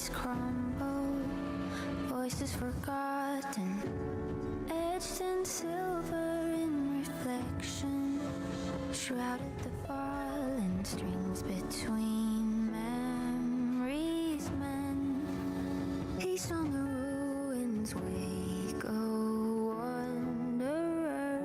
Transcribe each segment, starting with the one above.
Memories crumble, voices forgotten, etched in silver in reflection, shrouded the fallen strings between memories mend. Peace on the ruins, wake a wanderer.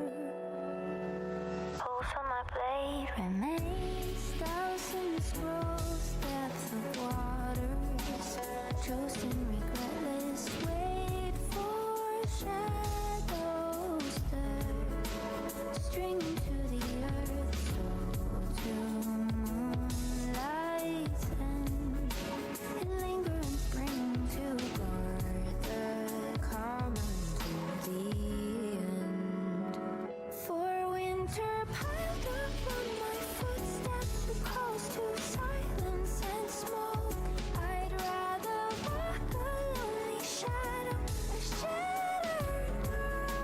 Pulse on my blade remains, thousand scrolls, depth of waters, chosen regretless, wait for shadows stir, stringing to the earth, soul to moonlight's end, and linger and spring to guard the calm until the end. For winter piled up on my footsteps, the calls to silence and smoke. I'd rather walk a lonely shadow, a shattered world,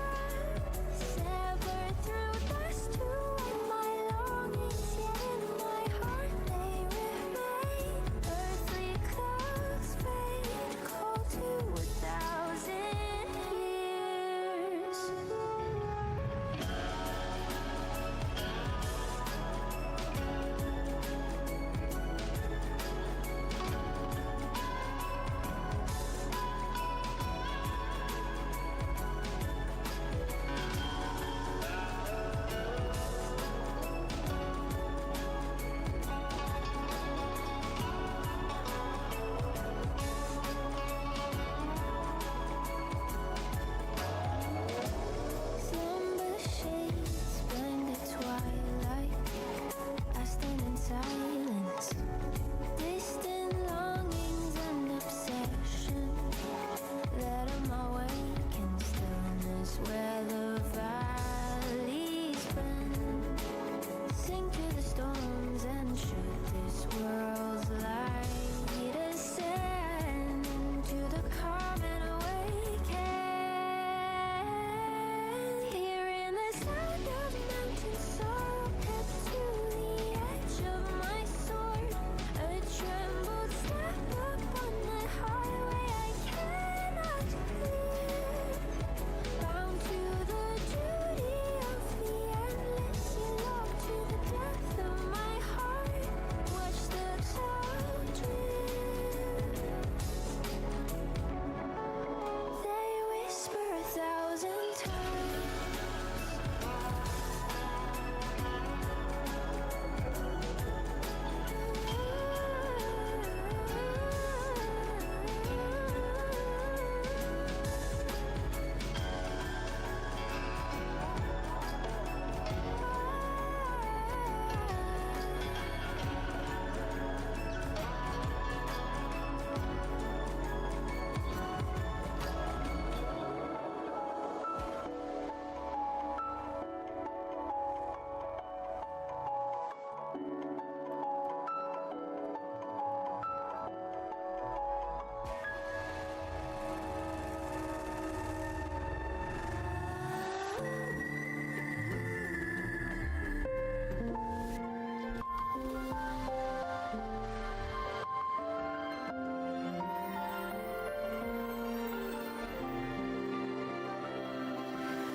severed through dust to end my longings, yet in my heart they remain. Earthly clouds fade, cold to 1,000 years. Slumber shades blend at twilight. I stand in silence, distant longings and obsession. Let 'em awake in stillness where the valleys bend. Sink to the storms, and should this world's light ascend to the calm and awaken. Here in the sound of mountain sorrow, kept to the edge of my sword, a trembled step upon the highway I cannot clear. Bound to the duty of the endless, you look to the depth of my heart. Watch the cloud drift. They whisper 1,000 times.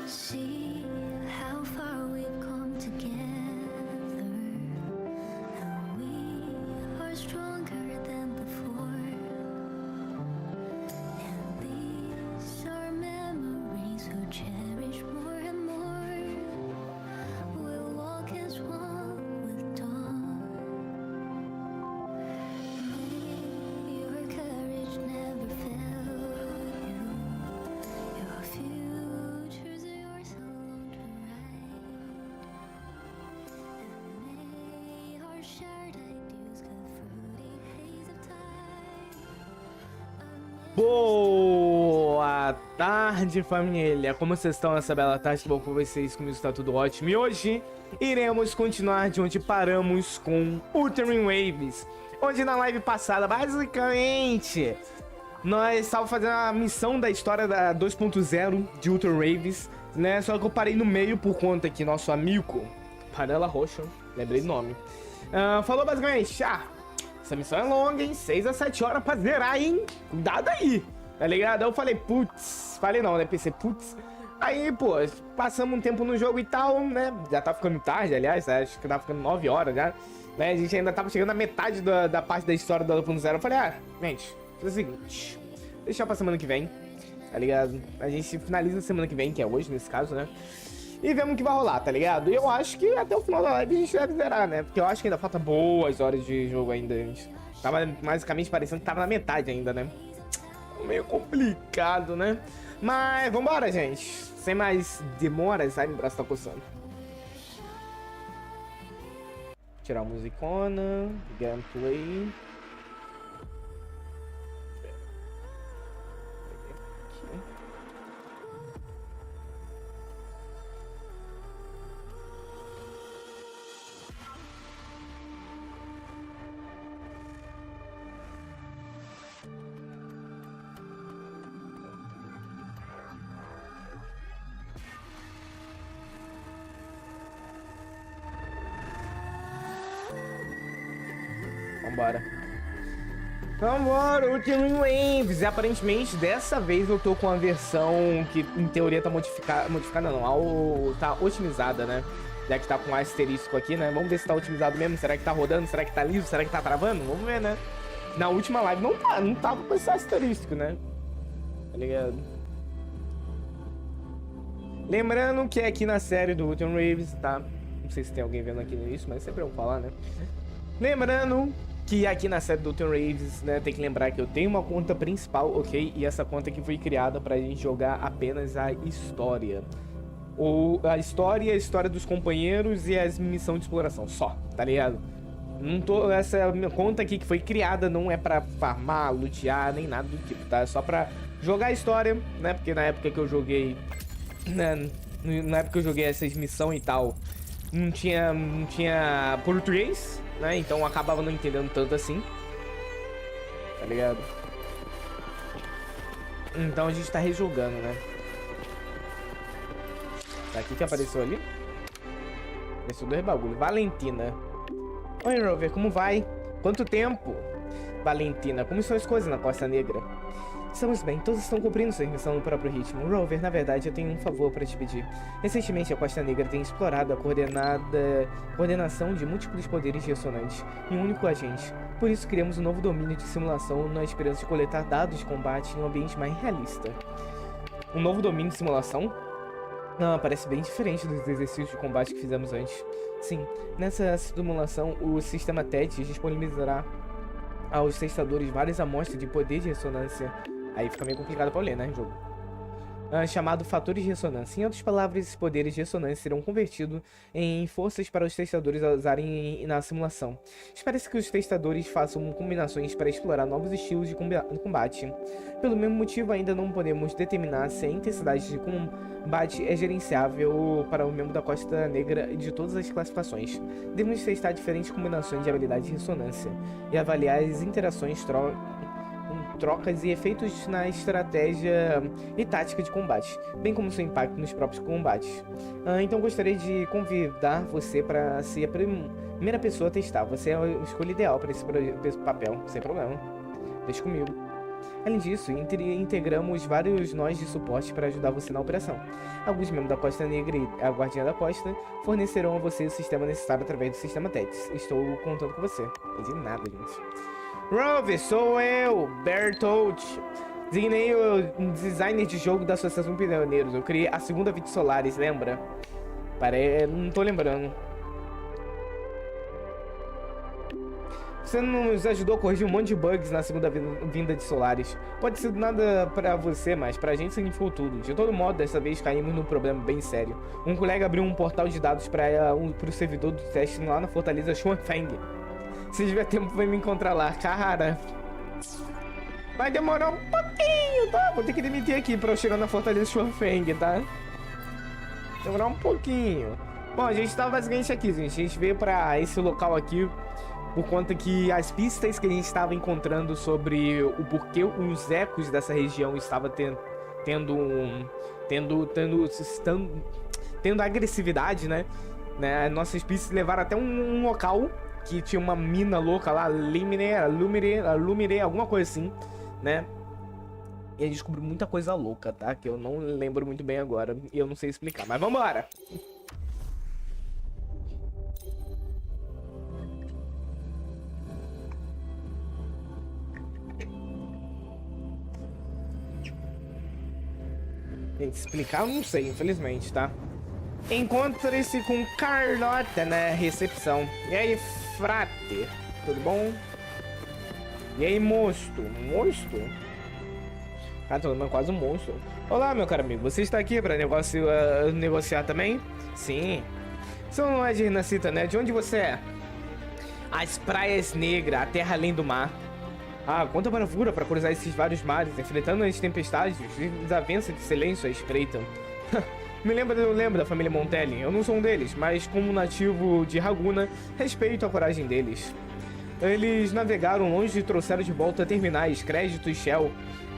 See how far we've come together, how we are stronger than before. And these are memories we'll cherish more and more. We'll walk as one with dawn. May your courage never fail you. Your future's yours alone to write. And may our shared ideals cut through the haze of time. Boa tarde, família! Como vocês estão nessa bela tarde? Que bom com vocês, comigo está tudo ótimo. E hoje iremos continuar de onde paramos com Wuthering Waves. Onde na live passada, basicamente, nós estávamos fazendo a missão da história da 2.0 de Wuthering Waves, né? Só que eu parei no meio por conta que nosso amigo, Panela Roxa, lembrei do nome, falou basicamente, essa missão é longa, hein? 6 a 7 horas pra zerar, hein? Cuidado aí, tá ligado? Aí eu falei, putz, falei não, né? Pensei, putz. Aí, pô, passamos um tempo no jogo e tal, né? Já tá ficando tarde, aliás, acho que tá ficando 9 horas já. Né? A gente ainda tava chegando na metade da parte da história do 1.0. Eu falei, gente, é o seguinte, deixar pra semana que vem, tá ligado? A gente finaliza semana que vem, que é hoje, nesse caso, né? E vemos o que vai rolar, tá ligado? E eu acho que até o final da live a gente deve zerar, né? Porque eu acho que ainda falta boas horas de jogo ainda, gente. Tava basicamente parecendo que tava na metade ainda, né? Meio complicado, né? Mas vambora, gente. Sem mais demoras. Ai, meu braço tá coçando. Tirar a musicona. Gameplay. Vambora. Vambora, Wuthering Waves. E aparentemente, dessa vez eu tô com a versão que, em teoria, tá modificada não, tá otimizada, né? Já que tá com asterisco aqui, né? Vamos ver se tá otimizado mesmo. Será que tá rodando? Será que tá liso? Será que tá travando? Vamos ver, né? Na última live não tava com esse asterisco, né? Tá ligado? Lembrando que aqui na série do Wuthering Waves, tá? Não sei se tem alguém vendo aqui nisso, mas sempre eu vou falar, né? Lembrando que aqui na série do Wuthering Waves, né, tem que lembrar que eu tenho uma conta principal, ok? E essa conta aqui foi criada pra gente jogar apenas a história. Ou a história dos companheiros e as missões de exploração, só, tá ligado? Essa minha conta aqui que foi criada não é pra farmar, lutear, nem nada do tipo, tá? É só pra jogar a história, né? Porque na época que eu joguei, né, na época que eu joguei essas missões e tal, não tinha português, né? Então eu acabava não entendendo tanto assim. Tá ligado? Então a gente tá rejogando, né? Tá aqui que apareceu ali. Apareceu dois bagulhos. Valentina. Oi, Rover, como vai? Quanto tempo? Valentina, como estão as coisas na Costa Negra? Estamos bem, todos estão cumprindo sua missão no próprio ritmo. Rover, na verdade, eu tenho um favor para te pedir. Recentemente, a Costa Negra tem explorado a coordenação de múltiplos poderes ressonantes em um único agente. Por isso, criamos um novo domínio de simulação na esperança de coletar dados de combate em um ambiente mais realista. Um novo domínio de simulação? Parece bem diferente dos exercícios de combate que fizemos antes. Sim, nessa simulação, o sistema TED disponibilizará aos testadores várias amostras de poder de ressonância. Aí fica meio complicado pra ler, né, jogo? Chamado fatores de ressonância. Em outras palavras, esses poderes de ressonância serão convertidos em forças para os testadores usarem na simulação. Espera-se que os testadores façam combinações para explorar novos estilos de combate. Pelo mesmo motivo, ainda não podemos determinar se a intensidade de combate é gerenciável para o membro da Costa Negra de todas as classificações. Devemos testar diferentes combinações de habilidades de ressonância e avaliar as interações, trocas e efeitos na estratégia e tática de combate, bem como seu impacto nos próprios combates. Então gostaria de convidar você para ser a primeira pessoa a testar. Você é a escolha ideal para esse papel, sem problema. Deixa comigo. Além disso, integramos vários nós de suporte para ajudar você na operação. Alguns membros da Costa Negra e a Guardiã da Costa fornecerão a você o sistema necessário através do sistema TEDS. Estou contando com você. Não de nada, gente. Rover, sou eu, Bertolt. Designei o designer de jogo da Associação Pioneiros. Eu criei a segunda Vida Solaris, lembra? Não tô lembrando. Você nos ajudou a corrigir um monte de bugs na segunda vinda de Solaris. Pode ser nada pra você, mas pra gente significou tudo. De todo modo, dessa vez caímos num problema bem sério. Um colega abriu um portal de dados pro servidor do teste lá na fortaleza Xuanfeng. Se tiver tempo, vai me encontrar lá. Cara, vai demorar um pouquinho, tá? Vou ter que demitir aqui pra eu chegar na fortaleza Xuanfeng, tá? Demorar um pouquinho. Bom, a gente tá basicamente aqui, gente. A gente veio pra esse local aqui por conta que as pistas que a gente estava encontrando sobre o porquê os ecos dessa região estavam tendo agressividade, né? Nossas pistas levaram até um local que tinha uma mina louca lá, Lumire, alguma coisa assim, né? E a gente descobriu muita coisa louca, tá? Que eu não lembro muito bem agora e eu não sei explicar, mas vambora! Gente, explicar eu não sei, infelizmente, tá? Encontre-se com Carlota na recepção. E aí, frate? Tudo bom? E aí, mosto? Mosto? Ah, tô falando quase um monstro. Olá, meu caro amigo. Você está aqui para negociar também? Sim. Você não é de RINACITA, né? De onde você é? As Praias Negras, a terra além do mar. Ah, quanta bravura para cruzar esses vários mares, enfrentando as tempestades, desavenças de silêncio à espreita. Eu lembro da família Montelli. Eu não sou um deles, mas como nativo de Raguna, respeito a coragem deles. Eles navegaram longe e trouxeram de volta terminais, créditos, Shell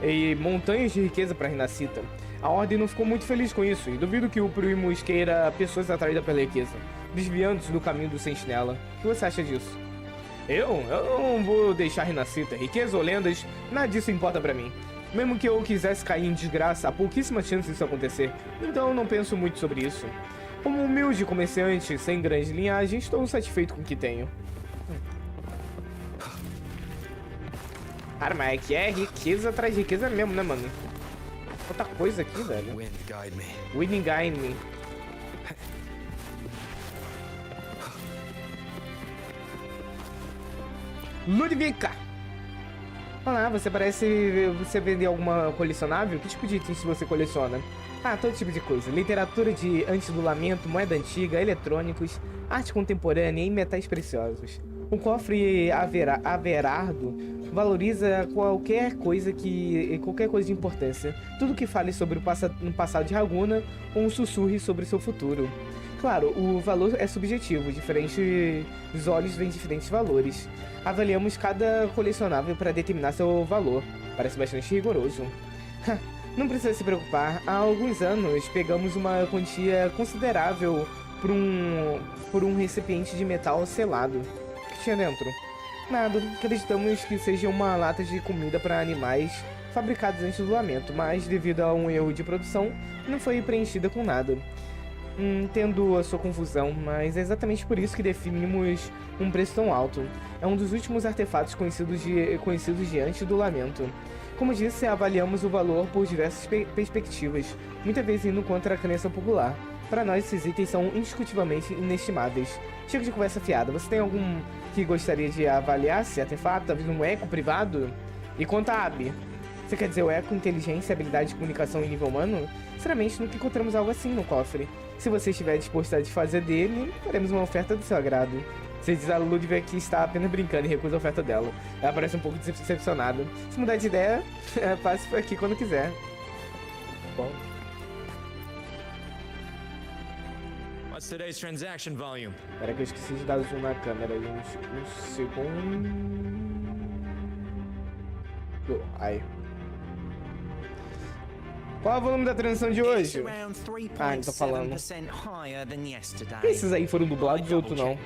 e montanhas de riqueza para RINACITA. A Ordem não ficou muito feliz com isso, e duvido que o Primus queira pessoas atraídas pela riqueza, desviando-se do caminho do Sentinela. O que você acha disso? Eu não vou deixar RINACITA. Riqueza ou lendas, nada disso importa pra mim. Mesmo que eu quisesse cair em desgraça, há pouquíssimas chances disso acontecer. Então não penso muito sobre isso. Como humilde comerciante, sem grande linhagem, estou satisfeito com o que tenho. Cara, mas é que é riqueza atrás de riqueza mesmo, né, mano? Quanta coisa aqui, velho. Wind guide me. Ludvika! Olá, você vender alguma colecionável? Que tipo de itens você coleciona? Ah, todo tipo de coisa. Literatura de antidulamento, moeda antiga, eletrônicos, arte contemporânea e metais preciosos. O cofre Averardo valoriza qualquer coisa de importância. Tudo que fale sobre o passado de Raguna ou um sussurre sobre seu futuro. Claro, o valor é subjetivo, diferentes olhos veem diferentes valores. Avaliamos cada colecionável para determinar seu valor. Parece bastante rigoroso. Não precisa se preocupar, há alguns anos pegamos uma quantia considerável por um recipiente de metal selado. O que tinha dentro? Nada, acreditamos que seja uma lata de comida para animais fabricados antes do lamento, mas devido a um erro de produção, não foi preenchida com nada. Entendo a sua confusão, mas é exatamente por isso que definimos um preço tão alto. É um dos últimos artefatos conhecidos de antes do lamento. Como disse, avaliamos o valor por diversas perspectivas, muitas vezes indo contra a crença popular. Para nós, esses itens são indiscutivelmente inestimáveis. Chega de conversa fiada. Você tem algum que gostaria de avaliar esse artefato? Talvez um eco privado? E quanto a AB? Você quer dizer o eco, inteligência e habilidade de comunicação em nível humano? Sinceramente, nunca encontramos algo assim no cofre. Se você estiver disposto a desfazer dele, faremos uma oferta do seu agrado. Você diz a Ludwig que está apenas brincando e recusa a oferta dela. Ela parece um pouco decepcionada. Se mudar de ideia, passe por aqui quando quiser. Bom. What's today's transaction volume? Espera que eu esqueci de dar zoom na câmera, gente. Um segundo. Ai. Qual é o volume da transação de hoje? Ah, ele tá falando. Esses aí foram dublados e outros não.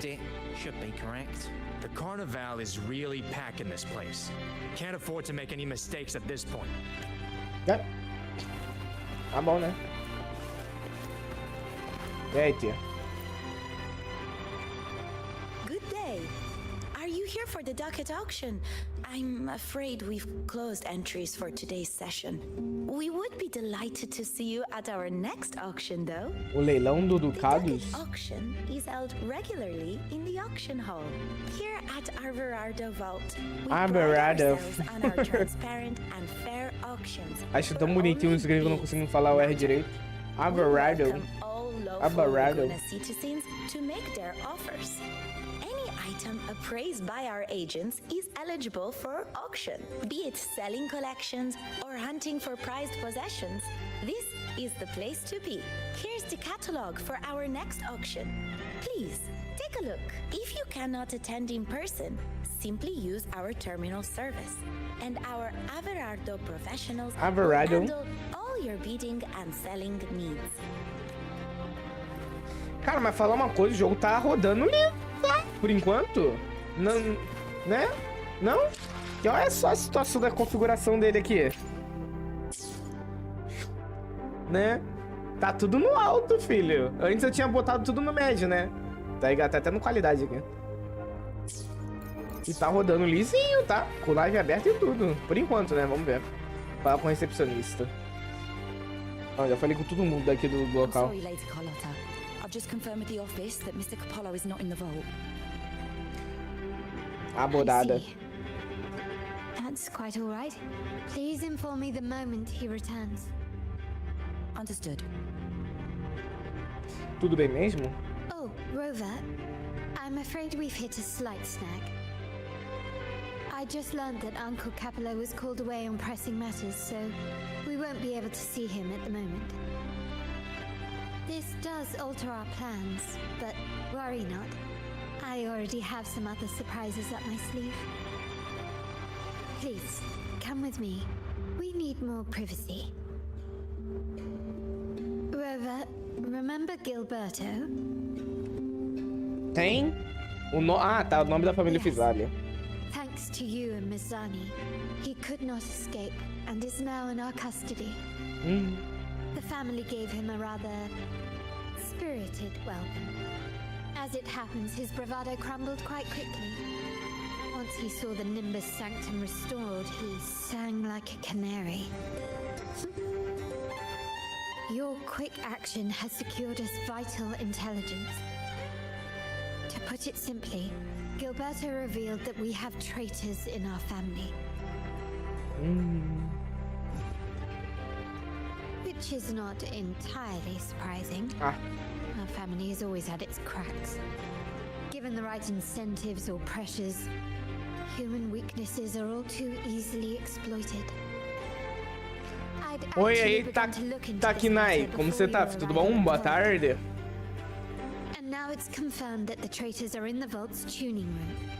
The carnival is really packing this place. Can't afford to make any mistakes at this point. É. Tá bom, né? E aí, tia? Good day. Are you here for the docket auction? I'm afraid we've closed entries for today's session. We would be delighted to see you at our next auction, though. O leilão do The Ducados? docket auction is held regularly in the auction hall. Here at our Verardo Vault, we pride Verardo. ourselves on our transparent and fair auctions. Acho tão where bonitinho only os gregos, eu não thieves consigo falar o R matter. direito. We Verardo. welcome all local Verardo. Laguna citizens to make their offers. Any item appraised by our agents is eligible for auction. Be it selling collections or hunting for prized possessions, this is the place to be. Here's the catalog for our next auction. Please, take a look. If you cannot attend in person, simply use our terminal service. And our Averardo professionals will Averardo. handle all your bidding and selling needs. Cara, mas falar uma coisa, o jogo tá rodando por enquanto. Não, né? Não? E olha só a situação da configuração dele aqui. Né? Tá tudo no alto, filho. Antes eu tinha botado tudo no médio, né? Tá até no qualidade aqui. E tá rodando lisinho, tá? Com live aberta e tudo. Por enquanto, né? Vamos ver. Fala com o recepcionista. Ó, já falei com todo mundo daqui do local. Sorry, Lady Carlotta. I've just confirmed with the office that Mr. Capello is not in the vault. Abordada. I see. That's quite all right. Please inform me the moment he returns. Understood. Tudo bem mesmo? Oh, Rover, I'm afraid we've hit a slight snag. I just learned that Uncle Capello was called away on pressing matters, so we won't be able to see him at the moment. This does alter our plans, but worry not. I already have some other surprises up my sleeve. Please, come with me. We need more privacy. Rover, remember Gilberto? Tem? Ah, tá. O nome da família Fizer. Thanks to you and Mizani, he could not escape and is now in our custody. The family gave him a rather spirited welcome. As it happens, his bravado crumbled quite quickly. Once he saw the Nimbus Sanctum restored, he sang like a canary. Your quick action has secured us vital intelligence. To put it simply, Gilberto revealed that we have traitors in our family. Which is not entirely surprising. Our family has always had its cracks. Given the right incentives or pressures, human weaknesses are all too easily exploited. Oi aí, Takinai. Como você tá? Tudo bom? Boa tarde. And now it's confirmed that the traitors are in the vault's tuning room,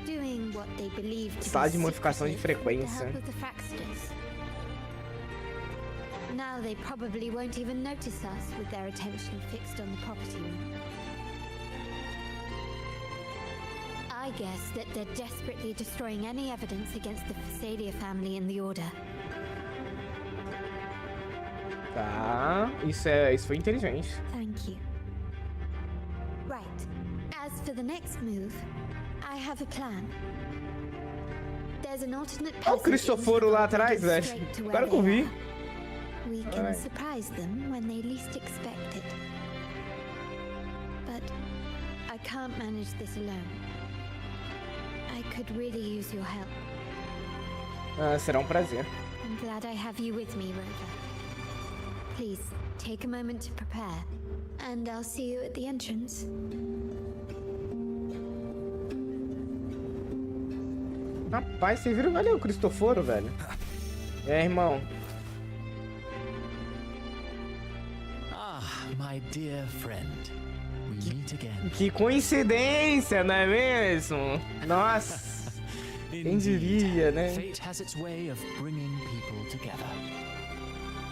doing what they believe to Sala be de modificação de secretive with the frequência. help of the Fraxters. Now they probably won't even notice us with their attention fixed on the property room. I guess that they're desperately destroying any evidence against the Fasalia family in the Order. Tá. Isso foi inteligente. Thank you. Right. As for the next move, I have a plan. There's an alternate Olha o passage Cristoforo lá atrás, leading velho. straight to where Agora que eu they vi. are. We can Alright. surprise them when they least expect it. But I can't manage this alone. I could really use your help. Será um prazer. I'm glad I have you with me, Rover. Please, take a moment to prepare, and I'll see you at the entrance. Rapaz, você viram? Olha o Cristoforo, velho. Irmão. Ah, my dear friend. We meet again. Que coincidência, não é mesmo? Nossa. Quem diria, né? Fate has its way of bringing people together.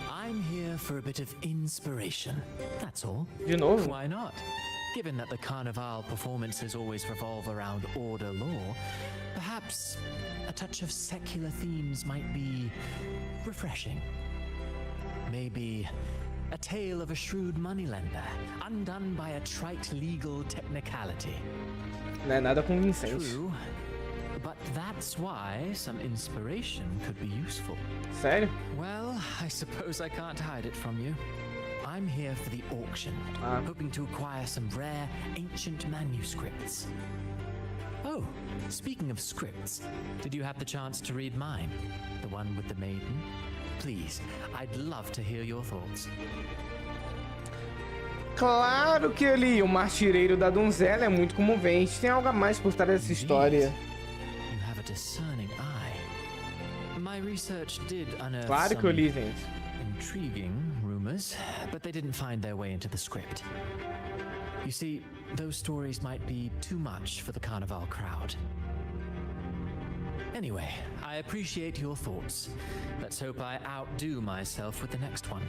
I'm here for a bit of inspiration. That's all. De novo? Why not? Given that the Carnival performances always revolve around order law, perhaps a touch of secular themes might be refreshing. Maybe a tale of a shrewd moneylender, undone by a trite legal technicality. Não é nada convincente. True, but that's why some inspiration could be useful. Sério? Well, I suppose I can't hide it from you. I'm here for the auction, hoping to acquire some rare, ancient manuscripts. Oh, speaking of scripts, did you have the chance to read mine? The one with the maiden? Please, I'd love to hear your thoughts. Claro que eu li. O Martireiro da Donzela é muito comovente. Tem algo a mais por trás dessa história. You have a discerning eye. My research did unearth Claro que eu some li, gente. intriguing rumors, but they didn't find their way into the script. You see, those stories might be too much for the Carnival crowd. Anyway, I appreciate your thoughts. Let's hope I outdo myself with the next one.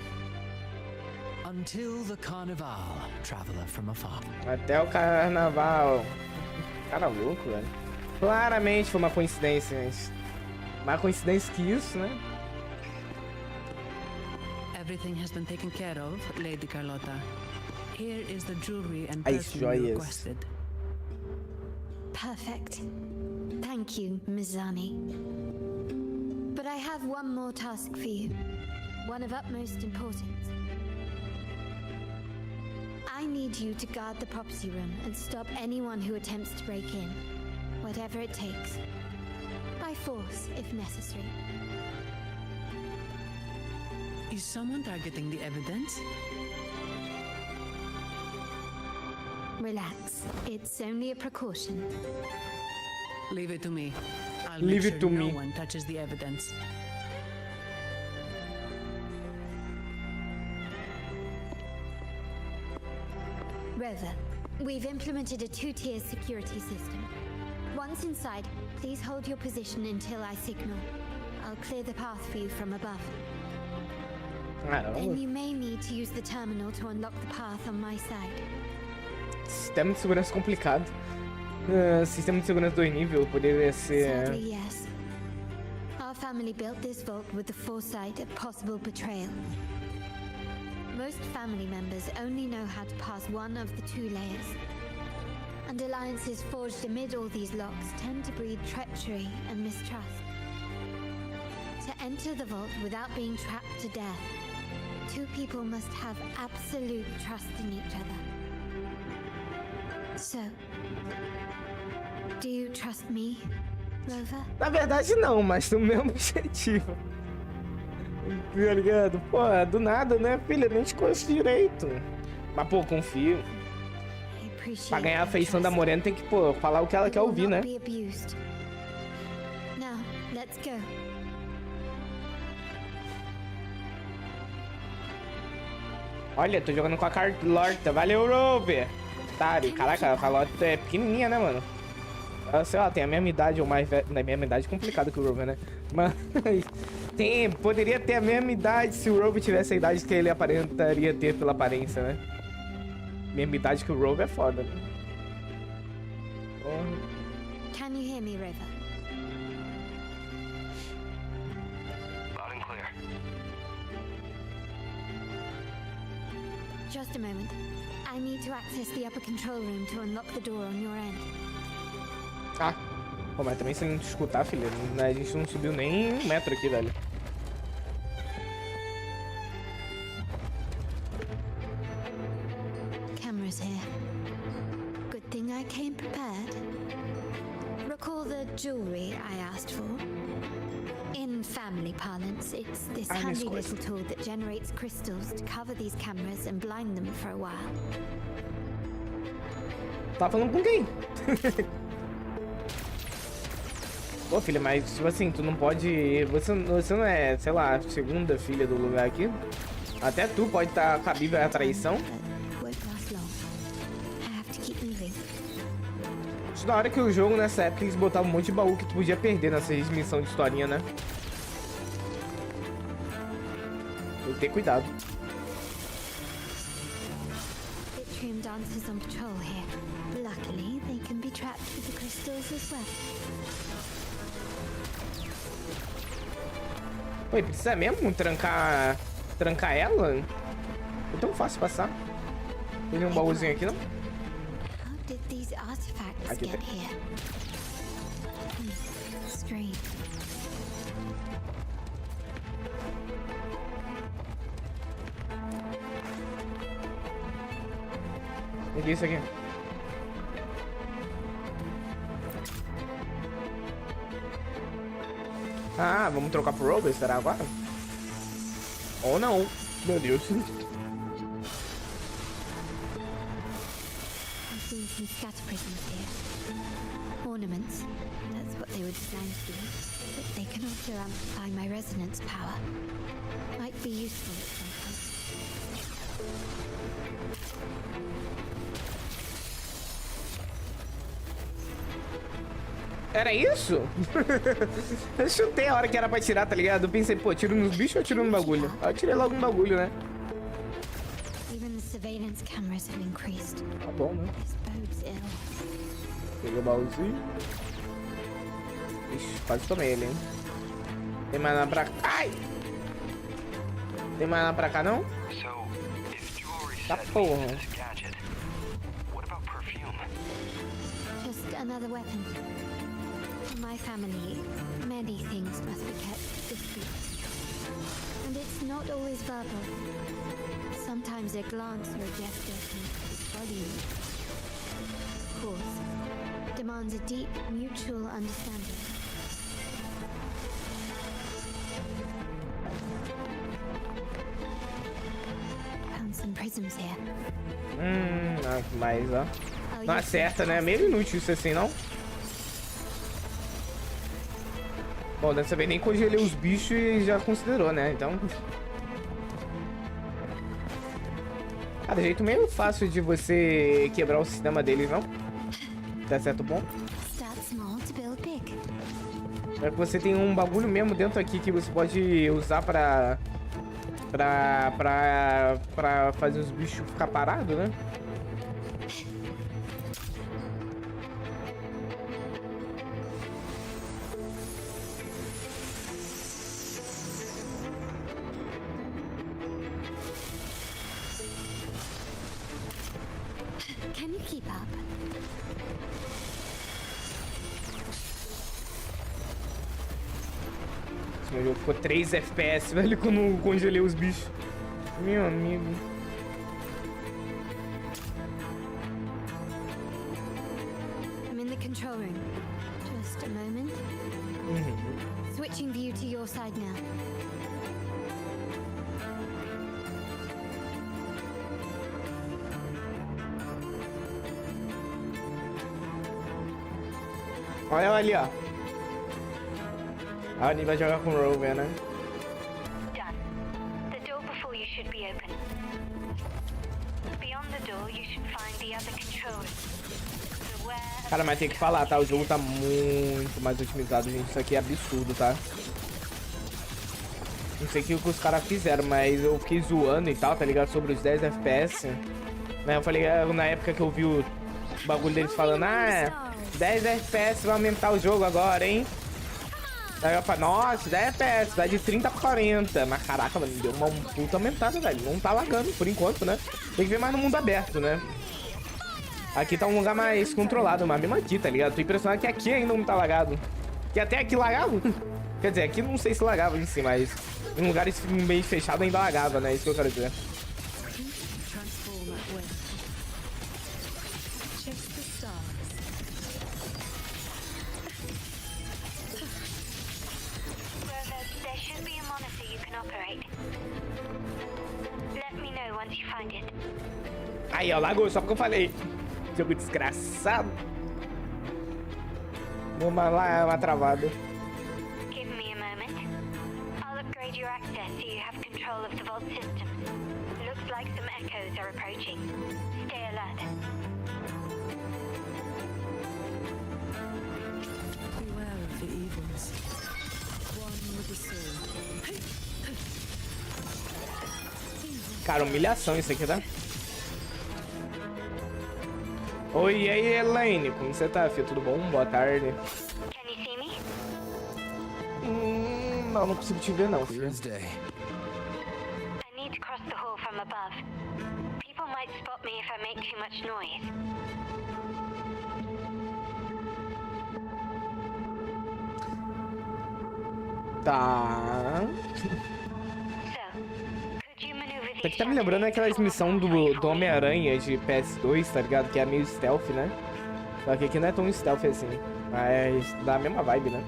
Until the Carnival, traveler from afar. Até o carnaval. Cara louco, velho. Claramente foi uma coincidência, gente. Mais coincidência que isso, né? Everything has been taken care of, Lady Carlotta. Here is the jewelry and As perfume you joias. requested. Perfect. Thank you, Ms. Zani. But I have one more task for you. One of utmost importance. I need you to guard the property room and stop anyone who attempts to break in. Whatever it takes. By force, if necessary. Is someone targeting the evidence? Relax. It's only a precaution. Leave it to me. I'll Leave make it sure to no me. one touches the evidence. Rover, we've implemented a two-tier security system. Once inside, please hold your position until I signal. I'll clear the path for you from above. Caramba. Then you may need to use the terminal to unlock the path on my side. Sistema de segurança complicado. Sistema de segurança 2 nível poderia ser. Sadly, yes. Our family built this vault with the foresight of possible betrayal. Most family members only know how to pass one of the two layers. And alliances forged amid all these locks tend to breed treachery and mistrust. To enter the vault without being trapped to death, two people must have absolute trust in each other. So, do you trust me, Rover? Na verdade não, mas no mesmo objetivo. Tá ligado? Pô, do nada, né, filha? Nem te conheço direito. Mas, pô, confio. I appreciate Pra ganhar a your afeição da trust. morena tem que, pô, falar o que ela It quer will ouvir, né? not be abused. Now, let's go. Olha, tô jogando com a Carlota. Valeu, Rover. Otário. Caraca, a Carlota é pequenininha, né, mano? Ela, sei lá, tem a mesma idade ou mais velha. Na mesma idade é complicado que o Rover, né? Mas poderia ter a mesma idade se o Rover tivesse a idade que ele aparentaria ter pela aparência, né? Mesma idade que o Rover é foda, né? Porra. Can you hear me, Rover? Loud and clear. Just a moment. I need to access the upper control room to unlock the door on your end. Ah, pô, mas também se não te escutar, filha, a gente não subiu nem 1 metro aqui, velho. Cameras here. Good thing I came prepared. Recall the jewelry I asked for? In family parlance, it's this I handy misquoted. little tool that generates crystals to cover these cameras and blind them for a while. Tá falando com quem? Pô, filha, mas tipo assim, tu não pode. Você não é, sei lá, segunda filha do lugar aqui? Até tu pode estar cabível à traição. But won't last long. I have to keep moving. Acho da hora que o jogo nessa época eles botavam um monte de baú que tu podia perder nessa missão de historinha, né? Tem que ter cuidado. Yttrium dancers on patrol here. Luckily, they can be trapped with the crystals as well. Pô, e precisa mesmo trancar ela? É tão fácil passar. Tem nenhum baúzinho aqui, não? How did these artifacts I did get it. here? Strange. Peguei isso aqui. Ah, vamos trocar pro Rover, será agora? Ou não? Meu Deus. I've seen some scatter prisms here. Ornaments. That's what they were designed to do. But they can also amplify my resonance power. Might be useful at some point. Era isso? Eu chutei a hora que era pra tirar, tá ligado? Eu pensei, pô, tiro nos bichos ou tiro no bagulho? Aí eu tirei logo no bagulho, né? Even the surveillance cameras have increased. Tá bom, né? This bodes ill. Peguei o baúzinho. Ixi, quase tomei ele, hein? Tem mais nada pra cá? Ai! Tem mais nada pra cá, não? Tá porra. Just another weapon. For my family, many things must be kept discreet. And it's not always verbal. Sometimes a glance or a gesture can body you. Of course, demands a deep mutual understanding. Found some prisms here. Mas ó. Não acerta, né? Meio inútil isso assim, não? Bom, dessa vez nem congelei os bichos e já considerou, né? Então... Cara, jeito meio fácil de você quebrar o sistema deles, não? Tá certo bom? Start small to build big. É que você tem um bagulho mesmo dentro aqui que você pode usar pra fazer os bichos ficar parados, né? Can you keep up? Esse meu jogo ficou 3 FPS, velho, quando eu congelei os bichos. Meu amigo. I'm in the control room. Just a moment. Switching view to your side now. Olha ela ali, ó. Ah, a gente vai jogar com o Rover, né? Done. The door before you should be open. Beyond the door, you should find the other controls. Beware. Cara, mas tem que falar, tá? O jogo tá muito mais otimizado, gente. Isso aqui é absurdo, tá? Não sei o que os caras fizeram, mas eu fiquei zoando e tal, tá ligado? Sobre os 10 FPS. Né? Eu falei, na época que eu vi o bagulho deles falando, 10 FPS vai aumentar o jogo agora, hein? Aí eu falei, nossa, 10 FPS, vai de 30 pra 40. Mas caraca, mano, deu uma puta aumentada, velho. Não tá lagando por enquanto, né? Tem que ver mais no mundo aberto, né? Aqui tá um lugar mais controlado, mas mesmo aqui, tá ligado? Tô impressionado que aqui ainda não tá lagado. Que até aqui lagava. Quer dizer, aqui não sei se lagava em si, mas em lugares meio fechados ainda lagava, né? Isso que eu quero dizer. Transform at will. Check the stars. There should be a monitor you can operate. Let me know once you find it. Aí, ó, lagou, só porque eu falei. Jogo desgraçado. Deu uma travada. Give me a moment. I'll upgrade your access so you have control of the vault system. Looks like some echoes are approaching. Stay alert. Beware of the evils. One with the sword. Cara, humilhação isso aqui, tá? Oi, e aí, Elaine? Como você tá, filho? Tudo bom? Boa tarde. Can you see me? Não consigo te ver, não, filho. Clear as day. I need to cross the hall from above. People might spot me if I make too much noise. Tá. So, Isso aqui tá me lembrando aquelas missões do Homem-Aranha de PS2, tá ligado? Que é meio stealth, né? Só que aqui não é tão stealth assim. Mas dá a mesma vibe, né?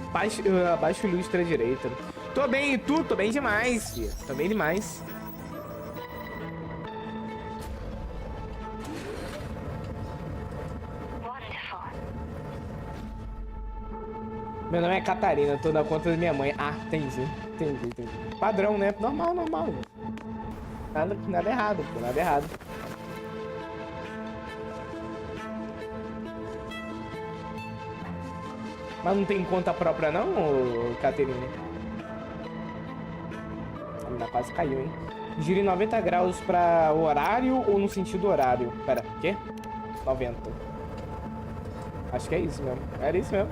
Abaixa o ilustre à direita. Tô bem, e tu? Tô bem demais, filho. Tô bem demais. Wonderful. Meu nome é Catarina, tô na conta da minha mãe. Ah, entendi. Padrão, né? Normal. Nada errado, pô, nada errado. Mas não tem conta própria não, Caterina? A menina quase caiu, hein? Gire 90 graus pra horário ou no sentido horário? Pera, o quê? 90. Acho que é isso mesmo. Era isso mesmo.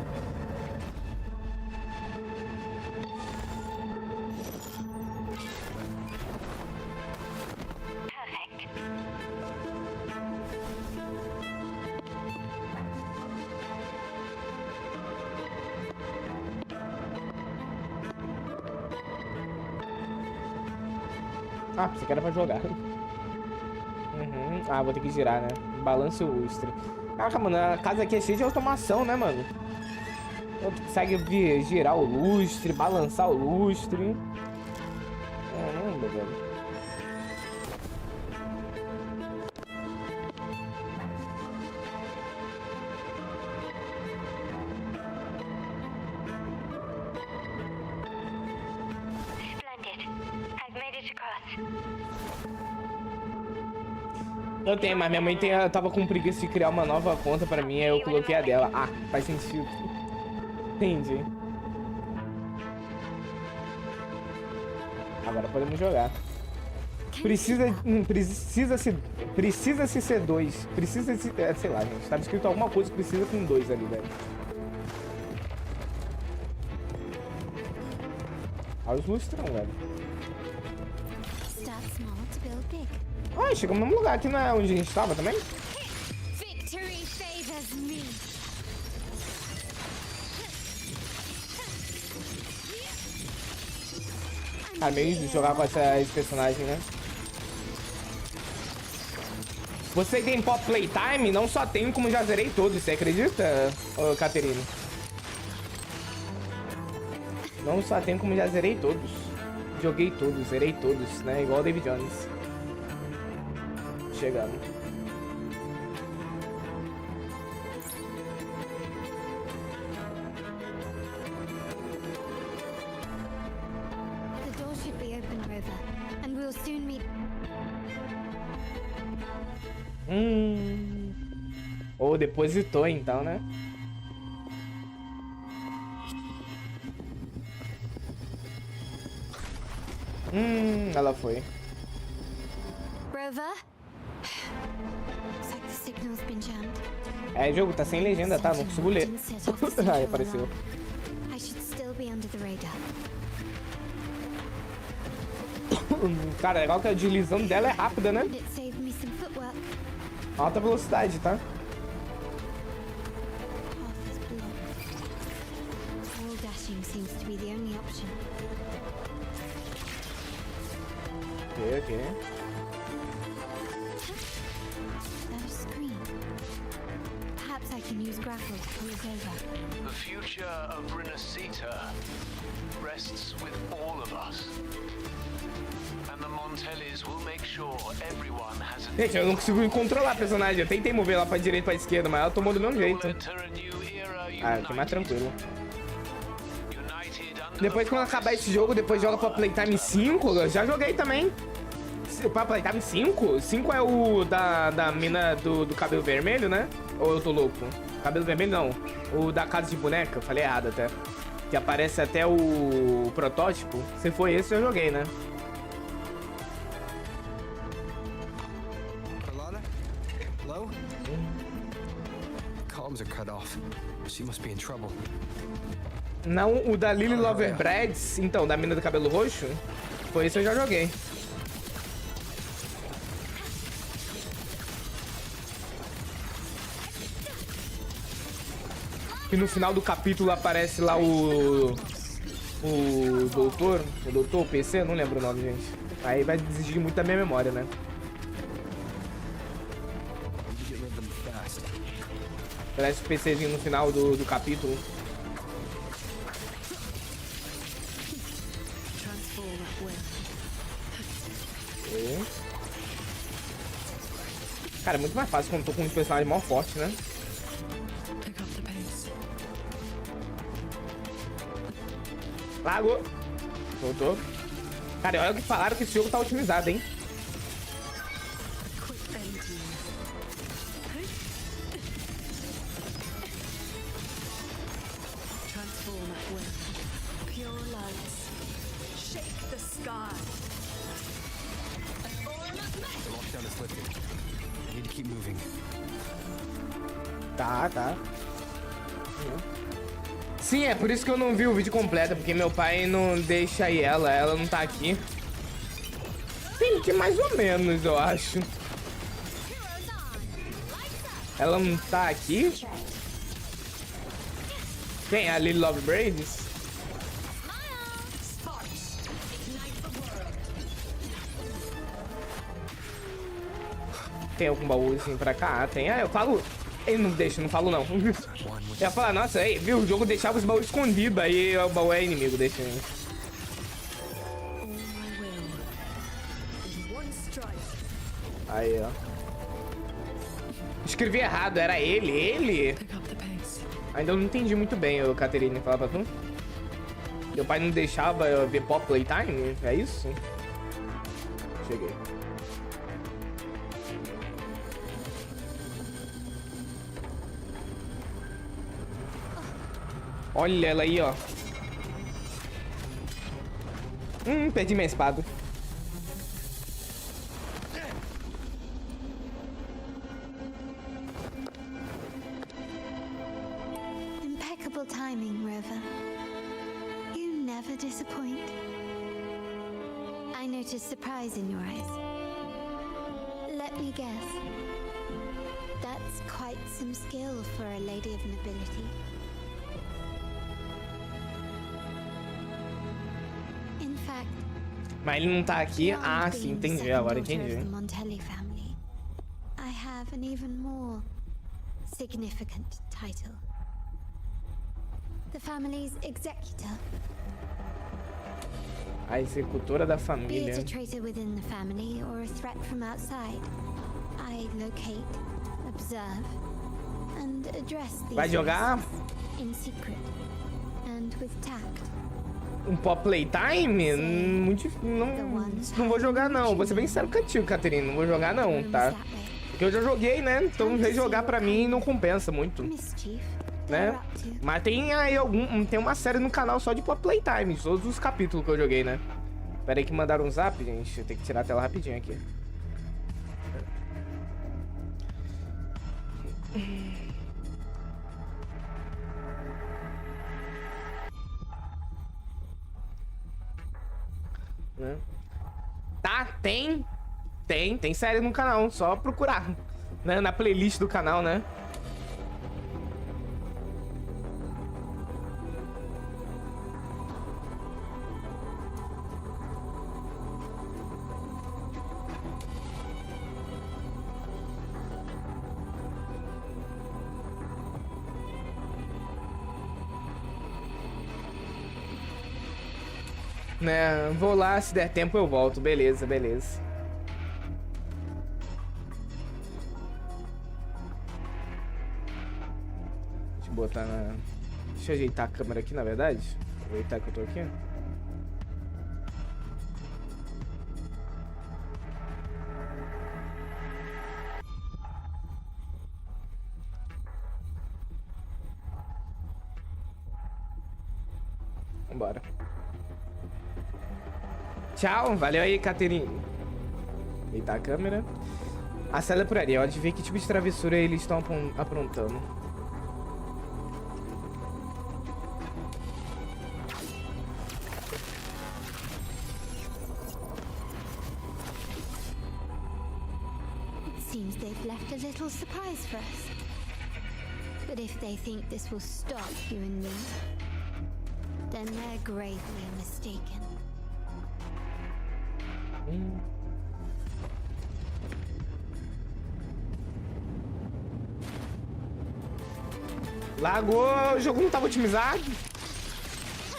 Ah, você quer pra jogar. Ah, vou ter que girar, né? Balança o lustre. Caraca, mano, a casa aqui é cheia de automação, né, mano? Tu consegue girar o lustre, balançar o lustre. Caramba, velho. Eu tenho, mas minha mãe tava com preguiça de criar uma nova conta pra mim, aí eu coloquei a dela. Ah, faz sentido. Entendi. Agora podemos jogar. Precisa-se ser 2. Precisa-se... sei lá, gente. Tava escrito alguma coisa que precisa com 2 ali, velho. Olha os lustrão, velho. Ai, chegamos no mesmo lugar. Aqui não é onde a gente tava também? Victory favors me. Ah, meio de jogar com esse personagem, né? Você tem pop playtime? Não só tenho, como já zerei todos. Você acredita, Caterina? Não só tenho, como já zerei todos. Joguei todos, zerei todos, né? Igual o David Jones. Chegando. The door should be open, Rover, and we'll soon meet. Ou depositou então, né? Ela foi. Rover? Looks like the signal's been jammed. É, jogo tá sem legenda, tá? Não consigo ler. Ai, apareceu. I should still be under the radar. Cara, legal que a deslizão dela é rápida, né? It saved me some footwork. Alta velocidade, tá? Path is blocked. Wall dashing seems to be the only option. Ok. That a screen? Perhaps I can use grapple to pull it over. The future of RINACITA rests with all of us. And the Montellis will make sure everyone has a... Gente, eu não consigo controlar a personagem. Eu tentei mover ela pra direita e pra esquerda, mas ela tomou do mesmo jeito. Ah, aqui mais tranquilo. Depois, quando acabar esse jogo, depois joga pra Playtime 5. Eu já joguei também. Pra Playtime 5? 5 é o da mina do cabelo vermelho, né? Ou eu tô louco? Cabelo vermelho não. O da casa de boneca. Falei errado até. Que aparece até o protótipo. Se for esse, eu joguei, né? Hello? Comms are cut off. She must be in trouble. Não, o da Lily Loverbreads, então, da mina do cabelo roxo, foi esse eu já joguei. E no final do capítulo aparece lá o doutor, o PC, não lembro o nome, gente. Aí vai exigir muito da minha memória, né? Parece o PCzinho no final do capítulo. Cara, é muito mais fácil quando tô com um personagem mó forte, né? Lago! Voltou. Cara, olha o que falaram que esse jogo tá otimizado, hein? Tá. Sim, é por isso que eu não vi o vídeo completo, porque meu pai não deixa aí ela não tá aqui. Sim, que mais ou menos, eu acho. Ela não tá aqui? Quem? A Lily Lovebraids? Tem algum baúzinho pra cá? Tem. Ah, eu falo... Ele não deixa, não falo não. Eu ia falar, nossa, aí, viu? O jogo deixava os baús escondidos, aí o baú é inimigo, deixa. Aí, ó. Escrevi errado, era ele? Ainda eu não entendi muito bem, o Caterine, falar pra tu. Meu pai não deixava eu ver Pop Playtime, é isso? Cheguei. Olha ela aí, ó. Perdi minha espada. Impeccable timing, Rover. You never disappoint. I noticed surprise in your eyes. Let me guess. That's quite some skill for a lady of nobility. In fact, Mas ele não tá aqui. Ah, sim, entendi. Agora entendi. the Montelli family, I have an even more significant title. The family's executor. A executora da Be família. it a traitor within the family or a threat from outside, I locate, observe, and address these Vai jogar risks in secret and with tact. Pop Playtime? Muito difícil. Não vou jogar, não. Vou ser bem sério contigo, Caterina. Não vou jogar, não, tá? Porque eu já joguei, né? Então rejogar pra mim não compensa muito, Mischief, né? Mas tem aí tem uma série no canal só de Pop Playtime, todos os capítulos que eu joguei, né? Pera aí que mandaram um zap, gente. Eu tenho que tirar a tela rapidinho aqui. Né? Tá, tem série no canal, só procurar, né? Na playlist do canal, né? Né, vou lá, se der tempo eu volto. Beleza, beleza. Deixa eu botar na... Deixa eu ajeitar a câmera aqui, na verdade. Aproveitar que eu tô aqui. Vambora. Tchau, valeu aí, Caterine. Deitar a câmera. A cela é por ali, ó. De ver que tipo de travessura eles estão aprontando. It seems they've left a little surprise for us. But if they think this will stop you and me, then they're gravely mistaken. Lagou, o jogo não tava otimizado.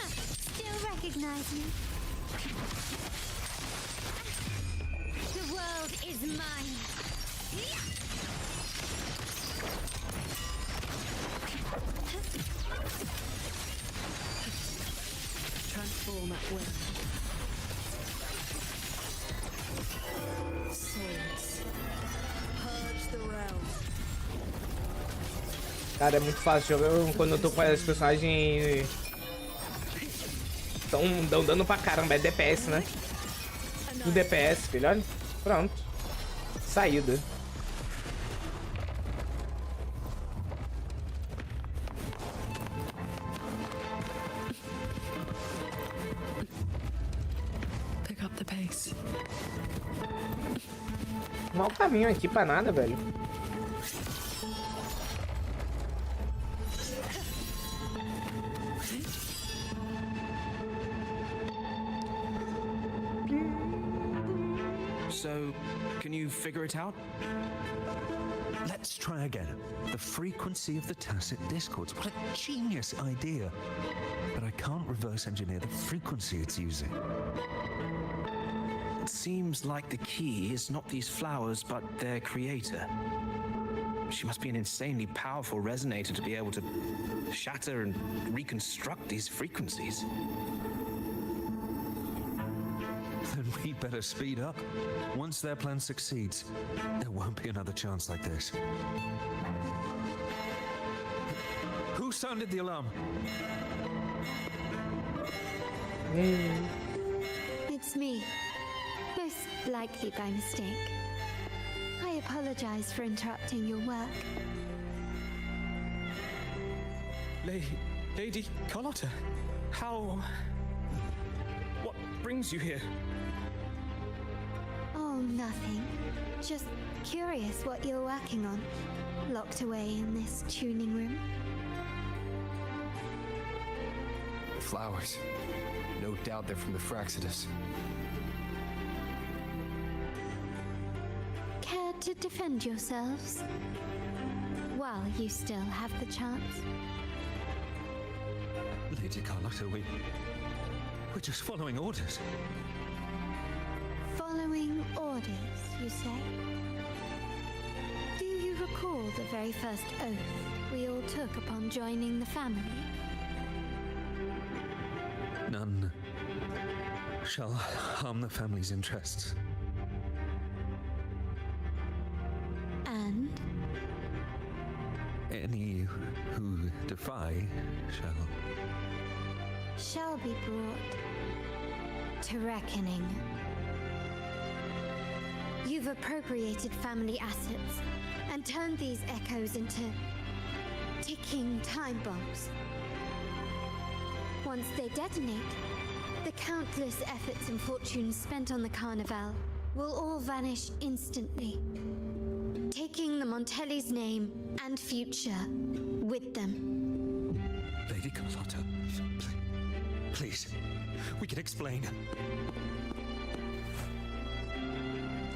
Still recognize me? The world is mine. Transform at will. Swords. Purge the realm. Cara, é muito fácil jogar quando eu tô com as personagens. Dão dano pra caramba, é DPS, né? Do DPS, filho, olha. Pronto. Saída. Pick up the pace. Mau caminho aqui pra nada, velho. So, Can you figure it out? Let's try again. The frequency of the tacit discords. What a genius idea. But I can't reverse engineer the frequency it's using. It seems like the key is not these flowers, but their creator. She must be an insanely powerful resonator to be able to shatter and reconstruct these frequencies. Then we better speed up. Once their plan succeeds, there won't be another chance like this. Who sounded the alarm? It's me. Most likely by mistake. I apologize for interrupting your work. Lady Carlotta, how... What brings you here? Oh, nothing. Just curious what you're working on. Locked away in this tuning room. Flowers. No doubt they're from the Fraxidus. Care to defend yourselves? While you still have the chance. Lady Carlotta, we're just following orders. Following orders, you say? Do you recall the very first oath we all took upon joining the family? None shall harm the family's interests. And? Any who defy shall be brought to reckoning. You've appropriated family assets and turned these echoes into ticking time bombs. Once they detonate, the countless efforts and fortunes spent on the Carnival will all vanish instantly, taking the Montelli's name and future with them. Lady Carlotta, please, we can explain.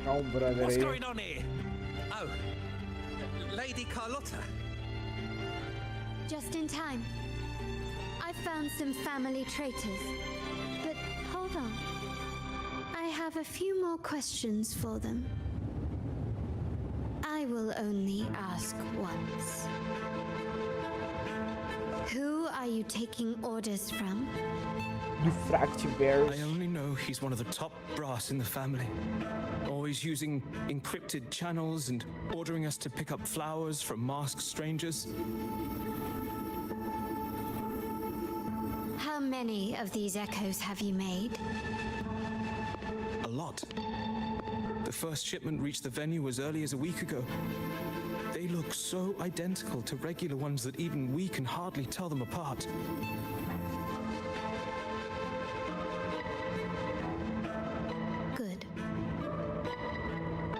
Oh, brother. What's going on here? Oh, Lady Carlotta. Just in time. I found some family traitors. But hold on. I have a few more questions for them. I will only ask once. Who are you taking orders from? You fractiverse. I only know he's one of the top brass in the family. Always using encrypted channels and ordering us to pick up flowers from masked strangers. How many of these echoes have you made? A lot. The first shipment reached the venue as early as a week ago. They look so identical to regular ones that even we can hardly tell them apart. Good.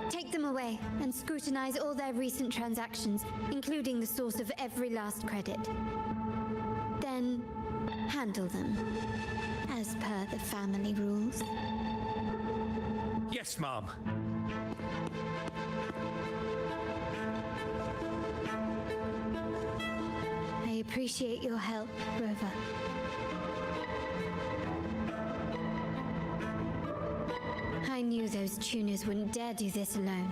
Take them away and scrutinize all their recent transactions, including the source of every last credit. Then handle them, as per the family rules. Yes, Mom. I appreciate your help, Rover. I knew those tuners wouldn't dare do this alone.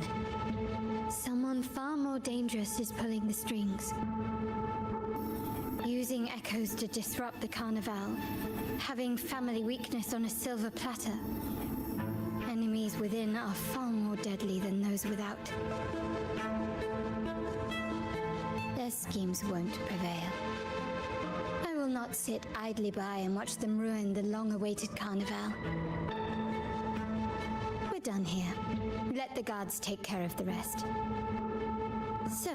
Someone far more dangerous is pulling the strings. Using echoes to disrupt the Carnival. Having family weakness on a silver platter. Enemies within are far more deadly than those without. Their schemes won't prevail. I will not sit idly by and watch them ruin the long-awaited Carnival. We're done here. Let the guards take care of the rest. So,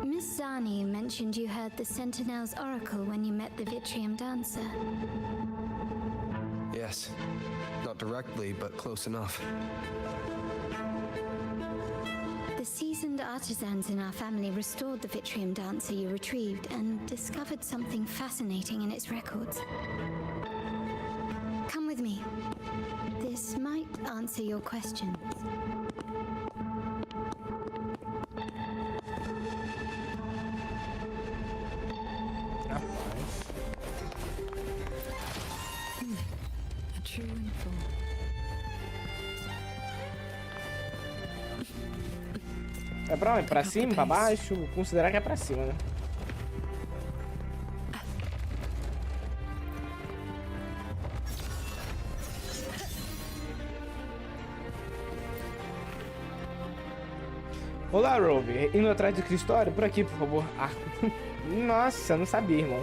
Miss Zani mentioned you heard the Sentinel's oracle when you met the Vitrium dancer. Yes. Not directly, but close enough. The seasoned artisans in our family restored the Vitrium dancer you retrieved and discovered something fascinating in its records. Come with me. This might answer your questions. A true info. É pra onde? Pra cima, pra baixo? Considerar que é pra cima, né? Olá, Roby. Indo atrás do Cristório? Por aqui, por favor. Ah. Nossa, não sabia, irmão.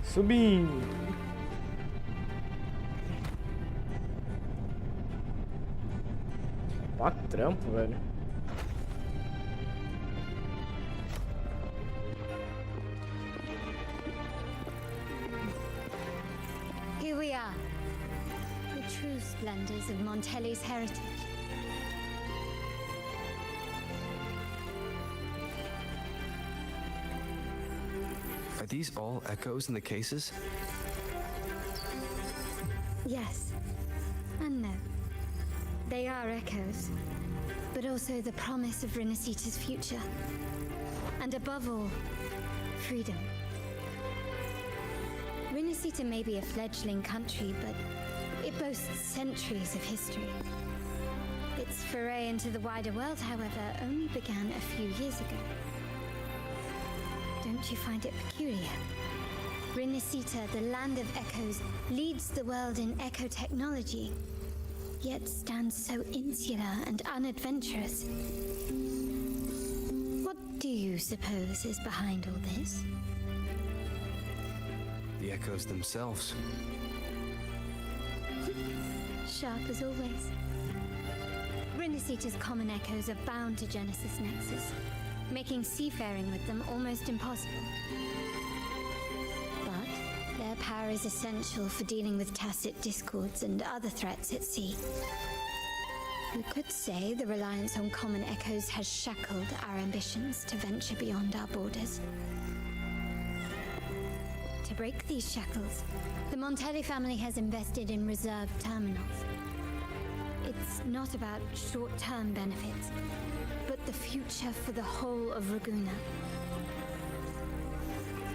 Subindo. Ó, trampo, velho. Here we are. The true splendors of Montelli's heritage. Are these all echoes in the cases? Yes. And no. They are echoes, but also the promise of RINACITA's future. And above all, freedom. RINACITA may be a fledgling country, but it boasts centuries of history. Its foray into the wider world, however, only began a few years ago. Don't you find it peculiar? RINACITA, the land of echoes, leads the world in echo technology, yet stands so insular and unadventurous. What do you suppose is behind all this? The echoes themselves. Sharp as always. RINACITA's common echoes are bound to Genesis Nexus, making seafaring with them almost impossible. But their power is essential for dealing with tacit discords and other threats at sea. We could say the reliance on common echoes has shackled our ambitions to venture beyond our borders. To break these shackles, the Montelli family has invested in reserve terminals. It's not about short-term benefits, but the future for the whole of Reguna.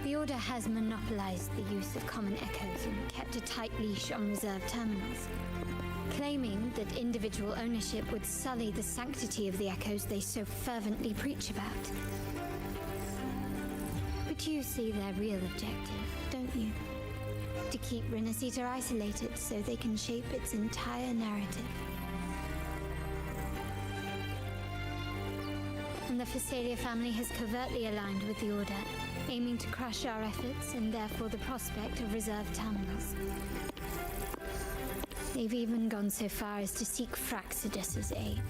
The Order has monopolized the use of common echoes and kept a tight leash on reserve terminals, claiming that individual ownership would sully the sanctity of the echoes they so fervently preach about. But you see their real objective, don't you? To keep RINACITA isolated so they can shape its entire narrative. And the Phasalia family has covertly aligned with the Order, aiming to crush our efforts and therefore the prospect of reserve terminals. They've even gone so far as to seek Fraxidus's aid.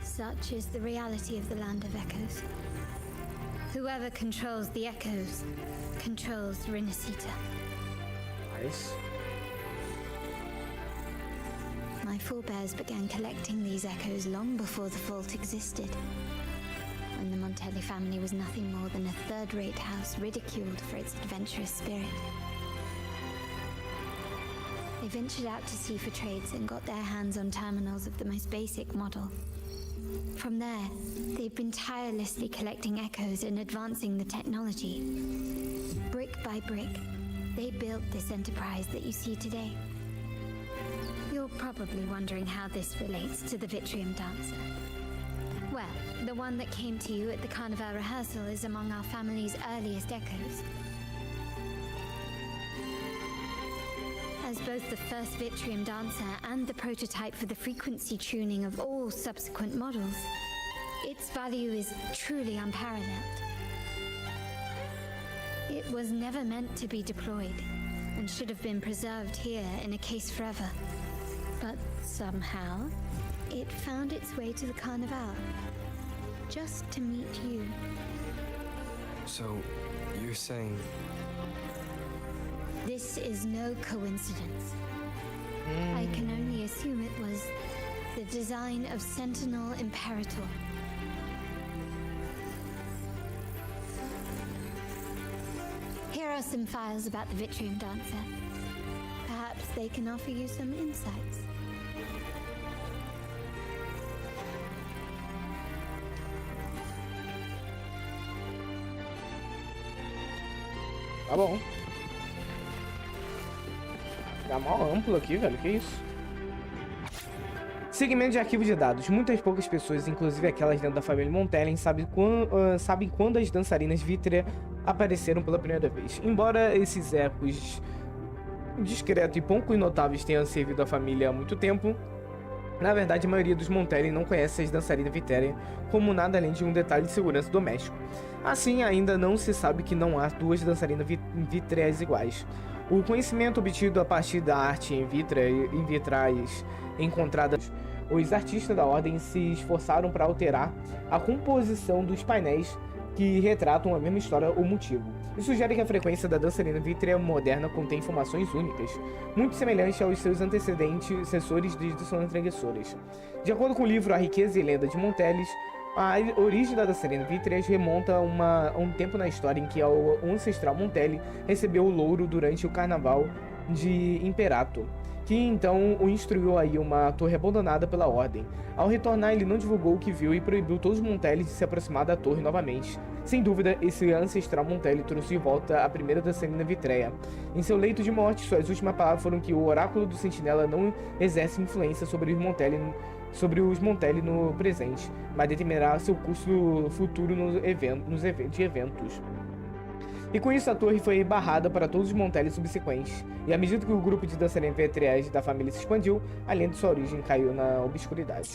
Such is the reality of the Land of Echoes. Whoever controls the Echoes controls RINACITA. Nice. My forebears began collecting these echoes long before the vault existed, when the Montelli family was nothing more than a third-rate house ridiculed for its adventurous spirit. They ventured out to sea for trades and got their hands on terminals of the most basic model. From there, they've been tirelessly collecting echoes and advancing the technology. Brick by brick, they built this enterprise that you see today. You're probably wondering how this relates to the Vitrium Dancer. Well, the one that came to you at the Carnival rehearsal is among our family's earliest echoes. As both the first Vitrium Dancer and the prototype for the frequency tuning of all subsequent models, its value is truly unparalleled. It was never meant to be deployed, and should have been preserved here in a case forever. But somehow, it found its way to the Carnival, just to meet you. So, you're saying... This is no coincidence. I can only assume it was the design of Sentinel Imperator. Here are some files about the Vitrium Dancer. Perhaps they can offer you some insights. Tá bom. Tá mal amplo aqui, velho. Que isso? Segmento de arquivo de dados. Muitas poucas pessoas, inclusive aquelas dentro da família Montelen, sabem quando as dançarinas Vítrea apareceram pela primeira vez. Embora esses ecos discretos e pouco notáveis tenham servido à família há muito tempo, na verdade a maioria dos Montelen não conhece as dançarinas Vítrea como nada além de um detalhe de segurança doméstico. Assim, ainda não se sabe que não há duas dançarinas vítreas iguais. O conhecimento obtido a partir da arte em vitrais encontradas, os artistas da ordem se esforçaram para alterar a composição dos painéis que retratam a mesma história ou motivo. Isso sugere que a frequência da dançarina vítrea moderna contém informações únicas, muito semelhantes aos seus antecedentes sucessores de edições transgressoras. De acordo com o livro A Riqueza e Lenda de Monteles, a origem da dançarina vítrea remonta a um tempo na história em que o ancestral Montele recebeu o louro durante o carnaval de Imperato, que então o instruiu a ir a uma torre abandonada pela ordem. Ao retornar, ele não divulgou o que viu e proibiu todos os Monteles de se aproximar da torre novamente. Sem dúvida, esse ancestral Montele trouxe de volta a primeira dançarina vitreia. Em seu leito de morte, suas últimas palavras foram que o oráculo do sentinela não exerce influência sobre os Montele no presente, mas determinará seu curso futuro nos eventos. E com isso a torre foi barrada para todos os Montele subsequentes, e à medida que o grupo de dançarinas vitreais da família se expandiu, a lenda de sua origem caiu na obscuridade.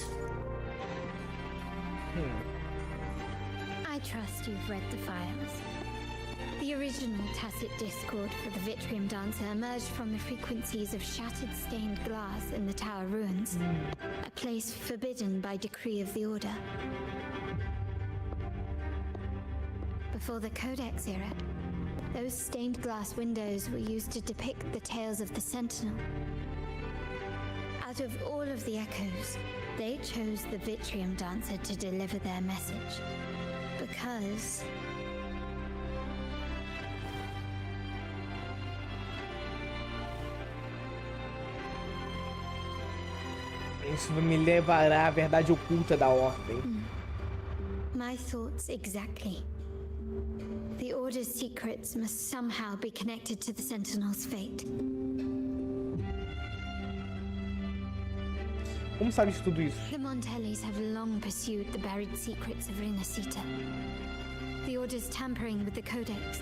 I trust you've read the files. The original tacit discord for the Vitrium Dancer emerged from the frequencies of shattered stained glass in the tower ruins, a place forbidden by decree of the Order. Before the Codex era, those stained glass windows were used to depict the tales of the Sentinel. Out of all of the echoes, they chose the Vitrium Dancer to deliver their message. Because... Isso me levará à verdade oculta da ordem. My thoughts exactly. The Order's secrets must somehow be connected to the Sentinel's fate. Como sabes tudo isso? The Monteles have long pursued the buried secrets of RINACITA. The Order's tampering with the Codex.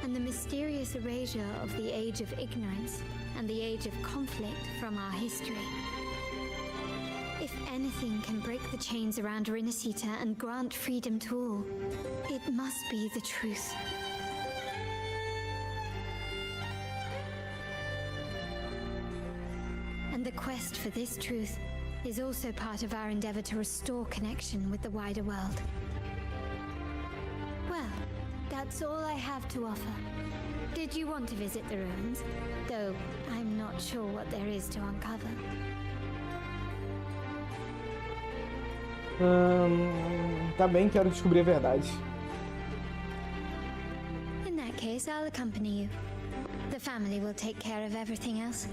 And the mysterious erasure of the Age of Ignorance and the Age of Conflict from our history. If anything can break the chains around RINACITA and grant freedom to all, it must be the truth. And the quest for this truth is also part of our endeavor to restore connection with the wider world. Well, that's all I have to offer. Did you want to visit the ruins? Though I'm not sure what there is to uncover. Tá bem, quero descobrir a verdade. In that case, I'll accompany you. The family will take care of everything else.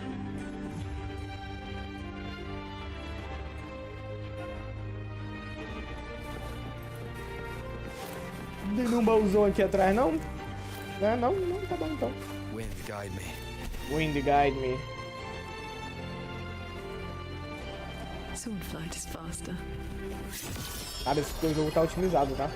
Tem um baúzão aqui atrás, não? Não, tá bom então. Wind guide me. Wind guide me. Swordflight is faster. Cara, esse jogo tá otimizado, tá?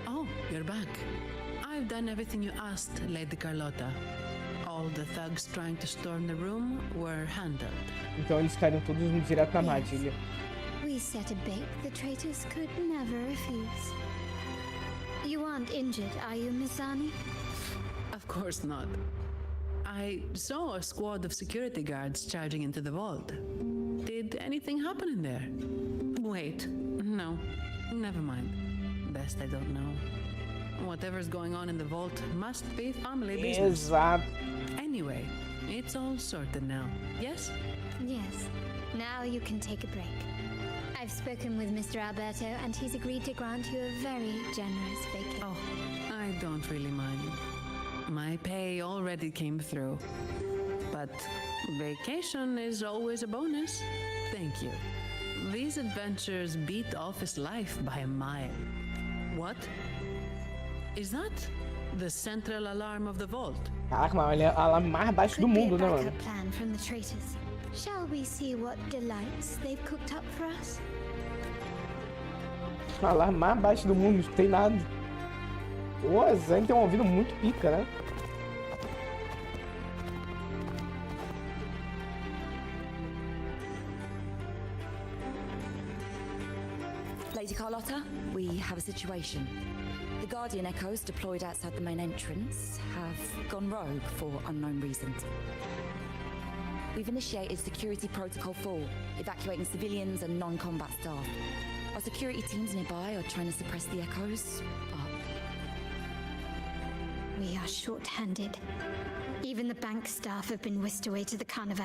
Oh, you're back. I've done everything you asked, Lady Carlotta. All the thugs trying to storm the room were handled. Então eles caíram todos direto na armadilha. We set a bait the traitors could never refuse. You aren't injured, are you, Miss Zani? Of course not. I saw a squad of security guards charging into the vault. Did anything happen in there? Wait, no, never mind. Best I don't know. Whatever's going on in the vault must be family business. Exato. Anyway, it's all sorted now, yes? Yes. Now you can take a break. I've spoken with Mr. Alberto, and he's agreed to grant you a very generous vacation. Oh, I don't really mind. My pay already came through. But vacation is always a bonus. Thank you. These adventures beat office life by a mile. What? Is that the central alarm of the vault? Caraca, mas ele é a alarme mais baixo do Could be mundo, a né, mano? backup plan from the traitors. Shall we see what delights they've cooked up for us? O alarme mais baixo do mundo, não tem nada. Pô, a Zane tem um ouvido muito pica, né? Lady Carlotta, we have a situation. The Guardian Echoes deployed outside the main entrance have gone rogue for unknown reasons. We've initiated Security Protocol 4, evacuating civilians and non-combat staff. Our security teams nearby are trying to suppress the echoes, but... We are short-handed. Even the bank staff have been whisked away to the Carnival.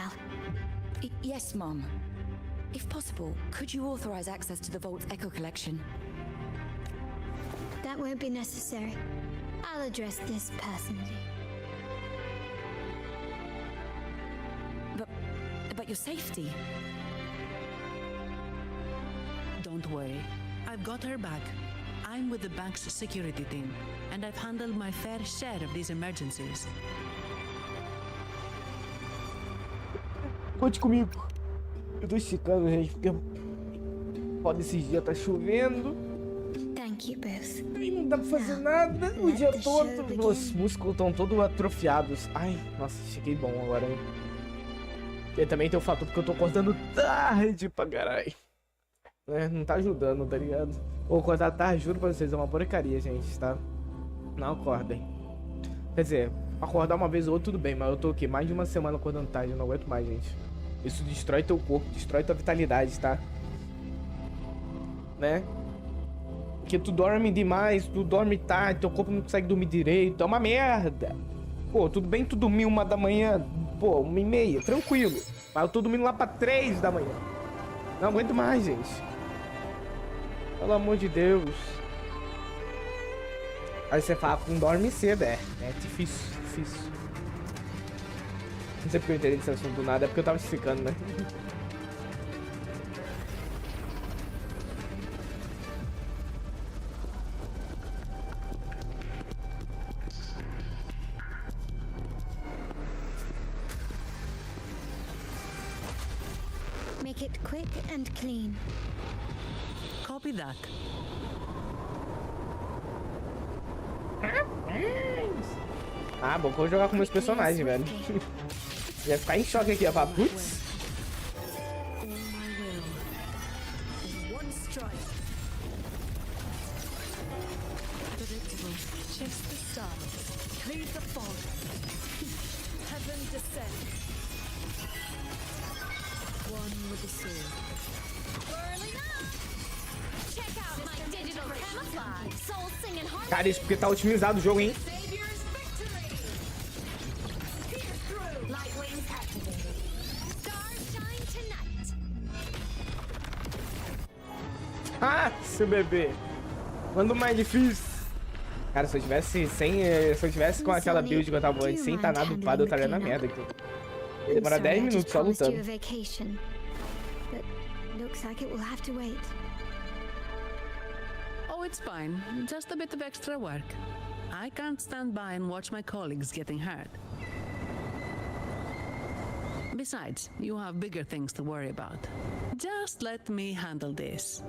Yes, Mum. If possible, could you authorize access to the Vault's Echo Collection? That won't be necessary. I'll address this personally. But your safety? Don't worry. I've got her back. I'm with the bank's security team, and I've handled my fair share of these emergencies. Conte comigo. Eu tô esticando, gente, porque pode esses dias tá chovendo. Thank you both. E não dá pra fazer nada o dia todo. Meus músculos estão todos atrofiados. Ai, nossa, estiquei bom agora, hein? E também tem o fator porque eu tô acordando tarde pra caralho. É, não tá ajudando, tá ligado? Ou acordar tarde, juro pra vocês, é uma porcaria, gente, tá? Não acordem. Quer dizer, acordar uma vez ou outra tudo bem, mas eu tô aqui mais de uma semana acordando tarde, eu não aguento mais, gente. Isso destrói teu corpo, destrói tua vitalidade, tá? Né? Porque tu dorme demais, tu dorme tarde, teu corpo não consegue dormir direito, é uma merda. Pô, tudo bem tu dormir 1 da manhã, pô, 1h30, tranquilo. Mas eu tô dormindo lá pra 3 da manhã. Não aguento mais, gente. Pelo amor de Deus. Aí você fala, não dorme cedo, é difícil, difícil. Não sei porque eu entrei nesse assunto do nada, é porque eu tava explicando, né? Make it quick and clean. Copy that. Ah, bom que eu vou jogar com meus personagens, velho. Ia ficar em choque aqui, ia falar, putz. Cara, isso porque tá otimizado o jogo, hein? Ah, seu bebê. Manda mais difícil. Cara, se eu tivesse com aquela build que eu tava antes, sem estar nada upado, eu estaria na merda aqui. Ia demorar 10 minutos só lutando. Oh, it's fine. Just a bit of extra work. I can't stand by and watch my colleagues getting hurt. Besides, you have bigger things to worry about. Just let me handle this.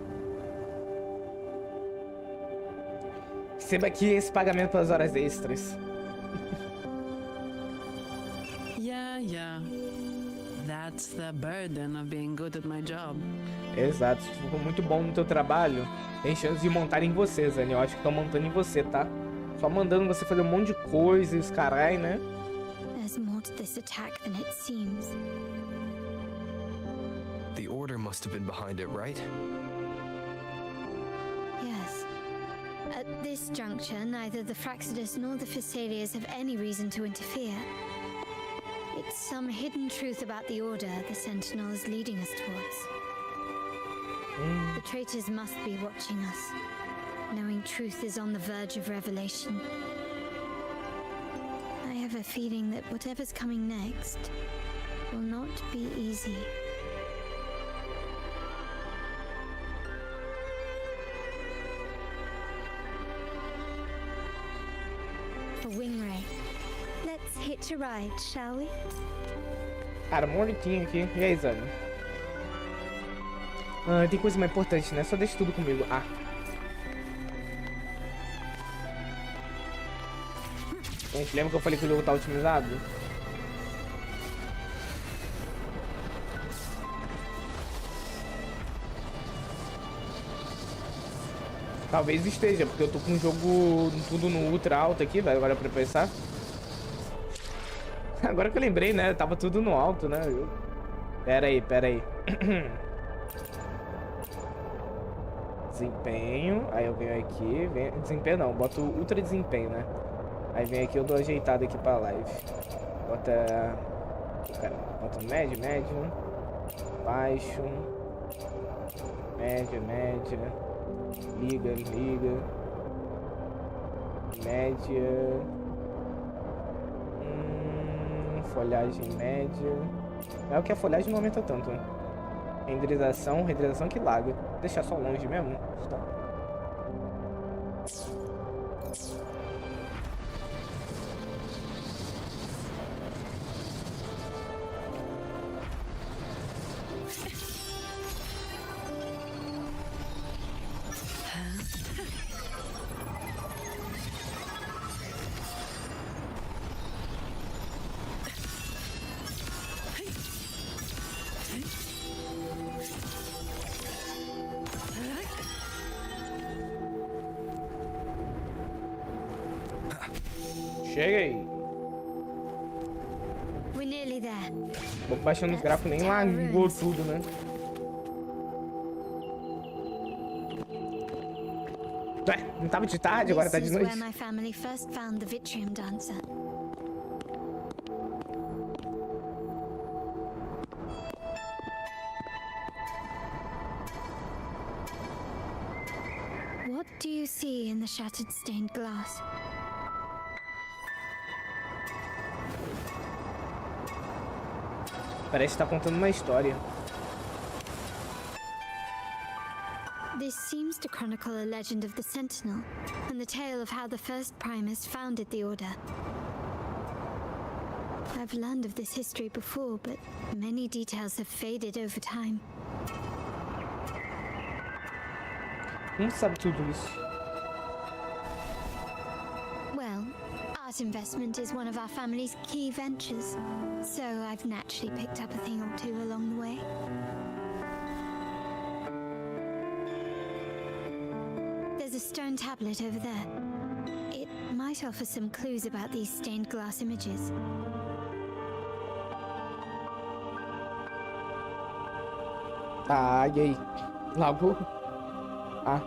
Receba aqui esse pagamento pelas horas extras. Yeah. That's the burden of being good at my job. Exato, se tu for muito bom no teu trabalho, tem chance de montar em você, Zane. Eu acho que estão montando em você, tá? Só mandando você fazer um monte de coisa e os carai, né? There's more to this attack than it seems. The Order must have been behind it, right? Yes. this juncture, neither the Fraxidus nor the Physaelius have any reason to interfere. It's some hidden truth about the Order the Sentinel is leading us towards. The traitors must be watching us, knowing truth is on the verge of revelation. I have a feeling that whatever's coming next will not be easy. A wing ray. Let's hitch a ride, shall we? Cara, mortinho aqui. E aí, Zane? Tem coisa mais importante, né? Só deixa tudo comigo. Gente, lembra que eu falei que o jogo tá otimizado? Talvez esteja, porque eu tô com o jogo tudo no ultra alto aqui, velho, agora pra pensar. Agora que eu lembrei, né? Tava tudo no alto, né? Pera aí. Desempenho. Aí eu venho aqui. Desempenho não, boto ultra desempenho, né? Aí vem aqui, eu dou ajeitada aqui pra live. Bota médio, baixo, média, liga, média, folhagem média. É o que a folhagem não aumenta tanto, né? Renderização que laga. Vou deixar só longe mesmo. Tá. Cheguei. We're nearly there. Vou baixando os gráficos, nem lagou tudo, né? Ué, não tava de tarde, agora tá de noite. This is where my family first found the Vitrium dancer. What do you see in the shattered stained glass? Parece que tá contando uma história. This seems to chronicle a legend of the Sentinel and the tale of how the first Primus founded the Order. I've learned of this history before, but many details have faded over time. Como sabe tudo isso? Well, art investment is one of our family's key ventures, so I've naturally picked up a thing or two along the way. There's a stone tablet over there. It might offer some clues about these stained glass images. Ah, e aí? Lagou? Ah.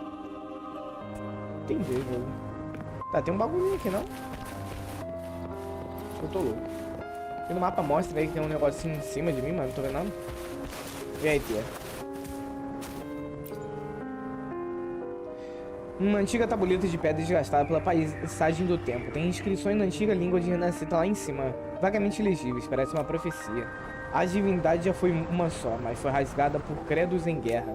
Entendi, jogo. Tá, tem um bagulho aqui, não? Eu tô louco. E no mapa mostra aí que tem um negocinho em cima de mim, mano. Não tô vendo nada. E aí, tia? Uma antiga tabuleta de pedra desgastada pela paisagem do tempo. Tem inscrições na antiga língua de RINACITA lá em cima, vagamente legíveis, parece uma profecia. A divindade já foi uma só, mas foi rasgada por credos em guerra.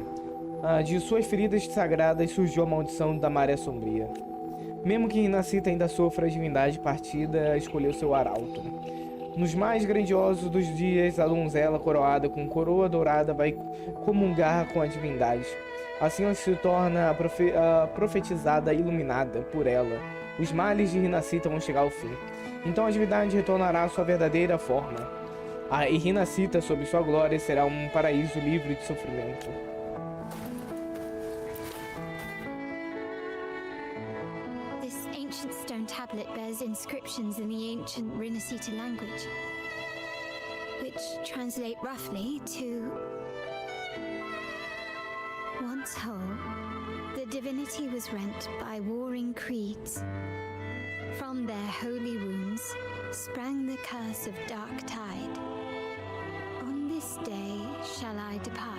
De suas feridas sagradas surgiu a maldição da maré sombria. Mesmo que RINACITA ainda sofra, a divindade partida escolheu seu arauto. Nos mais grandiosos dos dias, a donzela coroada com coroa dourada vai comungar com a divindade. Assim ela se torna a profetizada iluminada por ela. Os males de RINACITA vão chegar ao fim. Então a divindade retornará à sua verdadeira forma. E RINACITA, sob sua glória, será um paraíso livre de sofrimento. This ancient stone tablet bears inscriptions in the ancient RINACITA language, which translate roughly to... Once whole, the divinity was rent by warring creeds. From their holy wounds sprang the curse of dark tide. On this day shall I depart.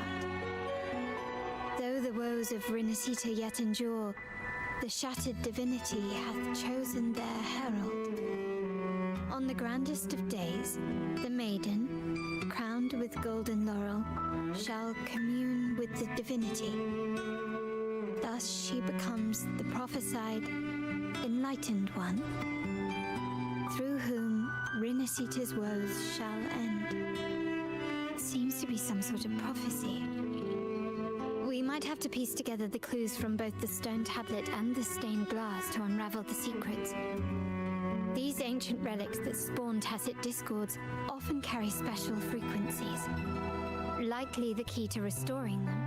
Though the woes of RINACITA yet endure, the shattered divinity hath chosen their herald. On the grandest of days, the maiden, crowned with golden laurel, shall commune with the divinity. Thus she becomes the prophesied, enlightened one, through whom RINACITA's woes shall end. Seems to be some sort of prophecy. We might have to piece together the clues from both the stone tablet and the stained glass to unravel the secrets. These ancient relics that spawn tacit discords often carry special frequencies, likely the key to restoring them.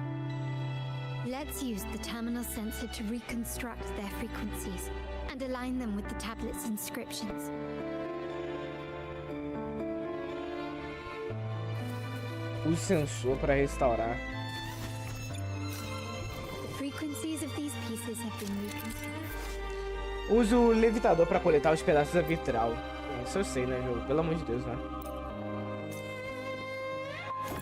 Let's use the terminal sensor to reconstruct their frequencies and align them with the tablet's inscriptions. Use sensor para restaurar. The frequencies of these pieces have been reconstructed. Use o levitador para coletar os pedaços da vitral. Isso eu sei, né, jogo? Pelo amor de Deus, né?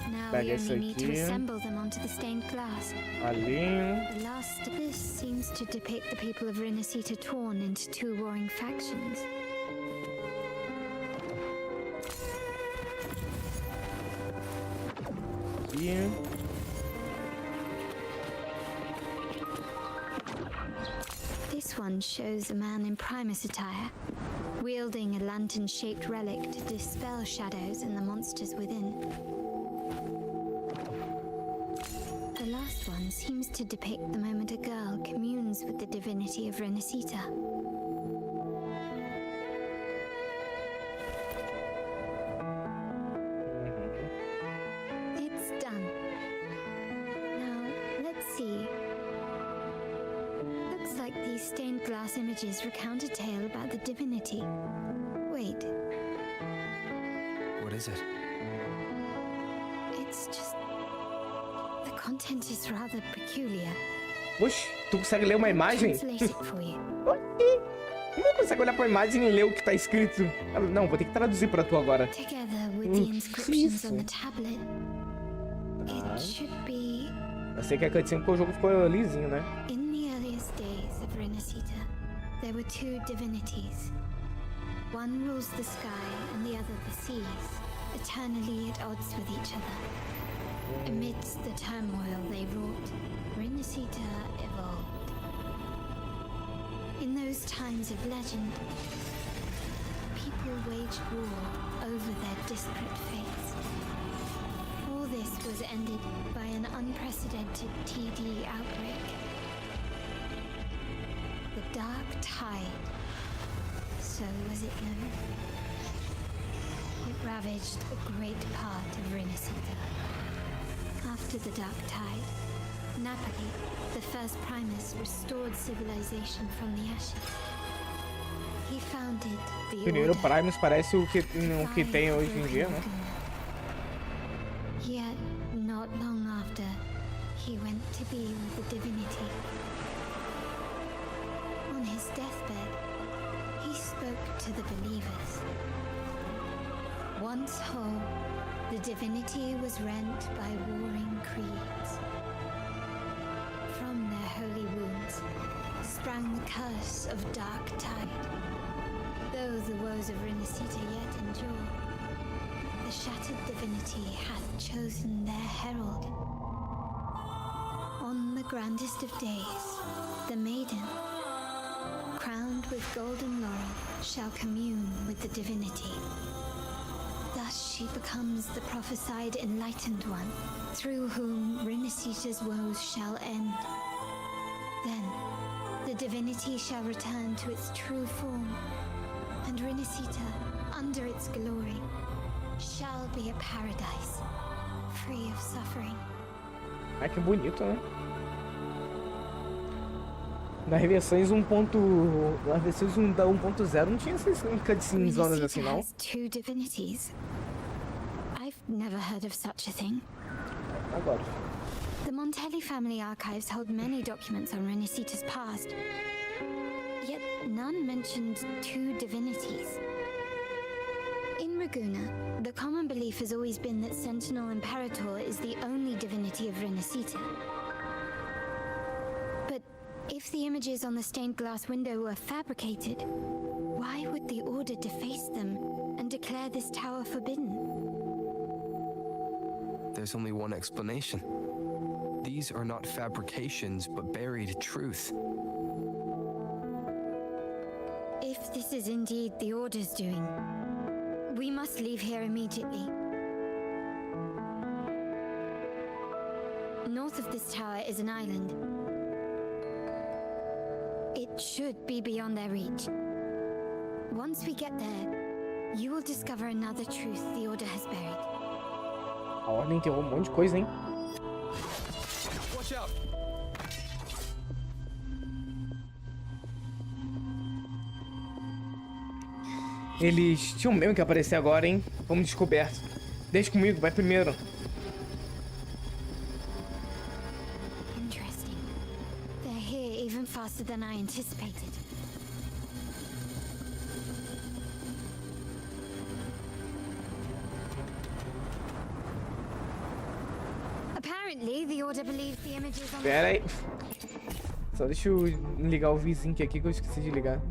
Now Pega we esse only need to aqui. assemble them onto the stained glass. Ali. The last of this seems to depict the people of RINACITA torn into two warring factions. Aqui. This one shows a man in Primus attire, wielding a lantern-shaped relic to dispel shadows and the monsters within. The last one seems to depict the moment a girl communes with the divinity of RINACITA. It's done. Now, let's see. Looks like these stained glass images recount a tale about the divinity. Wait, What is it? it's just... The content is rather peculiar. Oxi, tu consegue ler uma imagem? Translate it for you. Como eu consigo olhar pra imagem e ler o que tá escrito? Não, vou ter que traduzir pra tu agora. Together with the inscriptions on the tablet, it should be... Eu sei que é cutscene porque o jogo ficou lisinho, né? In the earliest days of RINACITA, there were two divinities. One rules the sky and the other the seas, eternally at odds with each other. Amidst the turmoil they wrought, RINACITA evolved. In those times of legend, people waged war over their disparate fates. All this was ended by an unprecedented TD outbreak. The Dark Tide, so was it known. It ravaged a great part of RINACITA. After the Dark Tide, Napoli, the first Primus, restored civilization from the ashes. He founded the Primeiro Order. Primus parece o que tem hoje em dia, né? Yet, not long after, he went to be with the divinity. On his deathbed, he spoke to the believers. Once whole, the divinity was rent by warring creeds. From their holy wounds sprang the curse of Dark Tide. Though the woes of RINACITA yet endure, the shattered divinity hath chosen their herald. On the grandest of days, the maiden, crowned with golden laurel, shall commune with the divinity. Thus she becomes the prophesied enlightened one, through whom RINACITA's woes shall end. Then, the divinity shall return to its true form, and RINACITA, under its glory, shall be a paradise, free of suffering. Ai, que bonito, né? Nas versões 1.0 não tinha essas cutscenes zonas assim, RINACITA não? has two divinities. I've never heard of such a thing. Agora. The Montelli family archives hold many documents on RINACITA's past, yet none mentioned two divinities. In Raguna, the common belief has always been that Sentinel Imperator is the only divinity of RINACITA. But if the images on the stained glass window were fabricated, why would the Order deface them and declare this tower forbidden? There's only one explanation. These are not fabrications, but buried truth. If this is indeed the Order's doing, we must leave here immediately. North of this tower is an island. It should be beyond their reach. Once we get there, you will discover another truth the Order has buried. A Ordem enterrou monte de coisa, hein? Watch out! Eles tinham mesmo que aparecer agora, hein? Fomos descobertos. Deixa comigo, vai primeiro. Interesting. They're here even faster than I anticipated. Apparently, the Order believes the images on the... Pera aí. Só deixa eu ligar o vizinho aqui que eu esqueci de ligar.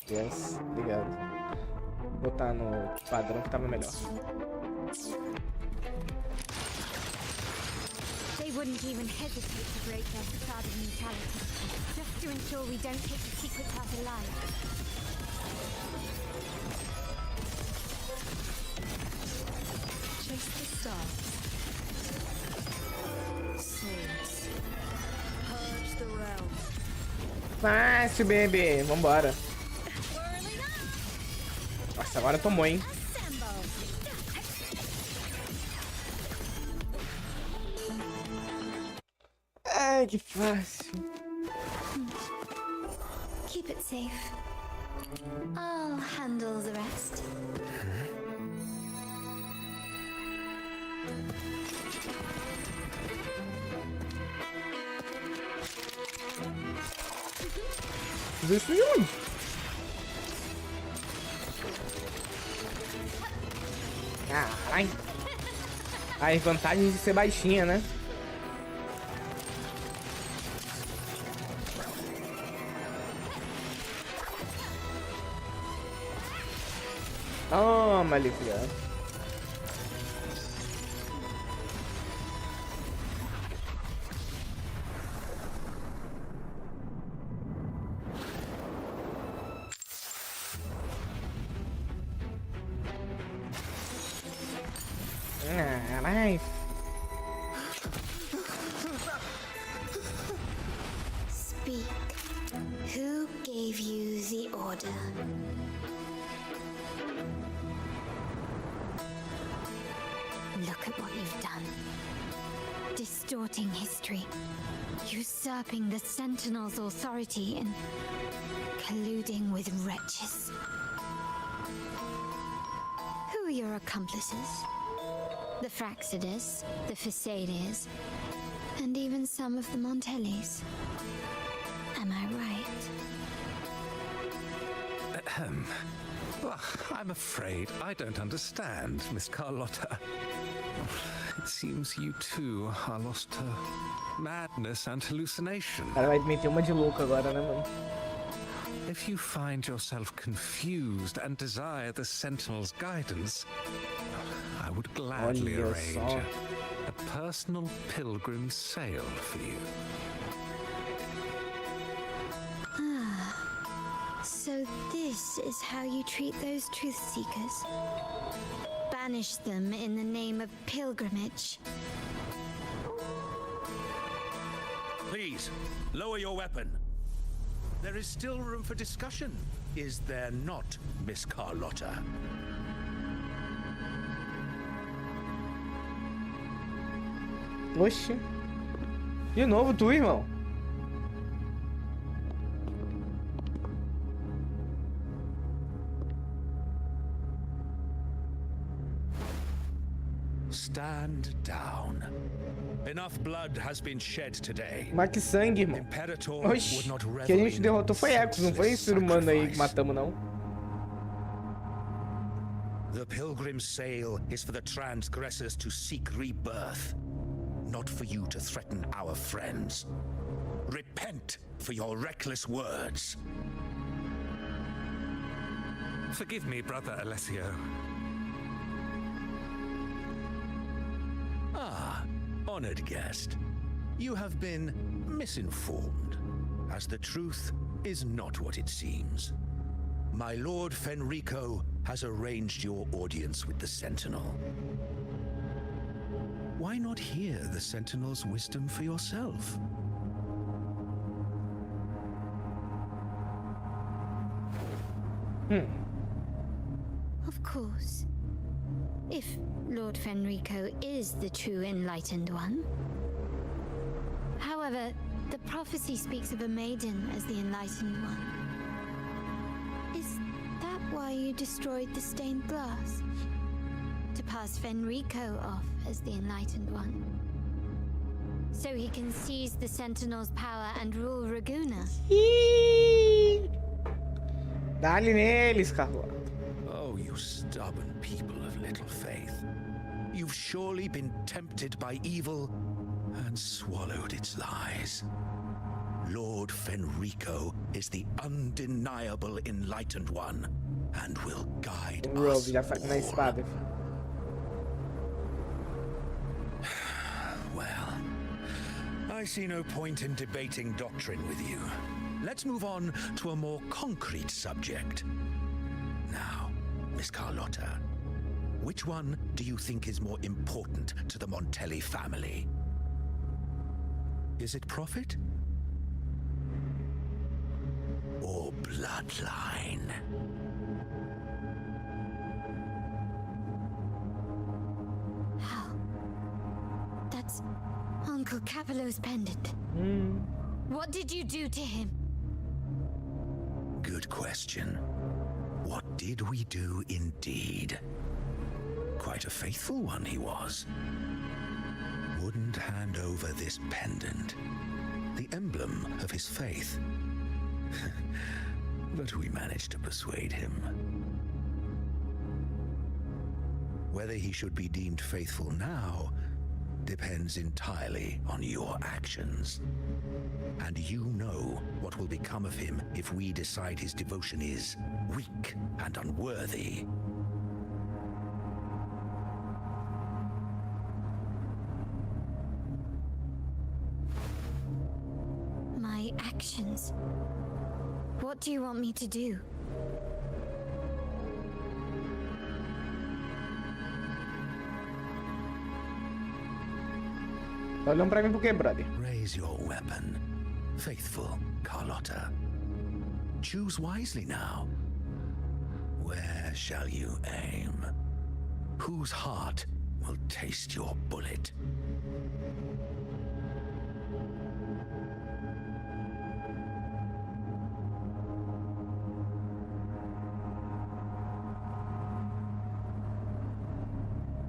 Yes, ligado. Vou botar no padrão que tava melhor. They wouldn't even hesitate to break their facade of neutrality, just to ensure we don't take the secrets out alive. Chase the stars. Swords. Purge the realm. Fácil, bebê. Vambora. Nossa, agora tomou, hein? Ai, que fácil. Keep it safe. I'll handle the rest. Isso de onde? Caralho. Aí, vantagem de ser baixinha, né? Toma ali, filha. Caralho. Speak. Who gave you the order? Look at what you've done. Distorting history. Usurping the Sentinel's authority and colluding with wretches. Who are your accomplices? The Fraxidus, the Facades, and even some of the Montellis. Am I right? Well, I'm afraid I don't understand, Miss Carlotta. It seems you too are lost to madness and hallucination. O cara vai meter uma de louco agora, né, mano? If you find yourself confused and desire the Sentinel's guidance, I would gladly Olha arrange só. a personal pilgrim sail for you. So this is how you treat those truth seekers. Banish them in the name of pilgrimage. Please, lower your weapon. There is still room for discussion, is there not, Miss Carlotta? Oxi. De novo tu, irmão. stand down. Enough blood has been shed today. Mas que sangue, irmão. Imperator Oxi, would not que a revel gente in derrotou foi Ecos, não foi senseless ser humano aí que sacrifice. matamos, não. The pilgrim's sail is for the transgressors to seek rebirth, not for you to threaten our friends. Repent for your reckless words. Forgive me, Brother Alessio. Ah, honored guest. You have been misinformed, as the truth is not what it seems. My Lord Fenrico has arranged your audience with the Sentinel. Why not hear the Sentinel's wisdom for yourself? Of course. If Lord Fenrico is the true enlightened one. However, the prophecy speaks of a maiden as the enlightened one. Is that why you destroyed the stained glass? To pass Fenrico off as the enlightened one? So he can seize the Sentinel's power and rule Raguna? Dá-lhe neles, Carlota. Oh, you stubborn people of little faith. You've surely been tempted by evil and swallowed its lies. Lord Fenrico is the undeniable enlightened one and will guide us já faca na espada. Well, I see no point in debating doctrine with you. Let's move on to a more concrete subject. Now, Miss Carlotta, which one do you think is more important to the Montelli family? Is it profit? Or bloodline? How? That's Uncle Capello's pendant. What did you do to him? Good question. What did we do indeed? Quite a faithful one he was. Wouldn't hand over this pendant, the emblem of his faith. But we managed to persuade him. Whether he should be deemed faithful now depends entirely on your actions. And you know what will become of him if we decide his devotion is weak and unworthy. My actions. What do you want me to do? Tá olhando pra mim por quê, brother? Raise your weapon, faithful Carlotta. Choose wisely now. Where shall you aim? Whose heart will taste your bullet?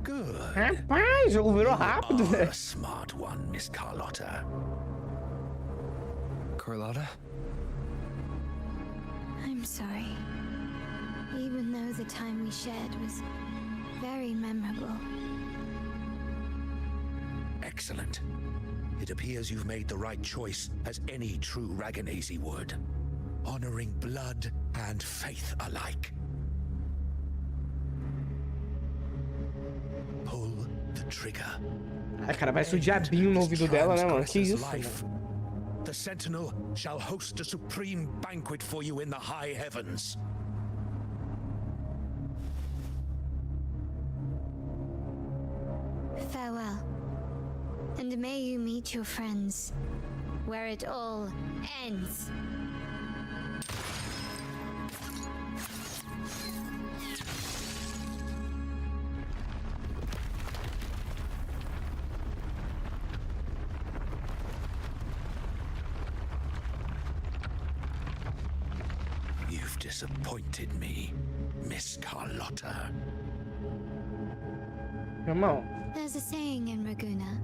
Good. Rapaz, o jogo virou rápido, You are velho. a smart one, Miss Carlotta. Carlotta? I'm sorry. Even though the time we shared was very memorable. Excellent. It appears you've made the right choice, as any true Raganese would. Honoring blood and faith alike. Pull the trigger. Ai, cara, vai ser o diabinho no ouvido dela, né, mano? Que isso, Life. mano? The Sentinel shall host a supreme banquet for you in the high heavens. Farewell. And may you meet your friends where it all ends. You've disappointed me, Miss Carlotta. Irmão, There's a saying in Raguna,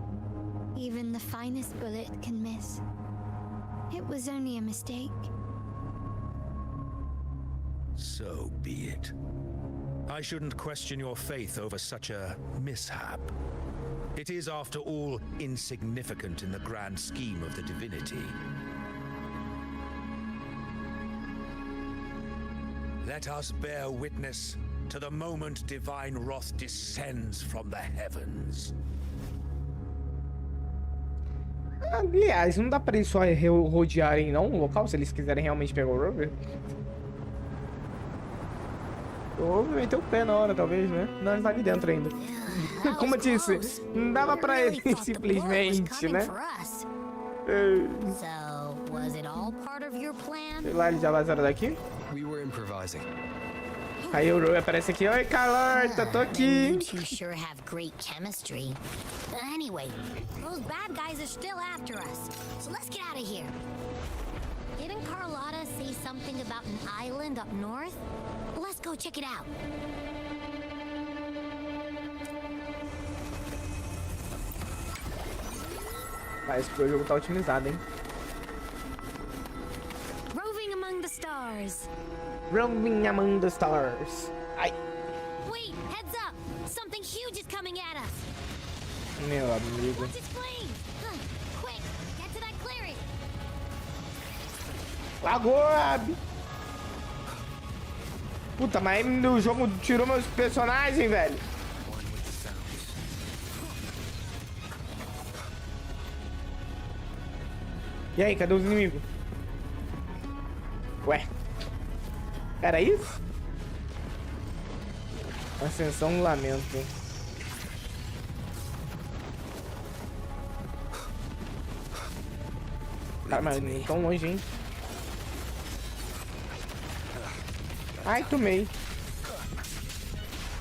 even the finest bullet can miss. It was only a mistake. So be it. I shouldn't question your faith over such a mishap. It is, after all, insignificant in the grand scheme of the divinity. Let us bear witness to the moment divine wrath descends from the heavens. Aliás, não dá pra eles só rodearem não o local, se eles quiserem realmente pegar o Rover? Ou meter o pé na hora, talvez, né? Não, ele tá ali dentro ainda. Como eu disse, não dava pra ele simplesmente, né? Sei lá, ele já vazaram daqui? We were improvising. Aí o Rover aparece aqui. Oi, Carlota, tô aqui. You two sure have great chemistry. Anyway, those bad guys are still after us. So let's get out of here. Didn't Carlotta say something about an island up north? Let's go check it out. Mas o jogo tá otimizado, hein? Roving among the stars. Roaming among the stars. Ai. Wait, heads up! Something huge is coming at us. Meu amigo. Let's explain. Quick, get to that clearing. Lagoa! Puta, mas o jogo tirou meus personagens, velho. E aí, cadê os inimigos? Ué. Era isso? Ascensão, lamento. Tá, mas não tão longe, hein? Ai, tomei.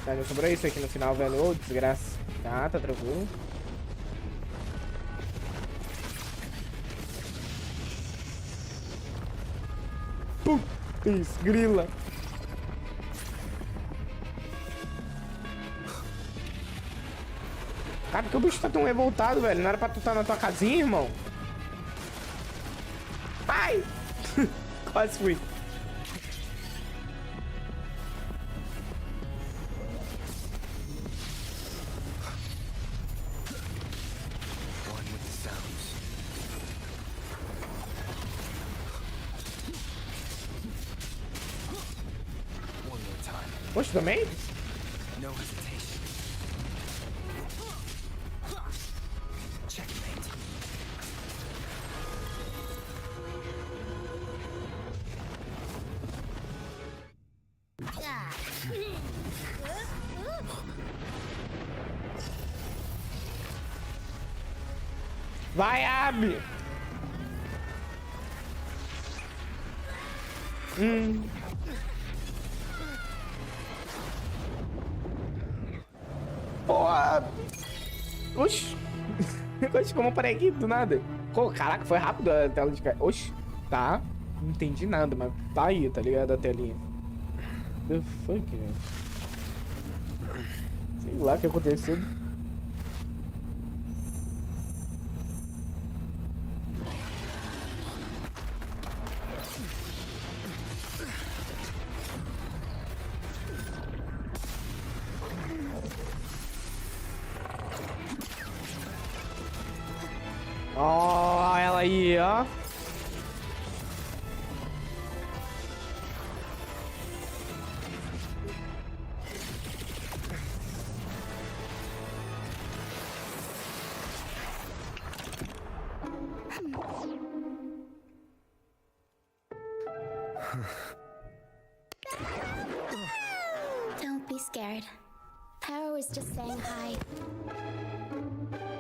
Tá, já sobrou isso aqui no final, velho. Ô, desgraça. Tá tranquilo. Putz, grila. Cara, por que o bicho tá tão revoltado, velho? Não era pra tu estar na tua casinha, irmão? Ai! Quase fui. Poxa, também? No hesitation. Checkmate. Vai, Abby! Porra! Oxi! Oxi, como eu parei aqui do nada? Caraca, foi rápido a tela de... Oxi! Tá. Não entendi nada, mas tá aí, tá ligado? A telinha. The fuck, velho? Sei lá o que aconteceu. Ó, ela aí, ó. Don't be scared. Tara was just saying hi.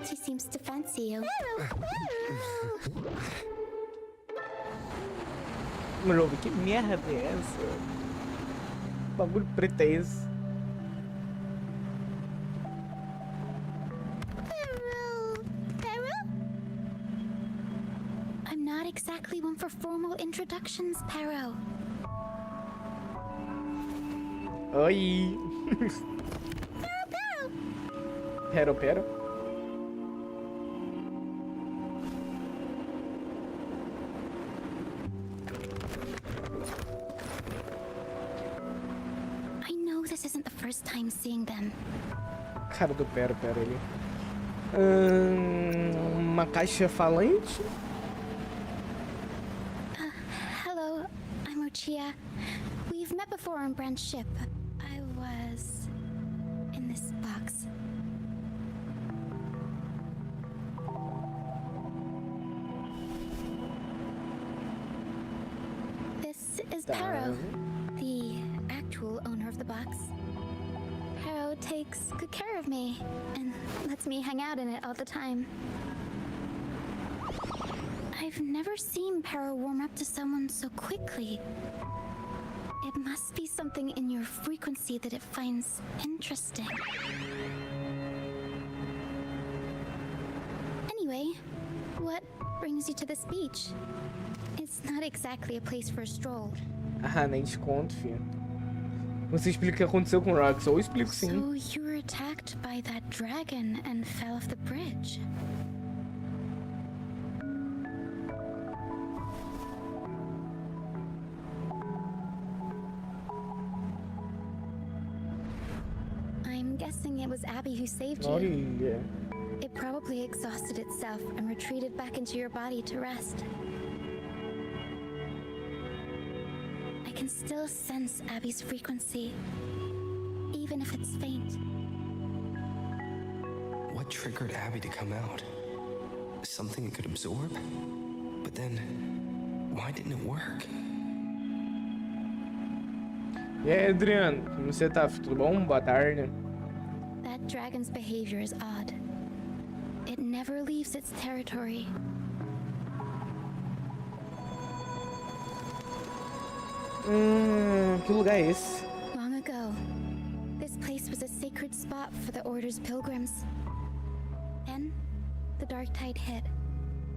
She seems to fancy you. Mano, que merda é essa? Que bagulho preto é esse? I'm not exactly one for formal introductions, Pero. Oi! Pera. I know this isn't the first time seeing them. Cara do pera ali. Uma caixa falante? Hello, I'm Ochia. We've met before on Brand's ship. I was in this box. This is Paro, the actual owner of the box. Paro takes good care of me and lets me hang out in it all the time. I've never seen Paro warm up to someone so quickly. It must be something in your frequency that it finds interesting. Anyway, what brings you to this beach? It's not exactly a place for a stroll. Ah, nem te conto, filho. Você explica o que aconteceu com o Rox, ou eu explico sim. So you were attacked by that dragon and fell off the bridge. I'm guessing it was Abby who saved you. Olha. It probably exhausted itself and retreated back into your body to rest. I can still sense Abby's frequency, even if it's faint. What triggered Abby to come out? Something it could absorb? But then, why didn't it work? E aí, Adriano, como você tá? Tudo bom? Boa tarde. That dragon's behavior is odd. It never leaves its territory. Que lugar é esse? Long ago, this place was a sacred spot for the Order's pilgrims. Then, the dark tide hit,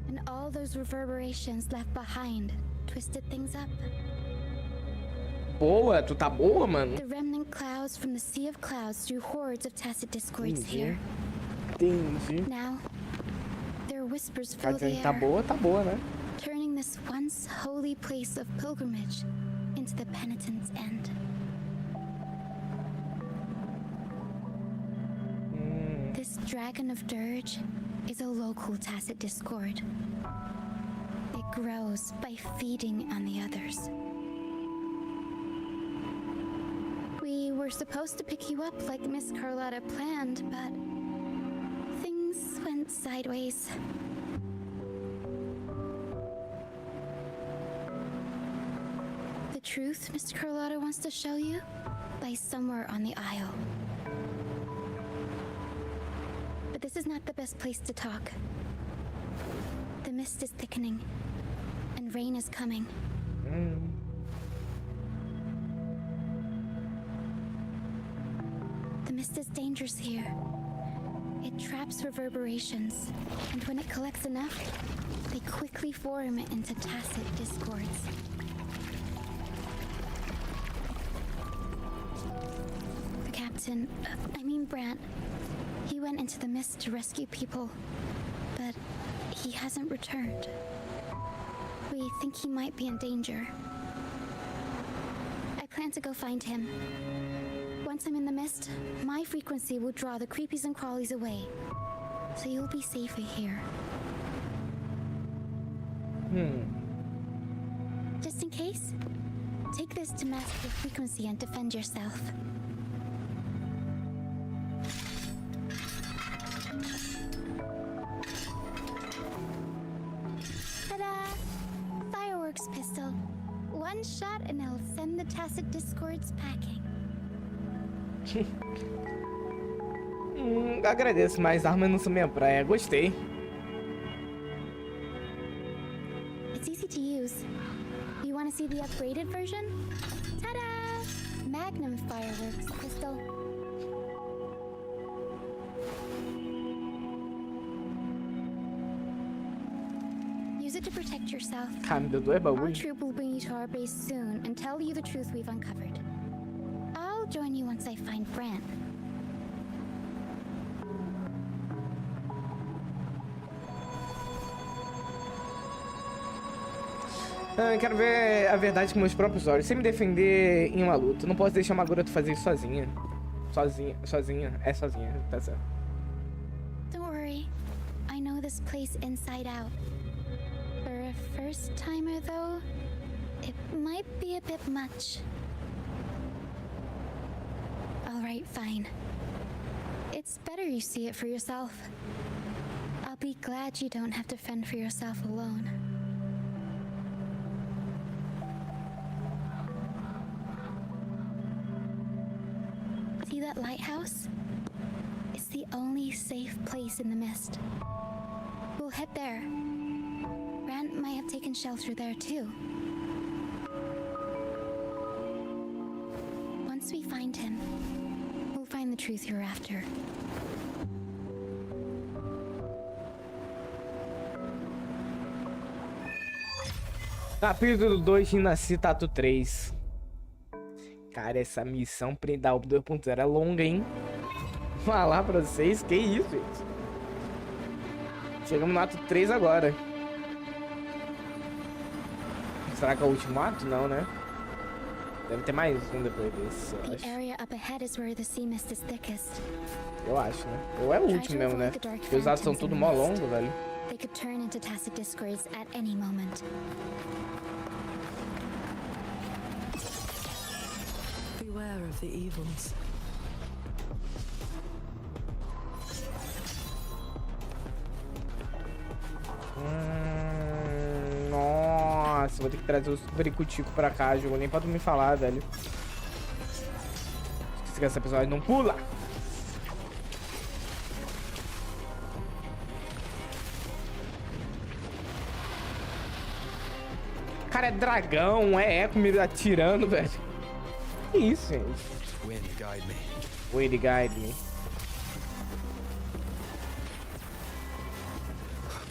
and all those reverberations left behind twisted things up. Boa, tu tá boa, mano? The remnant clouds from the sea of clouds drew hordes of tacit discords here. Entendi. Now, their whispers Tá fill the dizendo que air, tá boa, né? turning this once holy place of pilgrimage into the penitent's end. This dragon of dirge is a local tacit discord. It grows by feeding on the others. We were supposed to pick you up like Miss Carlotta planned, but things went sideways. The truth Miss Carlotta wants to show you lies somewhere on the aisle. But this is not the best place to talk. The mist is thickening, and rain is coming. The mist is dangerous here. It traps reverberations, and when it collects enough, they quickly form into tacit discords. The captain, Brant, he went into the mist to rescue people, but he hasn't returned. We think he might be in danger. I plan to go find him. Once I'm in the mist, my frequency will draw the creepies and crawlies away, so you'll be safer here. Just in case, take this to mask your frequency and defend yourself. Ta-da! Fireworks pistol. One shot and it'll send the tacit discords packing. Agradeço, mas armas não são minha praia. Gostei. It's easy to use. You want to see the upgraded version? Ta-da! Magnum fireworks pistol. Use it to protect yourself. Ah, me deu dois Our bagulho. troop will bring you to our base soon and tell you the truth we've uncovered. I'll join you once I find Brant. Quero ver a verdade com meus próprios olhos, sem me defender em uma luta. Não posso deixar uma garota fazer isso sozinha. Sozinha. É sozinha, tá certo. Don't worry. I know this place inside out. For a first timer, though, it might be a bit much. Alright, fine. It's better you see it for yourself. I'll be glad you don't have to fend for yourself alone. See that lighthouse? It's the only safe place in the mist. We'll head there. Rand might have taken shelter there too. Once we find him, we'll find the truth you're after. Capítulo 2, RINACITA, ato 3. Cara, essa missão prendar o 2.0 é longa, hein? Falar pra vocês, que isso, gente. Chegamos no ato 3 agora. Será que é o último ato? Não, né? Deve ter mais um depois desse, eu acho. The area up ahead is where the sea mist is thickest. Eu acho, né? Ou é o último mesmo, né? Porque os atos são tudo mó longo, velho. They could turn into tacit discords at any moment. Beware of the evils. Nossa, vou ter que trazer os pericutico pra cá, jogo nem pra tu me falar, velho. Esqueci que essa pessoa não pula. Cara, é dragão, é eco me atirando, velho. Que isso, gente? Wind, guide me. Wind, guide me.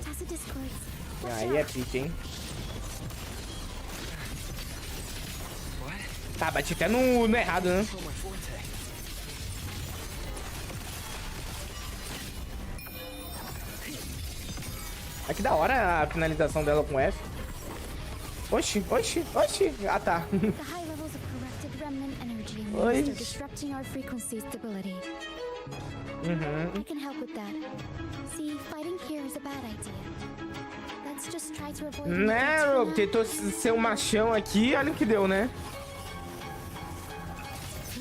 Tacit discords. Aí é pique, hein? Tá, bati até no errado, né? Ah, que da hora a finalização dela com F. Oxi, oxi, oxi. Ah, tá. The high levels of corrupted remnant energy in the Oi. mist are disrupting our frequency stability. I can help with that. See, fighting here is a bad idea. Let's just try to avoid Né, Rob? Tentou ser um machão aqui, olha o que deu, né?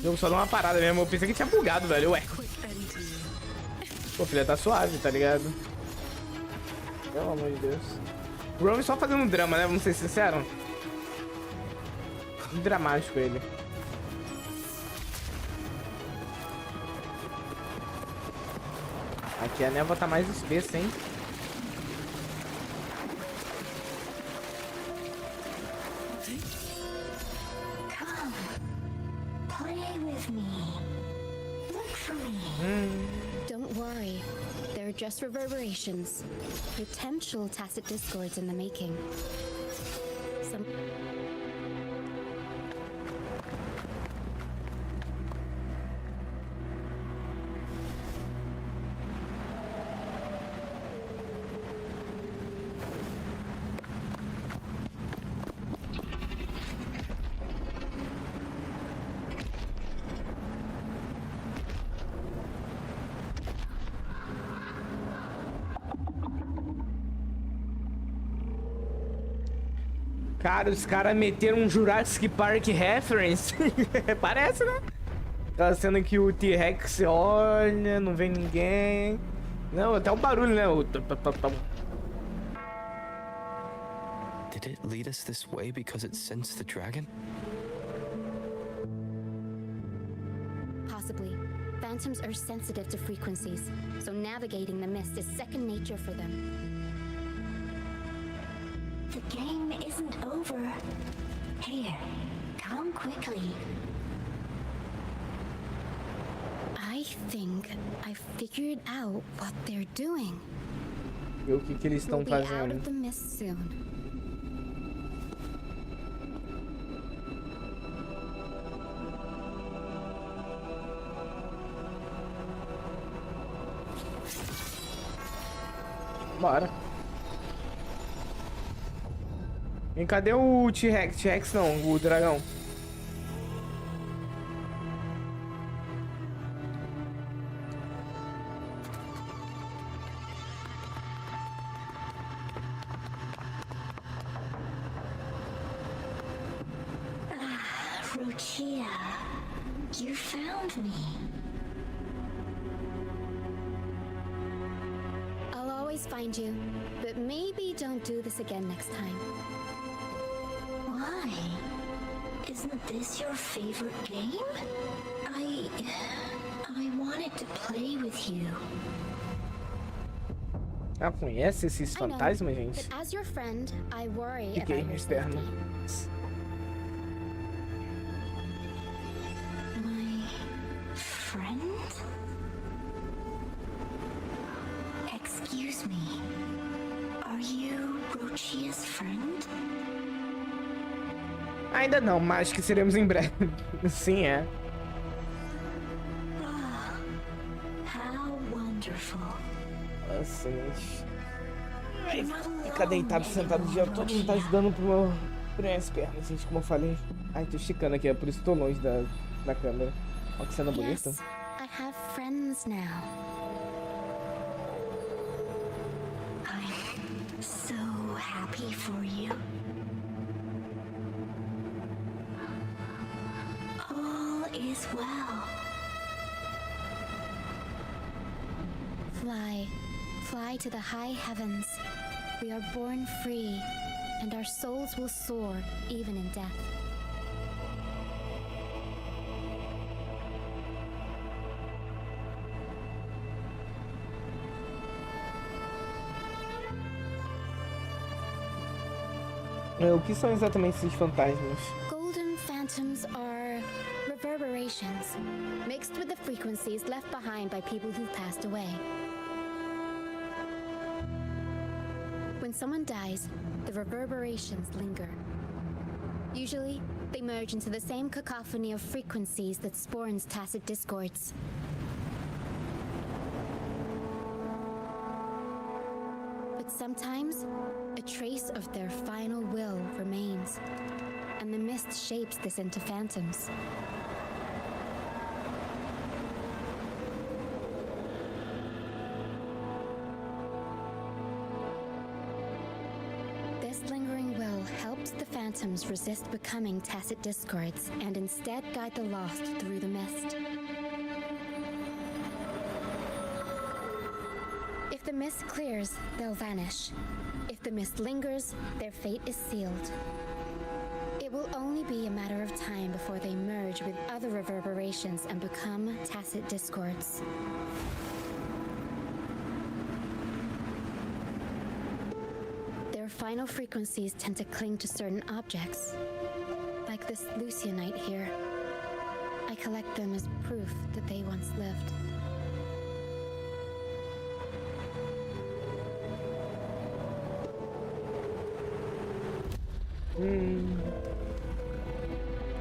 Eu só dou uma parada mesmo. Eu pensei que tinha bugado, velho. Ué. Pô, filha, tá suave, tá ligado? Pelo amor de Deus. O Rob só fazendo um drama, né? Vamos ser sinceros. Dramático ele. Aqui a névoa tá mais espessa, hein? Play with me. Look for me. Don't worry. They're just reverberations. Potential tacit discords in the making. Some... Cara, os caras meteram um Jurassic Park reference. Parece, né? Tá sendo que o T-Rex olha, não vê ninguém. Não, até o barulho, né? Did it lead us this way because it sensed the dragon? Possibly. Phantoms are sensitive to frequencies, so navigating the mist is second nature for them. The game isn't over. Here, come quickly. I think I figured out what they're doing. E o que eles estão We'll be out of fazendo? the mist soon. Bora. E cadê o T-Rex? T-Rex não, o dragão. Ruchia, you found me. I'll always find you, but maybe don't do this again next time. Why? Isn't this your favorite game? I wanted to play with you. Ah, conhece esses fantasmas, gente? But as your friend, I worry Que about game your externo. safety. My friend? Excuse me. Are you Ruchia's friend? Ainda não, mas que seremos em breve. Sim, é. How wonderful. Nossa, gente. Ai, ficar deitado, sentado o dia todo não tá ajudando pro minhas pernas, gente, como eu falei. Ai, tô esticando aqui, é por isso que tô longe da câmera. Olha que cena bonita. Yes, I have friends now. I'm so happy for you. All is well. Fly to the high heavens. We are born free, and our souls will soar even in death. O que são exatamente esses fantasmas? Golden phantoms are reverberations, mixed with the frequencies left behind by people who've passed away. When someone dies, the reverberations linger. Usually, they merge into the same cacophony of frequencies that spawns tacit discords. But sometimes, a trace of their final will remains, and the mist shapes this into phantoms. This lingering will helps the phantoms resist becoming tacit discords and instead guide the lost through the mist. If the mist clears, they'll vanish. If the mist lingers, their fate is sealed. It will only be a matter of time before they merge with other reverberations and become tacit discords. Their final frequencies tend to cling to certain objects, like this Lucianite here. I collect them as proof that they once lived.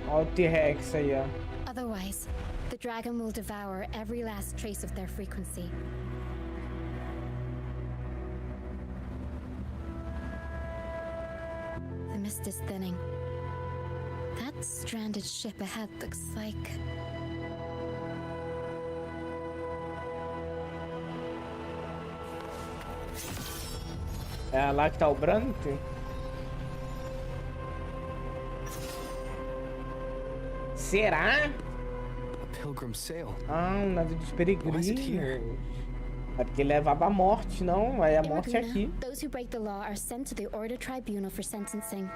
Olha o T-Rex aí, ó. Otherwise, the dragon will devour every last trace of their frequency. The mist is thinning. That stranded ship ahead looks like... É lá que tá o branco? Será? Pilgrim's sail. Ah, um navio dos peregrinos. É porque levava a morte, não? Aí a morte é aqui. Those who break the law are sent to the Order Tribunal for sentencing.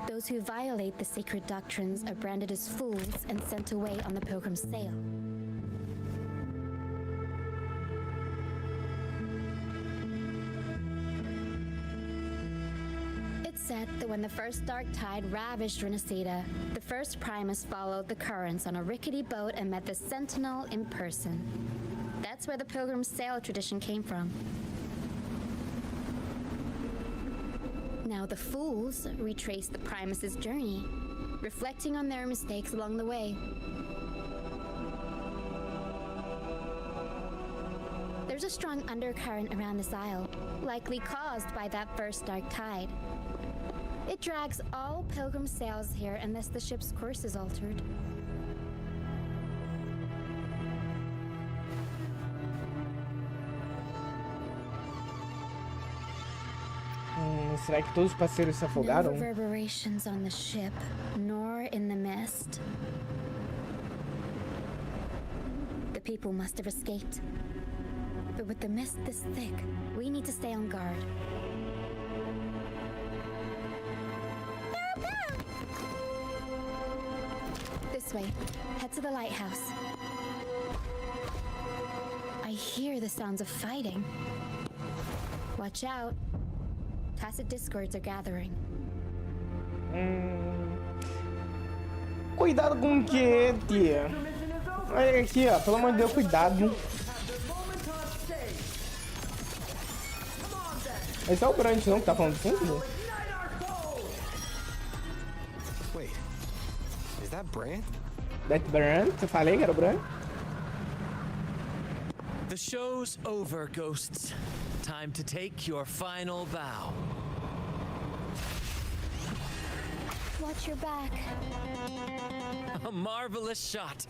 Those who violate the sacred doctrines are branded as fools and sent away on the Pilgrim's sail. It's said that when the first dark tide ravaged RINACITA, the first Primus followed the currents on a rickety boat and met the Sentinel in person. That's where the Pilgrim's sail tradition came from. Now the fools retrace the Primus's journey, reflecting on their mistakes along the way. There's a strong undercurrent around this isle, likely caused by that first dark tide. It drags all pilgrim sails here unless the ship's course is altered. Será que todos os passeiros se No afogaram? reverberations on the ship, nor in the mist. The people must have escaped. But with the mist this thick, we need to stay on guard. This way. Head to the lighthouse. I hear the sounds of fighting. Watch out. Tacit discords are gathering. Cuidado com o que, tia? Olha aqui, ó. Pelo amor de Deus, cuidado. Esse é o Brant, não? Que tá falando fundo? Wait, is that Brant? That Brant? Eu falei que era o Brant? The show's over, ghosts. Time to take your final bow. Watch your back. A marvelous shot.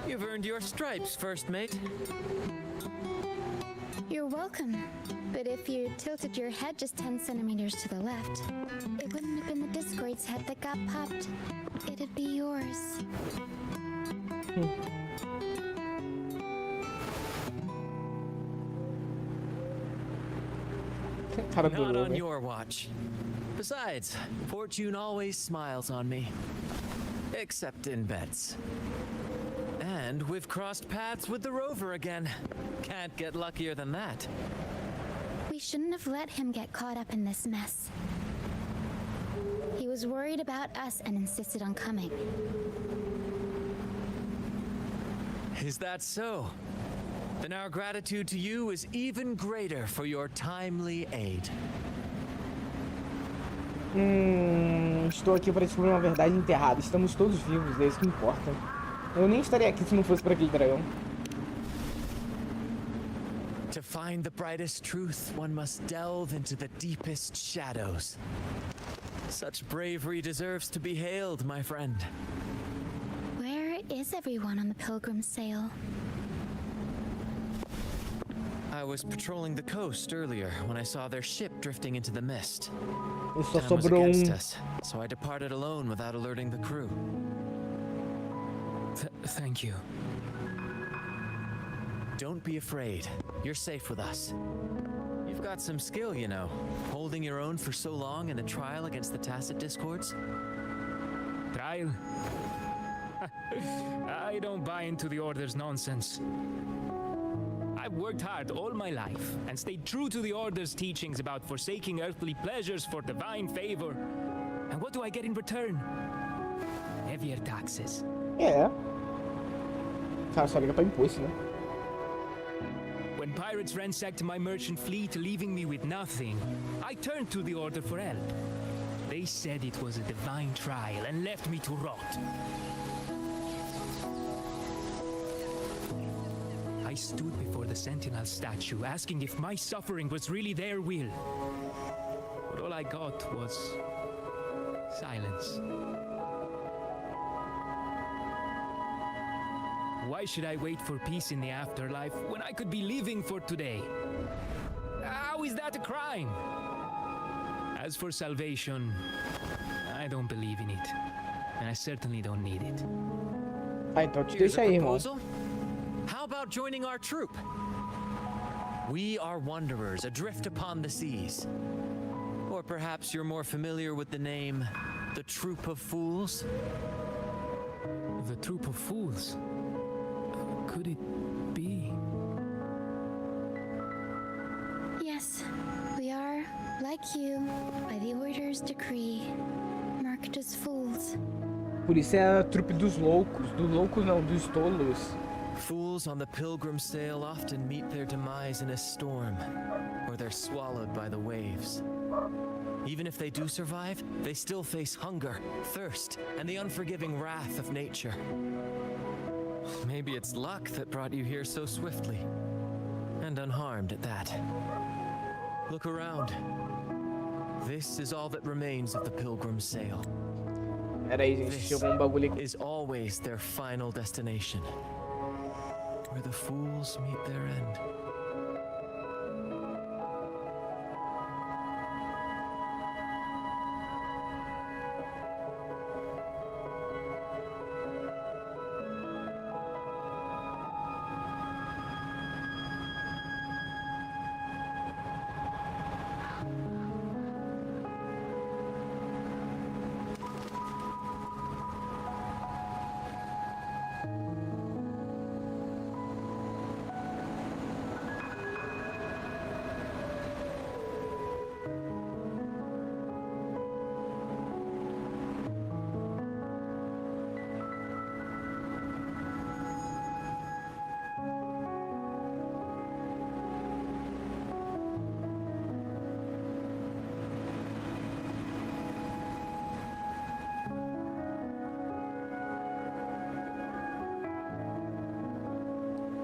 You've earned your stripes, first mate. You're welcome. But if you tilted your head just 10 centimeters to the left, it wouldn't have been the Discord's head that got popped. It'd be yours. Not on your watch. Besides, fortune always smiles on me. Except in bets. And we've crossed paths with the rover again. Can't get luckier than that. We shouldn't have let him get caught up in this mess. He was worried about us and insisted on coming. Is that so? Then our gratitude to you is even greater for your timely aid. Estou aqui para descobrir uma verdade enterrada. Estamos todos vivos, é isso que importa. Eu nem estaria aqui se não fosse por aquele dragão. To find the brightest truth, one must delve into the deepest shadows. Such bravery deserves to be hailed, my friend. Where is everyone on the pilgrim sail? I was patrolling the coast earlier when I saw their ship drifting into the mist. Só Time was sobrou against us, so I departed alone without alerting the crew. Thank you. Don't be afraid. You're safe with us. You've got some skill, you know, holding your own for so long in the trial against the Tacit Discords. Trial? I don't buy into the Order's nonsense. I've worked hard all my life and stayed true to the Order's teachings about forsaking earthly pleasures for divine favor. And what do I get in return? Heavier taxes. É. Cara, só liga pra imposto, né? When pirates ransacked my merchant fleet, leaving me with nothing, I turned to the Order for help. They said it was a divine trial and left me to rot. I stood before the Sentinel statue, asking if my suffering was really their will. But all I got was silence. Why should I wait for peace in the afterlife when I could be living for today? How is that a crime? As for salvation, I don't believe in it. And I certainly don't need it. Ah, então te Here's deixa a aí, irmão. proposal. How about joining our troop? We are wanderers adrift upon the seas. Or perhaps you're more familiar with the name, the Troop of Fools? The Troop of Fools? Could it be? Yes, we are, like you, by the Order's decree, marked as fools. Por isso é a trupe dos loucos. Dos loucos não, dos tolos. Fools on the pilgrim sail often meet their demise in a storm, or they're swallowed by the waves. Even if they do survive, they still face hunger, thirst, and the unforgiving wrath of nature. Maybe it's luck that brought you here so swiftly, and unharmed at that. Look around. This is all that remains of the pilgrim's sail. Pera aí, gente. This Chegou um bagulho aqui. is always their final destination, where the fools meet their end.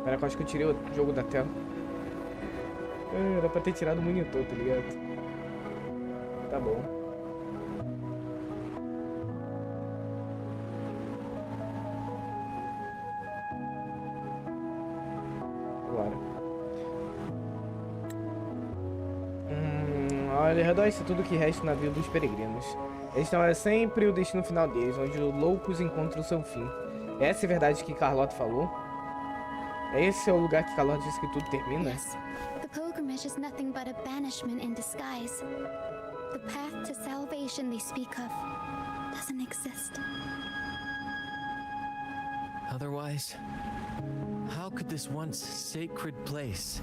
Pera que eu acho que eu tirei o jogo da tela. Era pra ter tirado o monitor, tá ligado? Tá bom. Agora. Olha, redor isso tudo que resta na vida dos peregrinos. Este não é sempre o destino final deles, onde os loucos encontram o seu fim. Essa é a verdade que Carlota falou? Esse é o lugar que Carlota disse que tudo termina? Yes. The pilgrimage is nothing but a banishment in disguise. The path to salvation they speak of doesn't exist. Otherwise, how could this once sacred place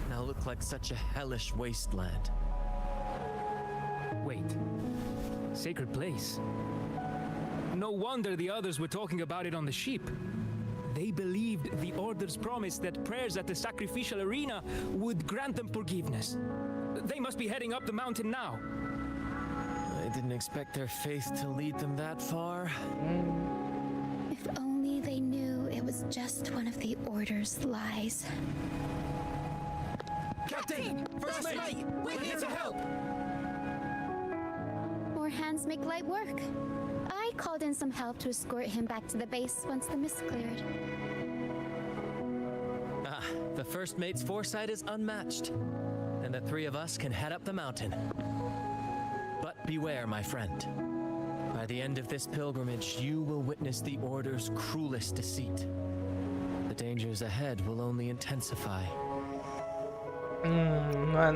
now look like such a hellish wasteland? Wait. Sacred place? No wonder the others were talking about it on the ship. They believed the Order's promise that prayers at the sacrificial arena would grant them forgiveness. They must be heading up the mountain now. I didn't expect their faith to lead them that far. If only they knew it was just one of the Order's lies. Captain! First mate! We're here to help! More hands make light work. I called in some help to escort him back to the base once the mist cleared. Ah, the first mate's foresight is unmatched. And the three of us can head up the mountain. But beware, my friend. By the end of this pilgrimage, you will witness the Order's cruelest deceit. The dangers ahead will only intensify. Não há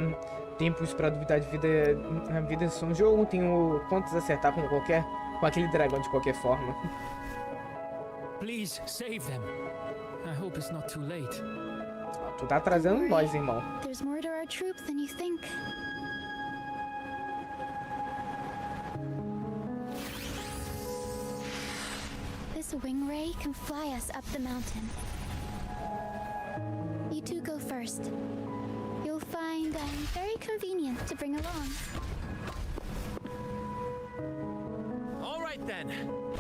tempos pra duvidar de vida. A vida é só um jogo, tenho contas a acertar com aquele dragão de qualquer forma. Please save them. I hope it's not too late. Tu tá atrasando nós, irmão. There's more to our troop than you think. This wing ray can fly us up the mountain. You two go first. You'll find very convenient to bring along. All right then.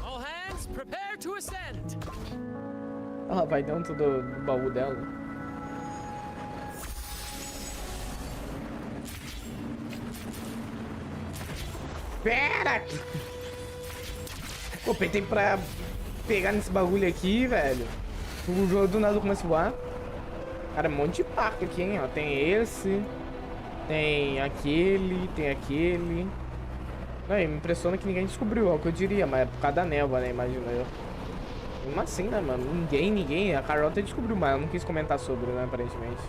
All hands, prepare to ascend. Ela vai dentro do baú dela. Pera! Pô, apertei pra pegar nesse bagulho aqui, velho. O jogo do nada começa a voar. Cara, um monte de parque aqui, hein? Ó, tem esse. Tem aquele. Tem aquele. Não, me impressiona que ninguém descobriu, é o que eu diria. Mas é por causa da névoa, né? Imagina eu. Como assim, né, mano? Ninguém. A Carlota descobriu, mas eu não quis comentar sobre, né? Aparentemente.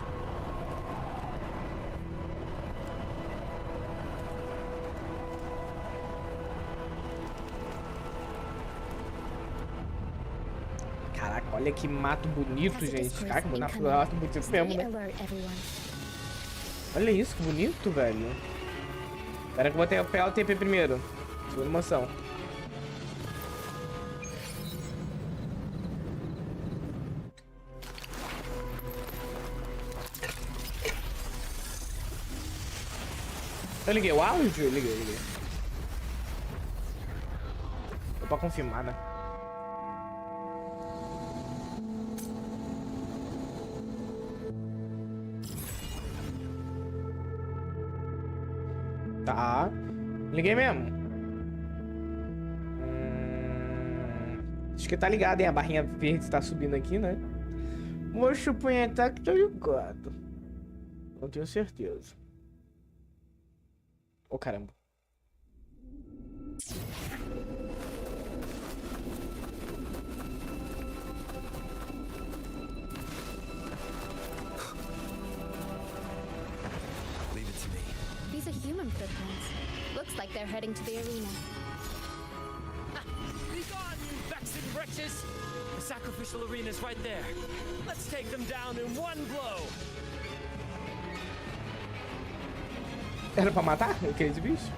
Caraca, olha que mato bonito, gente. Caraca, mato bonito mesmo, né? Olha isso, que bonito, velho. Espera que eu vou pegar o TP primeiro. Segunda emoção. Eu liguei o áudio? Liguei. Só pra confirmar, né? Tá. Liguei mesmo. Acho que tá ligado, hein? A barrinha verde tá subindo aqui, né? Vou suponhar que tô ligado. Não tenho certeza. Ô, caramba. Leave it to me. These are human footprints. Looks like they're heading to the arena. Be gone, you vexing wretches! The sacrificial arena's right there. Let's take them down in one blow. Era pra matar aqueles bichos?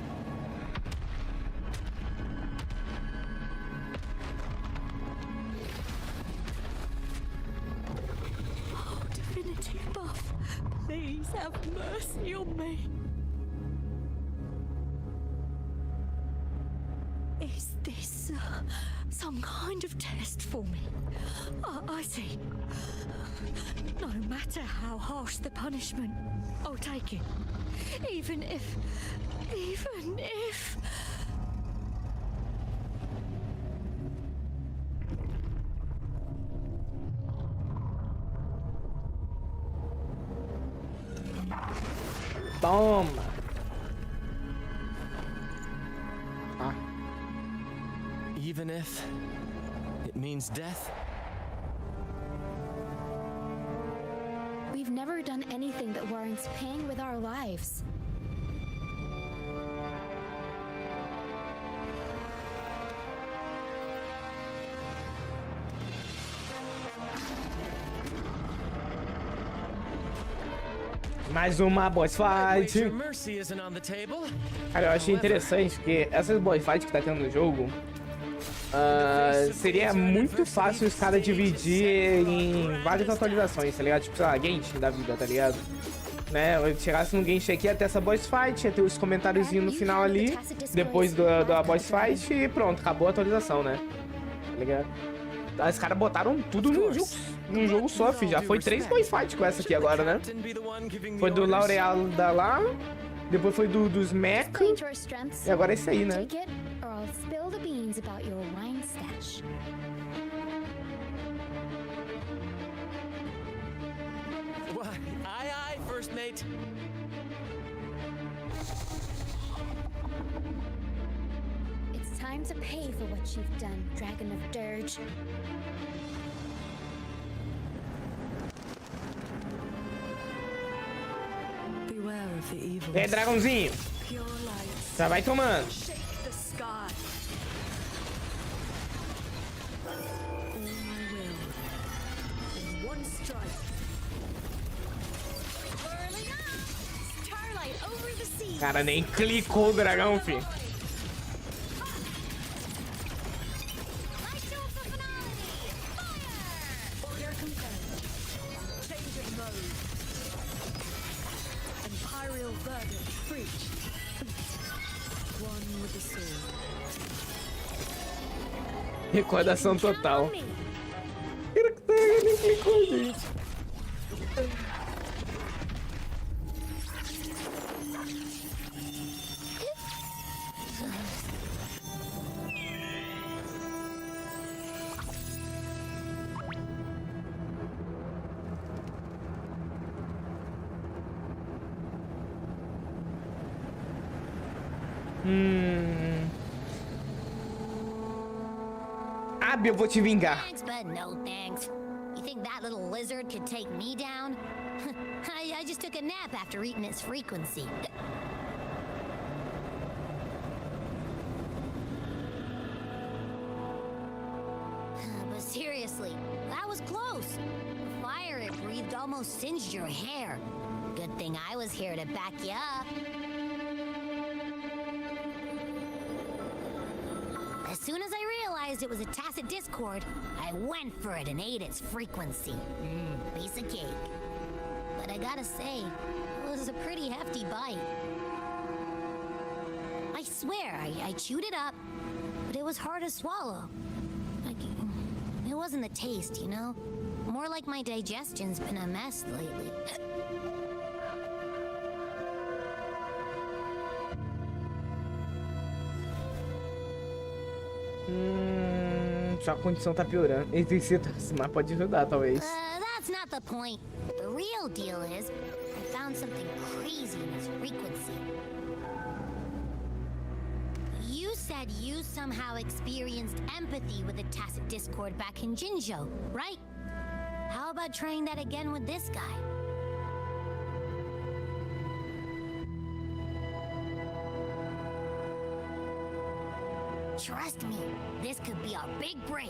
Oh, divinity buff, please have mercy on me. Is this some kind of test for me? I see. No matter how harsh the punishment, I'll take it. Even if... Toma. Ah. Even if it means death? We've never done anything that warrants paying with our lives. Mais uma boss fight. Cara, eu achei interessante porque essas boss fights que tá tendo no jogo, seria muito fácil os caras dividir em várias atualizações, tá ligado? Tipo, sei lá, Genshin da vida, tá ligado? Né? Eu chegasse no Genshin aqui até essa boss fight, ia ter os comentáriozinhos no final ali, depois da boss fight e pronto, acabou a atualização, né? Tá ligado? Os caras botaram tudo num jogo só, filho. Já foi 3 boss fights com essa aqui agora, né? Foi do L'Oreal da lá, depois foi dos Mech, e agora é esse aí, né? Aye, first mate. It's time to pay for what you've done, Dragon of Dirge. Beware of the evil. É, dragãozinho. Já vai tomando. Cara, nem clicou o dragão, fi. Recordação total. Ele nem clicou, gente. Abby, eu vou te vingar. Thanks, but no thanks. You think that little lizard could take me down? I just took a nap after eating its frequency. But seriously, that was close. The fire it breathed almost singed your hair. Good thing I was here to back you up. As soon as I realized it was a tacit discord, I went for it and ate its frequency. Piece of cake. But I gotta say, it was a pretty hefty bite. I swear, I chewed it up, but it was hard to swallow. It wasn't the taste, you know? More like my digestion's been a mess lately. Sua condição tá piorando. Ele tem que se aproximar, pode ajudar, talvez. That's not the point. The real deal is, I found something crazy in his frequency. You said you somehow experienced empathy with the tacit discord back in Jinzhou, right? How about trying that again with this guy? Trust me, this could be our big break.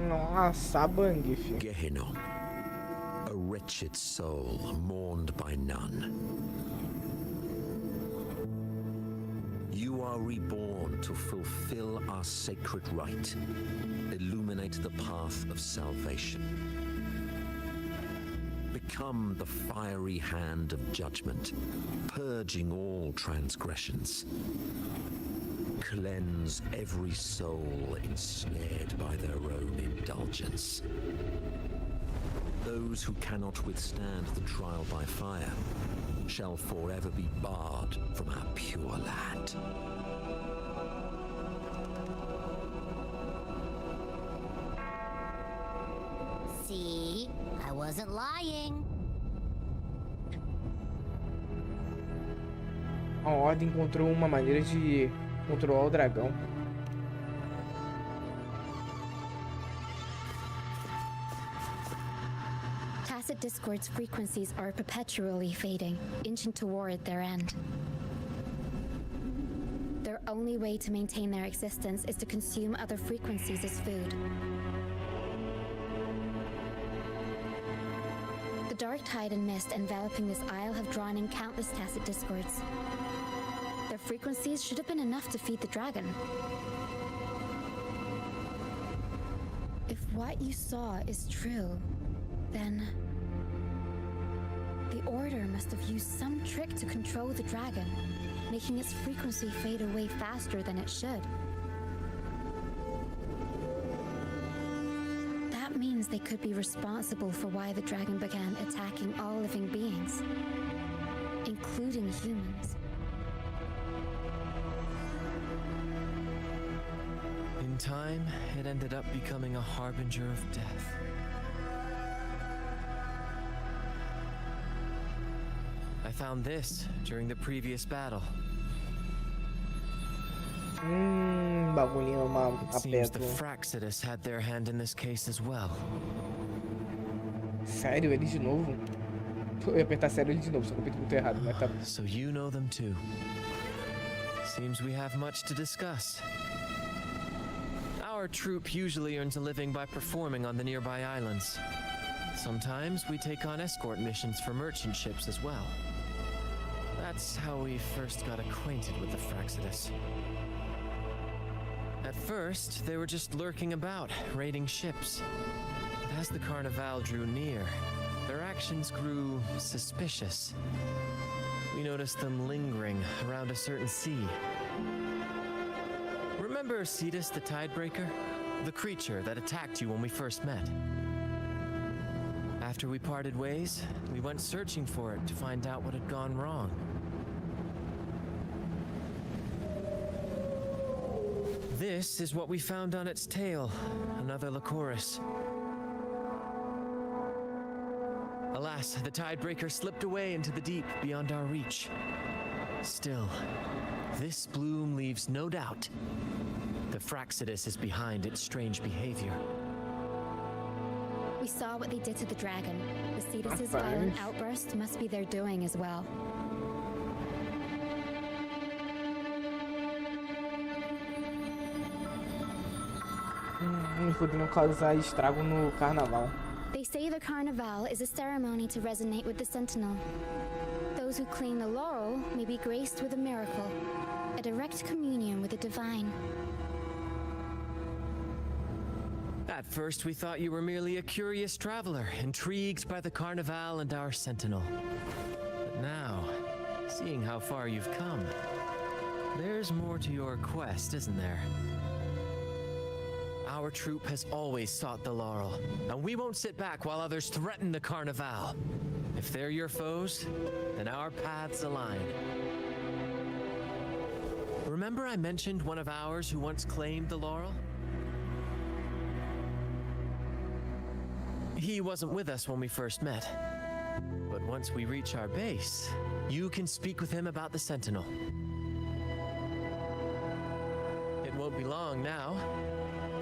Nossa, bang, filho. Gehenna, a wretched soul mourned by none. You are reborn to fulfill our sacred rite, illuminate the path of salvation. Become the fiery hand of judgment, purging all transgressions. Cleanse every soul ensnared by their own indulgence. Those who cannot withstand the trial by fire shall forever be barred from our pure land. See, I wasn't lying. A Ordem encontrou uma maneira de controlar o dragão. Tacit Discord's frequencies are perpetually fading, inching toward their end. Their only way to maintain their existence is to consume other frequencies as food. The dark tide and mist enveloping this isle have drawn in countless Tacit Discords. Their frequencies should have been enough to feed the dragon. If what you saw is true, then the Order must have used some trick to control the dragon, making its frequency fade away faster than it should. That means they could be responsible for why the dragon began attacking all living beings, including humans. In time, it ended up becoming a harbinger of death. I found this during the previous battle. Bagulhinho, It seems the Fraxidus had their hand in this case as well. Sério, ele de novo? Eu ia apertar sério ele de novo, só que eu apertei muito errado, mas tá. So you know them too. Seems we have much to discuss. Our troop usually earns a living by performing on the nearby islands. Sometimes we take on escort missions for merchant ships as well. That's how we first got acquainted with the Fraxidus. At first, they were just lurking about, raiding ships. But as the Carnival drew near, their actions grew suspicious. We noticed them lingering around a certain sea. Remember Cetus the Tidebreaker? The creature that attacked you when we first met? After we parted ways, we went searching for it to find out what had gone wrong. This is what we found on its tail, another Lycoris. Alas, the Tidebreaker slipped away into the deep beyond our reach. Still, this bloom leaves no doubt. The Fraxidus is behind its strange behavior. We saw what they did to the dragon. The Cetus's violent outburst must be their doing as well. Poderiam causar estrago no carnaval. They say the Carnival is a ceremony to resonate with the Sentinel. Those who claim the laurel may be graced with a miracle, a direct communion with the divine. At first, we thought you were merely a curious traveler, intrigued by the Carnival and our Sentinel. But now, seeing how far you've come, there's more to your quest, isn't there? our troop has always sought the laurel, and we won't sit back while others threaten the carnival. If they're your foes, then our paths align. Remember I mentioned one of ours who once claimed the laurel? He wasn't with us when we first met, but once we reach our base, you can speak with him about the Sentinel. It won't be long now.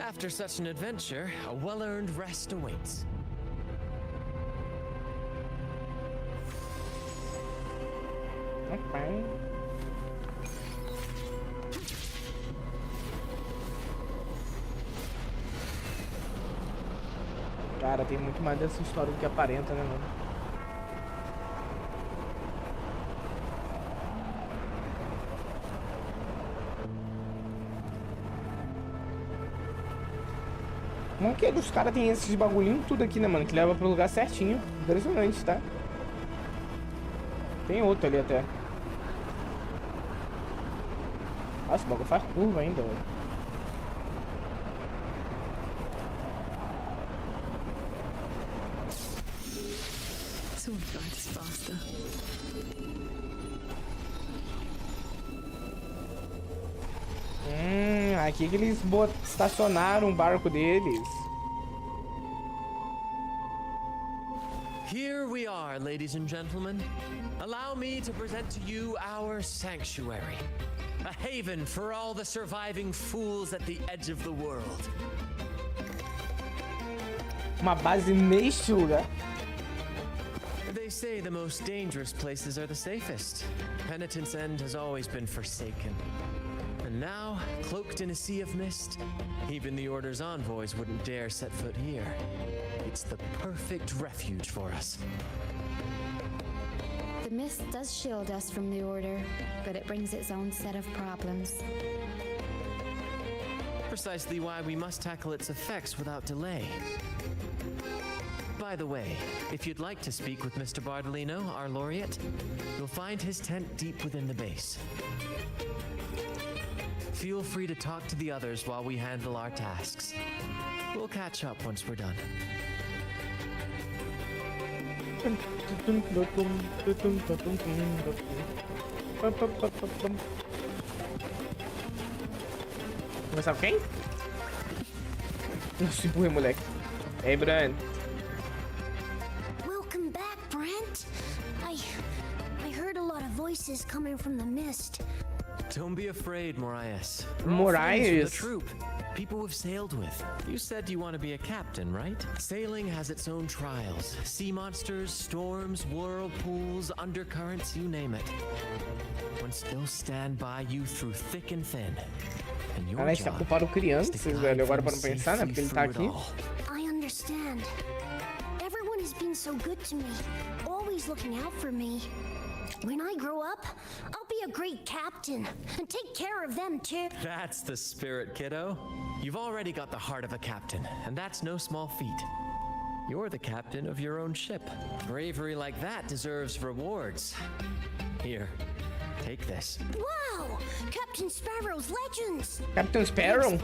After such an adventure, a well-earned rest awaits. Okay. Cara, tem muito mais dessa história do que aparenta, né, mano? Como que os caras tem esses bagulhinhos tudo aqui, né, mano? Que leva pro lugar certinho. Impressionante, tá? Tem outro ali até. Nossa, o bagulho faz curva ainda, velho. So fast, faster. Aqui que eles estacionaram o barco deles. Here we are, ladies and gentlemen. Allow me to present to you our sanctuary. A haven for all the surviving fools at the edge of the world. Uma base neste lugar. They say the most dangerous places are the safest. Penitent's End has always been forsaken. And now, cloaked in a sea of mist, even the Order's envoys wouldn't dare set foot here. It's the perfect refuge for us. The mist does shield us from the Order, but it brings its own set of problems. Precisely why we must tackle its effects without delay. By the way, if you'd like to speak with Mr. Bardolino, our laureate, you'll find his tent deep within the base. Feel free to talk to the others while we handle our tasks. We'll catch up once we're done. Começar com quem? Nossa, empurrei, moleque. Ei, Brand. Welcome back, Brent. I heard a lot of voices coming from the mist. Don't be afraid, Morias. Morias? The troop. People we've sailed with. You said you want to be a captain, right? Sailing has its own trials. Sea monsters, storms, whirlpools, undercurrents, you name it. One still stand by you through thick and thin. And your Cara, a gente tá culpado crianças, velho. Agora para não pensar, né? Porque ele tá aqui. I understand. Everyone has been so good to me, always looking out for me. When I grow up, I'll be a great captain and take care of them too. That's the spirit, kiddo. You've already got the heart of a captain, and that's no small feat. You're the captain of your own ship. Bravery like that deserves rewards. Here, take this. Wow! Captain Sparrow's legends! Captain Sparrow?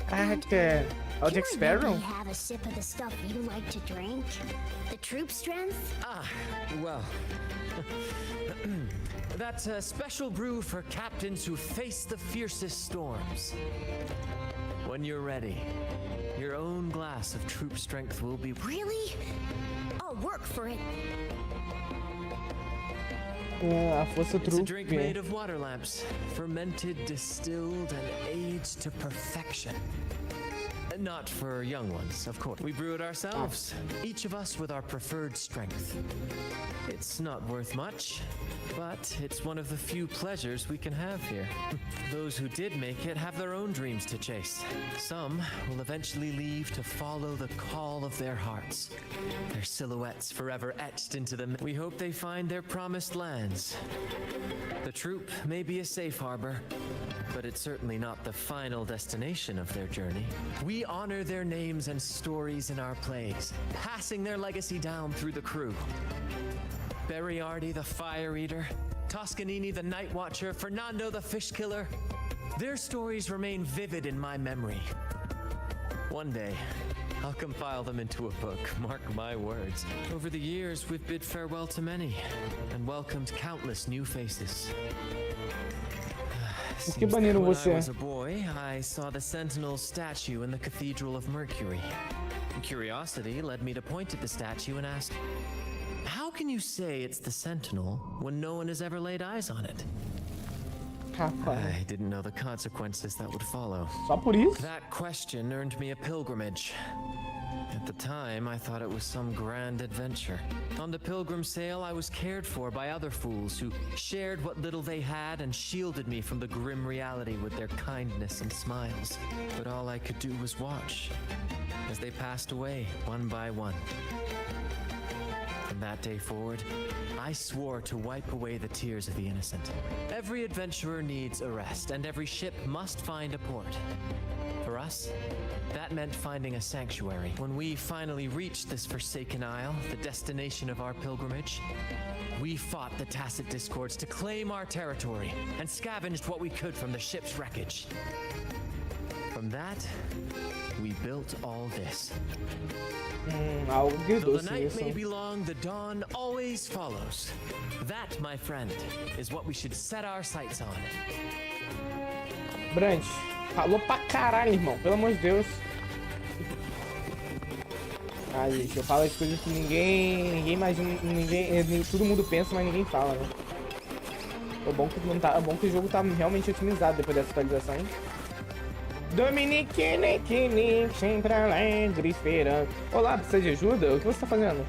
Caraca, é o Jack Sparrow? Can I have a sip of the stuff you like to drink? The troop strength? Ah, well. That's a special brew for captains who face the fiercest storms. When you're ready, your own glass of troop strength will be... Really? I'll work for it. A força It's a trupe. drink made of water lamps, fermented, distilled, and aged to perfection. Not for young ones, of course. We brew it ourselves, each of us with our preferred strength. It's not worth much, but it's one of the few pleasures we can have here. Those who did make it have their own dreams to chase. Some will eventually leave to follow the call of their hearts, their silhouettes forever etched into them. We hope they find their promised lands. The troop may be a safe harbor, but it's certainly not the final destination of their journey. We honor their names and stories in our plays, passing their legacy down through the crew. Beriardi the Fire Eater, Toscanini the Night Watcher, Fernando the Fish Killer. Their stories remain vivid in my memory. One day, I'll compile them into a book, mark my words. Over the years, we've bid farewell to many and welcomed countless new faces. Que baniram When I você? was a boy, I saw the Sentinel's statue in the Cathedral of Mercury. Curiosity led me to point at the statue and ask, how can you say it's the Sentinel when no one has ever laid eyes on it? I didn't know the consequences that would follow. Só por isso? That question earned me a pilgrimage. At the time, I thought it was some grand adventure. On the pilgrim sail, I was cared for by other fools who shared what little they had and shielded me from the grim reality with their kindness and smiles. But all I could do was watch as they passed away one by one. From that day forward, I swore to wipe away the tears of the innocent. Every adventurer needs a rest, and every ship must find a port. For us, that meant finding a sanctuary. When we finally reached this forsaken isle, the destination of our pilgrimage, we fought the Tacit Discords to claim our territory and scavenged what we could from the ship's wreckage. From that, we built all this. Algo que Though doce the night isso. may be long, the dawn always follows. That, my friend, is what we should set our sights on. Brant, falou pra caralho, irmão. Pelo amor de Deus. Ai, gente, eu falo as coisas que ninguém imagina, todo mundo pensa, mas ninguém fala, né? É bom que não tá, é bom que o jogo tá realmente otimizado depois dessa atualização, hein? Dominique, sempre alegre, esperando. Olá, precisa de ajuda? O que você tá fazendo?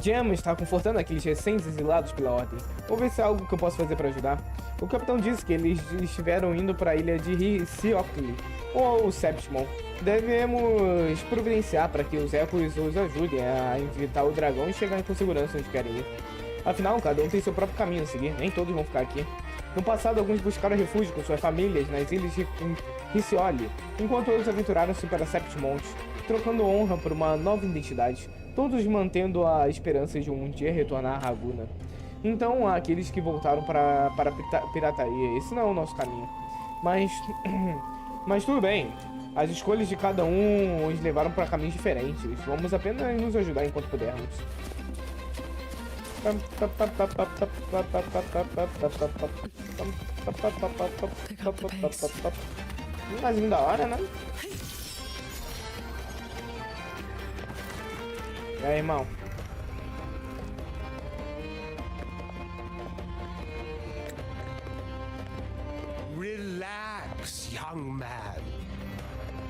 Jam está confortando aqueles recém-exilados pela ordem. Vou ver se há algo que eu posso fazer para ajudar. O capitão disse que eles estiveram indo para a ilha de Segue, ou o Septimon. Devemos providenciar para que os ecos os ajudem a evitar o dragão e chegar com segurança onde querem ir. Afinal, cada um tem seu próprio caminho a seguir, nem todos vão ficar aqui. No passado, alguns buscaram refúgio com suas famílias nas ilhas de Ricioli, enquanto outros aventuraram-se para Septimont, trocando honra por uma nova identidade, todos mantendo a esperança de um dia retornar à Raguna. Então, há aqueles que voltaram para a pirataria. Esse não é o nosso caminho. Mas tudo bem. As escolhas de cada um os levaram para caminhos diferentes. Vamos apenas nos ajudar enquanto pudermos. Mais da hora, né? E aí, irmão? Relax, young man.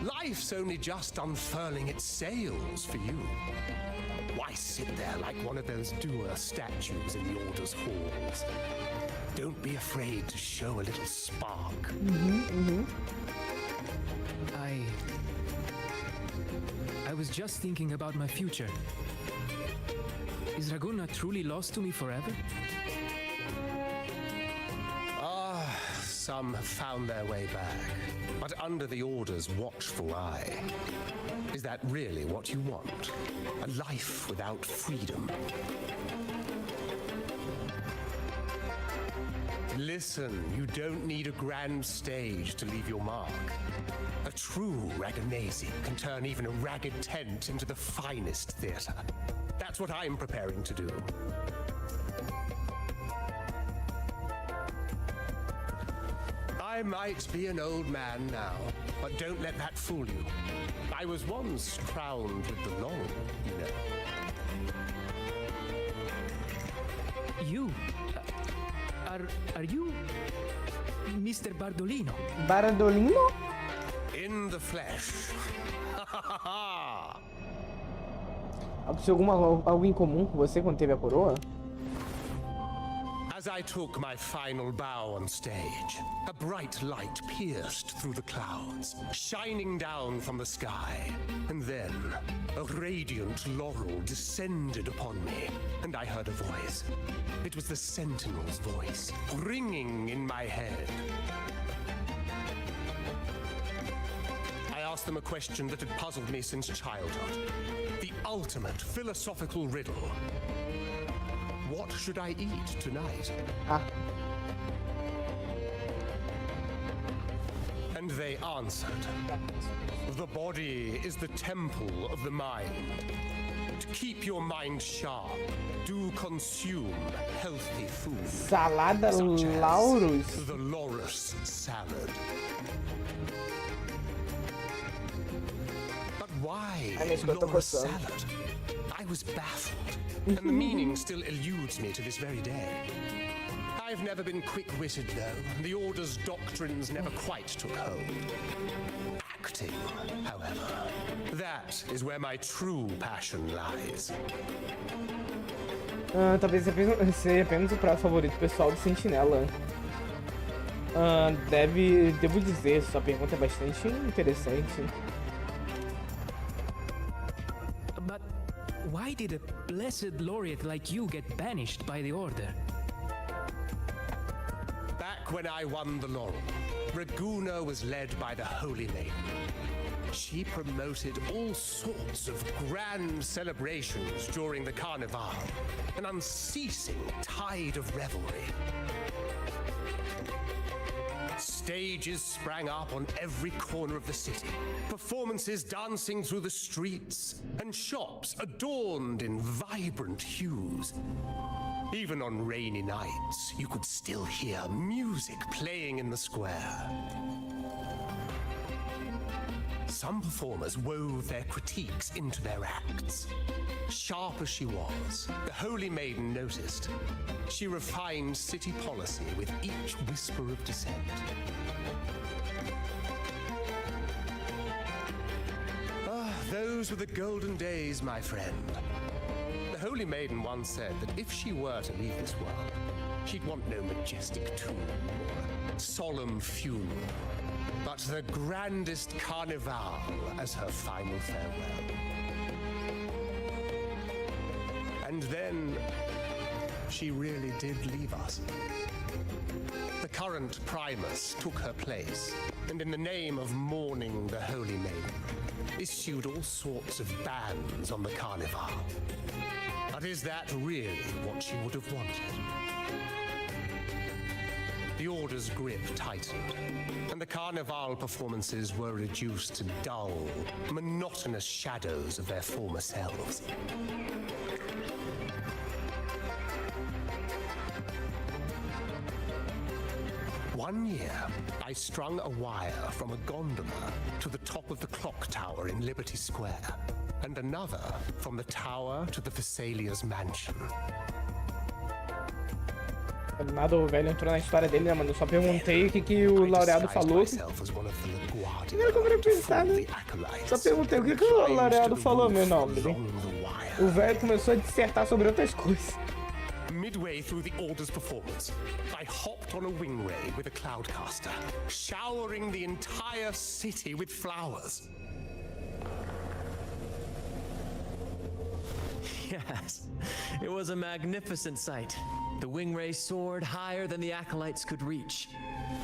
Life's only just unfurling its sails for you. Why sit there like one of those dour statues in the Order's halls? Don't be afraid to show a little spark. I was just thinking about my future. Is Raguna truly lost to me forever? Some have found their way back, but under the Order's watchful eye. Is that really what you want? A life without freedom? Listen, you don't need a grand stage to leave your mark. A true Raganese can turn even a ragged tent into the finest theatre. That's what I'm preparing to do. I might be an old man now, but don't let that fool you. I was once crowned with the laurel, you know. You? Are you Mr. Bardolino? Bardolino? In the flesh. Aconteceu algo em comum com você quando teve a coroa? As I took my final bow on stage, a bright light pierced through the clouds, shining down from the sky. And then, a radiant laurel descended upon me, and I heard a voice. It was the Sentinel's voice, ringing in my head. I asked them a question that had puzzled me since childhood. The ultimate philosophical riddle. What should I eat tonight? They answered, "The body is the temple of the mind. To keep your mind sharp, do consume healthy food. Salada Laurus. The Laurus salad." But why Laurus salad? I was baffled, and the meaning still eludes me to this very day. I've never been quick-witted, though. The Order's doctrines never quite took hold. Acting, however, that is where my true passion lies. Talvez seja apenas o prato favorito pessoal do Sentinela. Devo dizer, sua pergunta é bastante interessante. But why did a blessed laureate like you get banished by the Order? Back when I won the laurel, Raguna was led by the Holy Maiden. She promoted all sorts of grand celebrations during the Carnival, an unceasing tide of revelry. Stages sprang up on every corner of the city, performances dancing through the streets, and shops adorned in vibrant hues. Even on rainy nights, you could still hear music playing in the square. Some performers wove their critiques into their acts. Sharp as she was, the Holy Maiden noticed. She refined city policy with each whisper of dissent. Those were the golden days, my friend. The Holy Maiden once said that if she were to leave this world, she'd want no majestic tomb or solemn funeral, but the grandest carnival as her final farewell. And then she really did leave us. The current Primus took her place, and in the name of mourning the Holy Maiden, issued all sorts of bans on the carnival. But is that really what she would have wanted? The Order's grip tightened, and the carnival performances were reduced to dull, monotonous shadows of their former selves. One year, I strung a wire from a gondola to the top of the clock tower in Liberty Square, and another from the tower to the Thessalia's mansion. Nada, o velho entrou na história dele, né, mano? Eu só perguntei o que o laureado falou. Primeiro que eu queria pensar, né? Só perguntei o que o laureado falou, meu nome. O velho começou a dissertar sobre outras coisas. Midway through the Order's performance, I hopped on a wingray with a cloudcaster, showering the entire city with flowers. Yes, it was a magnificent sight. The wingray soared higher than the acolytes could reach.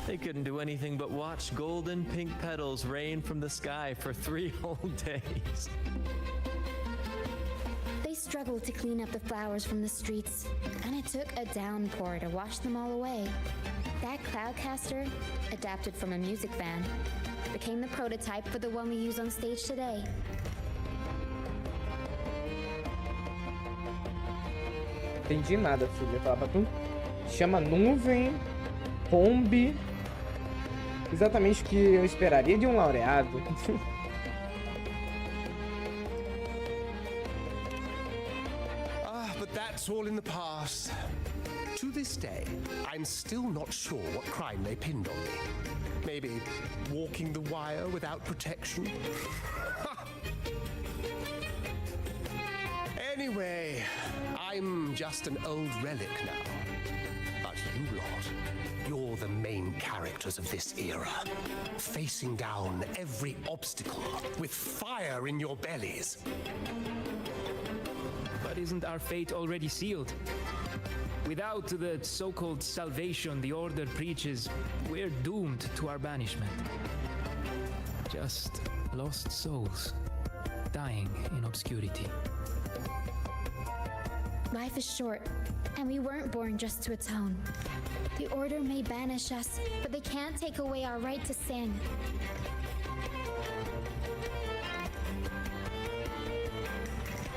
They couldn't do anything but watch golden pink petals rain from the sky for 3 whole days. They struggled to clean up the flowers from the streets, and it took a downpour to wash them all away. That cloudcaster, adapted from a music van, became the prototype for the one we use on stage today. Entendi nada, filha. Fala pra tu. Chama nuvem, pombe. Exatamente o que eu esperaria de um laureado. But that's all in the past. To this day, I'm still not sure what crime they pinned on me. Maybe walking the wire without protection? Anyway, I'm just an old relic now. But you lot, you're the main characters of this era, facing down every obstacle with fire in your bellies. But isn't our fate already sealed? Without the so-called salvation the Order preaches, we're doomed to our banishment. Just lost souls, dying in obscurity. Life is short, and we weren't born just to atone. The Order may banish us, but they can't take away our right to sing.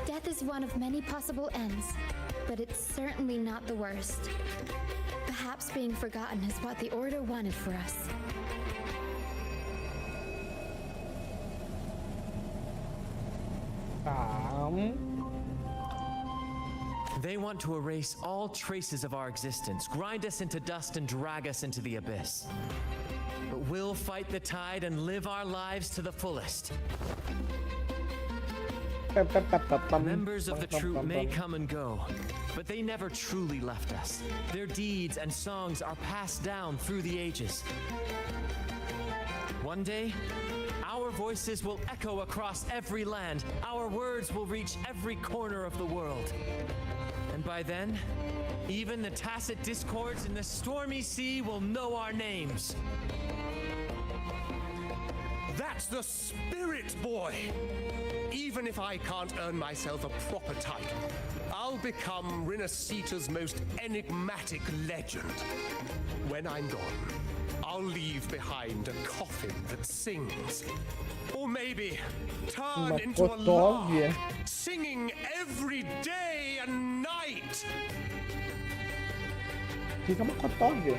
Death is one of many possible ends, but it's certainly not the worst. Perhaps being forgotten is what the Order wanted for us. They want to erase all traces of our existence, grind us into dust and drag us into the abyss. But we'll fight the tide and live our lives to the fullest. Members of the troupe may come and go, but they never truly left us. Their deeds and songs are passed down through the ages. One day, our voices will echo across every land. Our words will reach every corner of the world. And by then, even the tacit discords in the stormy sea will know our names. That's the spirit, boy! Even if I can't earn myself a proper title, I'll become RINACITA's most enigmatic legend. When I'm gone, I'll leave behind a coffin that sings. Or maybe turn into a lark, singing every day and night. Fica uma cotóvia.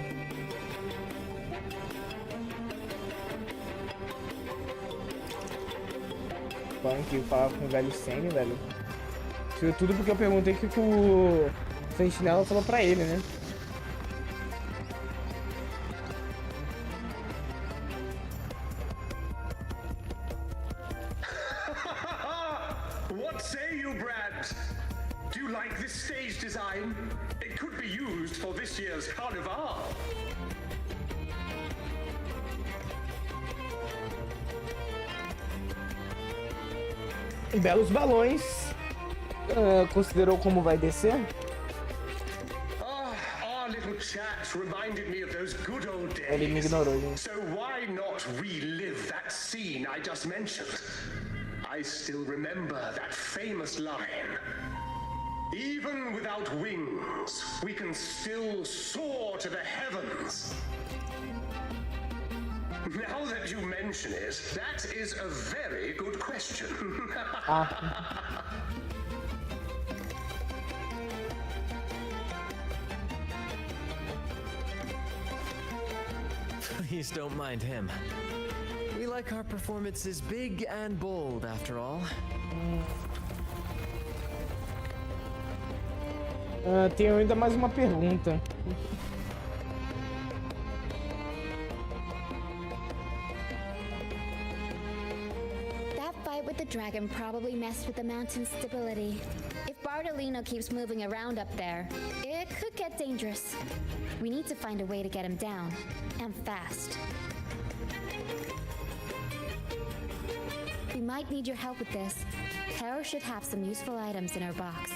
Punk falava com o velho Semi, velho. Isso tudo porque eu perguntei o que o Sentinela falou pra ele, né? What say you, Brad? Do you like this stage design? It could be used for this year's carnival. Belos balões. Considerou como vai descer? Our little chat reminded me of those good old days. Ele me ignorou, gente. So why not relive that scene I just mentioned? I still remember that famous line. Even without wings, we can still soar to the heavens. Now that you mention it, that is a very good question. Please don't mind him. We like our performances big and bold, after all. Tenho ainda mais uma pergunta. That fight with the dragon probably messed with the mountain's stability. If Bartolino keeps moving around up there, it could get dangerous. We need to find a way to get him down, and fast. We might need your help with this. Tara should have some useful items in her box.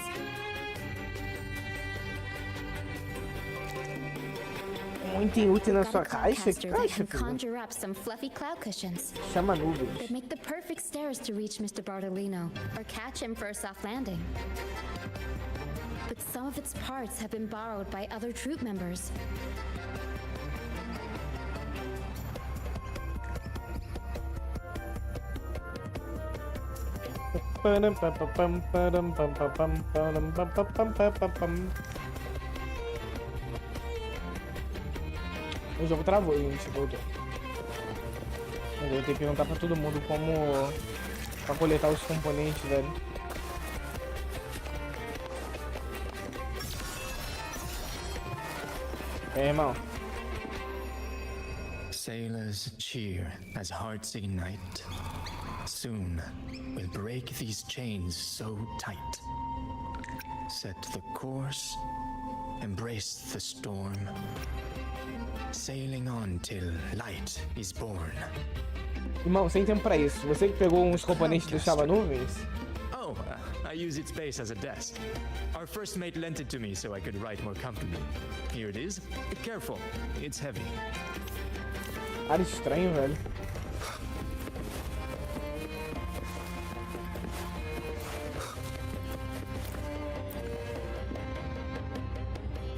Muito inútil na sua caixa? Que caixa, Can filho? conjure up some fluffy cloud cushions. Chama nuvens. They make the perfect stairs to reach Mr. Bartolino, or catch him for a soft landing. But some of its parts have been borrowed by other troop members. O jogo travou, gente, voltou. Eu vou ter que perguntar pra todo mundo como pra coletar os componentes, velho. Irmão. Sailors cheer as hearts ignite. Soon we'll break these chains so tight. Set the course, embrace the storm. Sailing on till light is born. Irmão, sem tempo pra isso. Você que pegou uns componentes do Chava Nuvens? Oh, I use its base as a desk. Our first mate lent it to me so I could write more comfortably. Here it is. Be careful, it's heavy. Cara estranho, velho.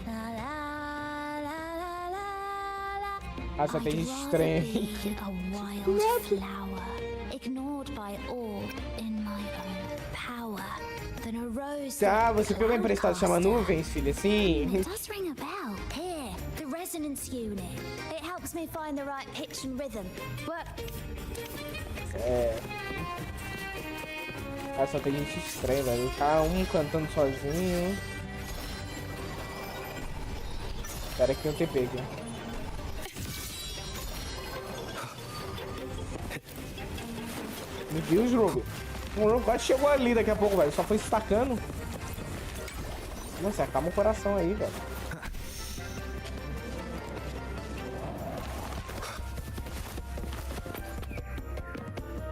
La la la la Ah, só tem gente estranha. A wild flower, ignored by all in my own power. Than a rose. Ah, você pegou emprestado chama nuvens, filha? Sim. It does ring a bell. Here, the resonance unit. It helps me find the right pitch and rhythm. But É. Ah, só tem gente estranha, velho. Tá um cantando sozinho. Espera que tem um TP aqui. Meu Deus, jogo. O jogo quase chegou ali daqui a pouco, velho. Só foi se tacando. Nossa, acalma o coração aí, velho.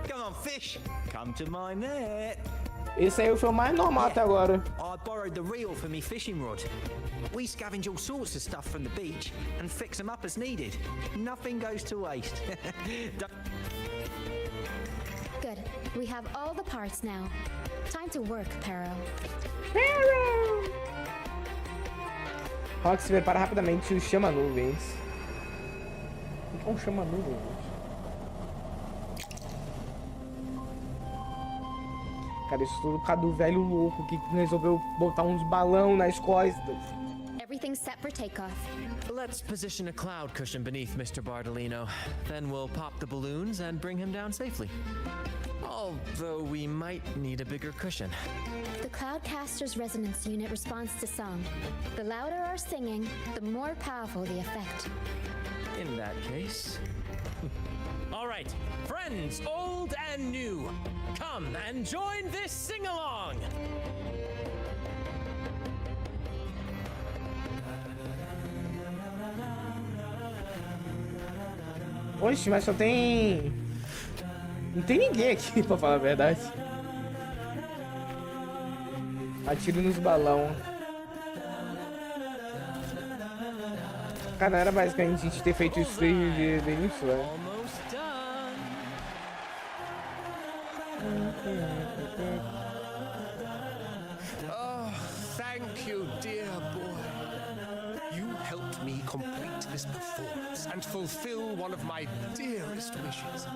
Come on, fish. Come to my net. Esse aí foi o mais normal até agora. I borrowed the reel for me fishing rod. We scavenge all sorts of stuff from the beach and fix them up as needed. Nothing goes to waste. Good. We have all the parts now. Time to work, Pero. Rox prepara rapidamente o chama-nuvens. O que é um chama-nuvens? Cara, isso tudo por causa do velho louco que resolveu botar uns balão nas costas. Everything's set for takeoff. Let's position a cloud cushion beneath Mr. Bardolino. Then we'll pop the balloons and bring him down safely. Although we might need a bigger cushion. The Cloudcaster's resonance unit responds to song. The louder our singing, the more powerful the effect. In that case... all right, friends old and new, come and join this sing-along. Oxe, mas só tem... Não tem ninguém aqui, pra falar a verdade. Atire nos balão. Cara, não era basicamente a gente ter feito isso desde o início, velho. Oh, thank you, dear boy. You helped me complete this performance and fulfill one of my dearest wishes.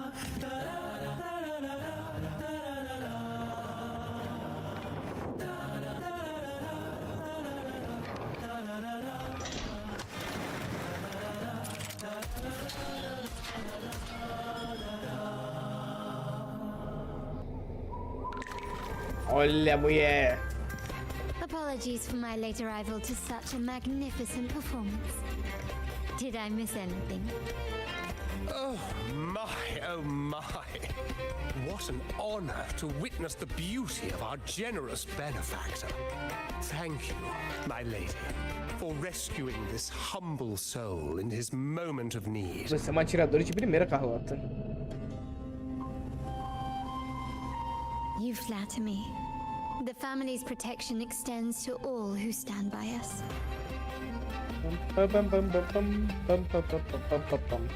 Olha, mulher. Apologies for my late arrival to such a magnificent performance. Did I miss anything? Oh my. What an honor to witness the beauty of our generous benefactor. Thank you, my lady, for rescuing this humble soul in his moment of need. Você é uma atiradora de primeira, Carlota. You flatter me. The family's protection extends to all who stand by us.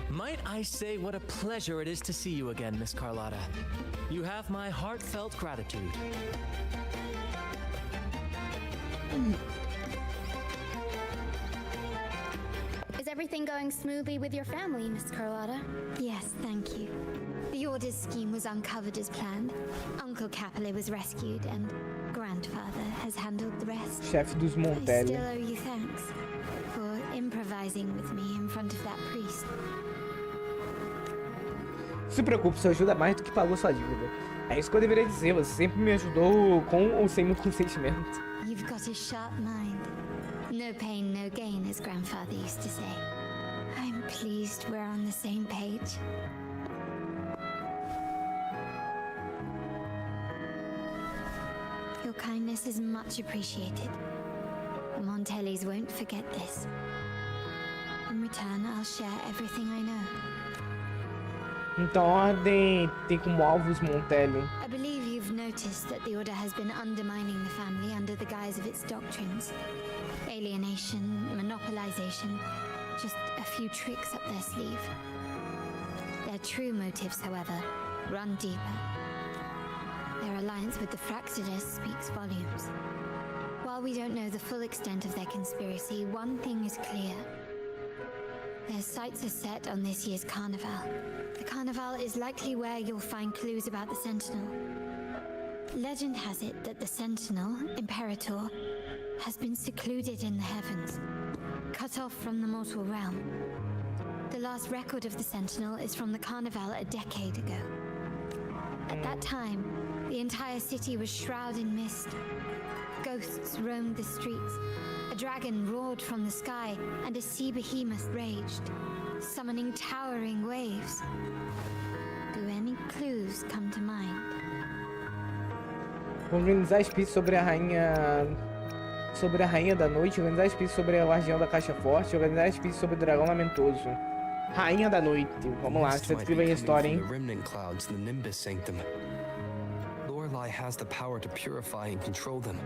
Might I say what a pleasure it is to see you again, Miss Carlotta. You have my heartfelt gratitude. Is everything going smoothly with your family, Miss Carlotta? Yes, thank you. The Order's scheme was uncovered as planned. Uncle Capilet was rescued, and Grandfather has handled the rest. Chefe dos I Montelli. still owe you thanks for improvising with me in front of that priest. Se preocupe, isso ajuda mais do que pagou sua dívida. É isso que eu deveria dizer, você sempre me ajudou com ou sem meu consentimento. You've got a sharp mind. No pain, no gain, as Grandfather used to say. I'm pleased we're on the same page. Your kindness is much appreciated. The Montellis won't forget this. In return, I'll share everything I know. Então a ordem tem como alvo os Montelli. I believe you've noticed that the Order has been undermining the family under the guise of its doctrines. Alienation, monopolization, just a few tricks up their sleeve. Their true motives, however, run deeper. Their alliance with the Fraxidus speaks volumes. While we don't know the full extent of their conspiracy, one thing is clear. Their sights are set on this year's carnival. The carnival is likely where you'll find clues about the Sentinel. Legend has it that the Sentinel, Imperator, has been secluded in the heavens, cut off from the mortal realm. The last record of the Sentinel is from the carnival a decade ago. At that time, the entire city was shrouded in mist. Ghosts roamed the streets. A dragon roared from the sky, and a sea behemoth raged, summoning towering waves. Do any clues come to mind? Organizar espíritos sobre a rainha da noite, organizar espíritos sobre o guardião da caixa forte, organizar espíritos sobre o dragão lamentoso. Rainha da noite. Vamos lá, você escreve aí a história, hein? Lorelei has the power to purify and control them.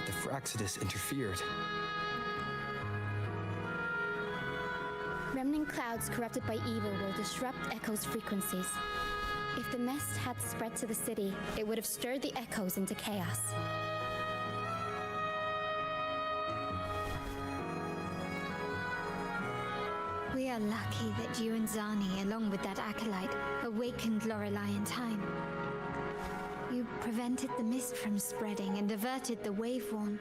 The Fraxidus interfered. Remnant clouds corrupted by evil will disrupt Echo's frequencies. If the mist had spread to the city, it would have stirred the echoes into chaos. We are lucky that you and Zani, along with that acolyte, awakened Lorelei in time. You prevented the mist from spreading and averted the wave-worn.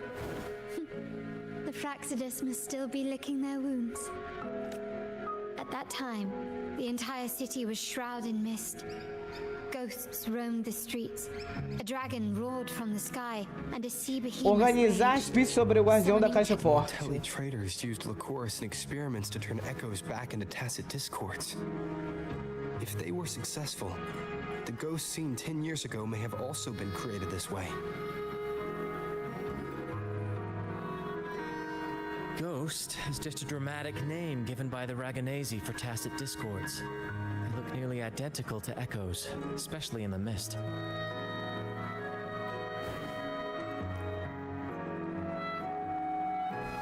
The Fraxidus must still be licking their wounds. At that time, the entire city was shrouded in mist. Ghosts roamed the streets. A dragon roared from the sky, and a sea behemoth. Organizar espíritos sobre o guardião da caixa forte. Traders used Lycoris in experiments to turn echoes back into tacit discords. If they were successful, the ghosts seen 10 years ago may have also been created this way. Ghost is just a dramatic name given by the Raganesi for tacit discords. They look nearly identical to echoes, especially in the mist.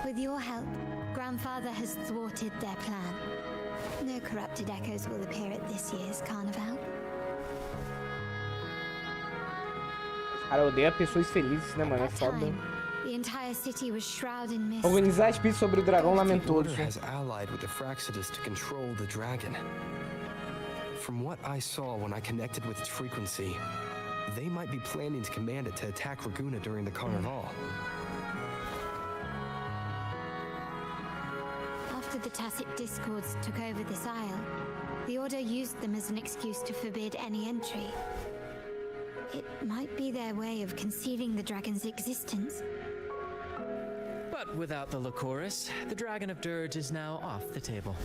With your help, Grandfather has thwarted their plan. No corrupted echoes will appear at this year's carnival. Cara, eu odeio pessoas felizes, né, mano? É foda. The entire city was shrouded in mist. Organizar espíritos sobre o dragão lamentoso. The Order has allied with the Fraxidus to control the dragon. From what I saw when I connected with its frequency, they might be planning to command it to attack Raguna during the carnival. After the tacit discords took over this isle, the Order used them as an excuse to forbid any entry. It might be their way of concealing the dragon's existence. But without the Lycoris, the Dragon of Dirge is now off the table.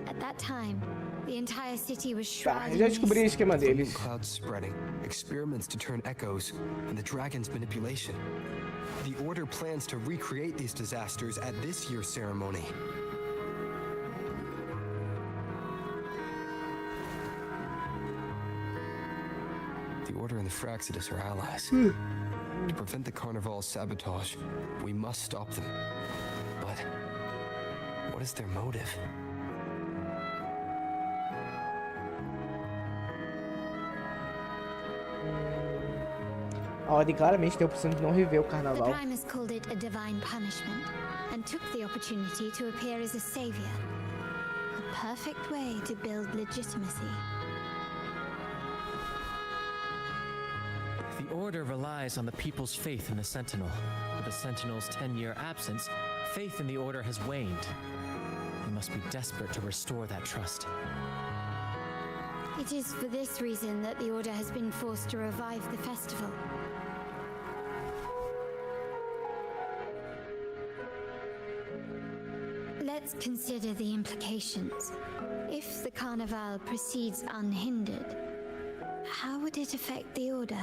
At that time, the entire city was shrouded já descobri o esquema deles. Clouds spreading, experiments to turn echoes, and the dragon's manipulation. The Order plans to recreate these disasters at this year's ceremony. The Order and the Fraxidus are allies. To prevent the Carnival's sabotage, we must stop them. But what is their motive? A Ordem claramente tem a opção de não rever o carnaval. The Primus called it a divine punishment and took the opportunity to appear as a savior. A perfect way to build legitimacy. The Order relies on the people's faith in the Sentinel. With the Sentinel's 10-year absence, faith in the Order has waned. They must be desperate to restore that trust. It is for this reason that the Order has been forced to revive the festival. Let's consider the implications. If the Carnival proceeds unhindered, how would it affect the Order?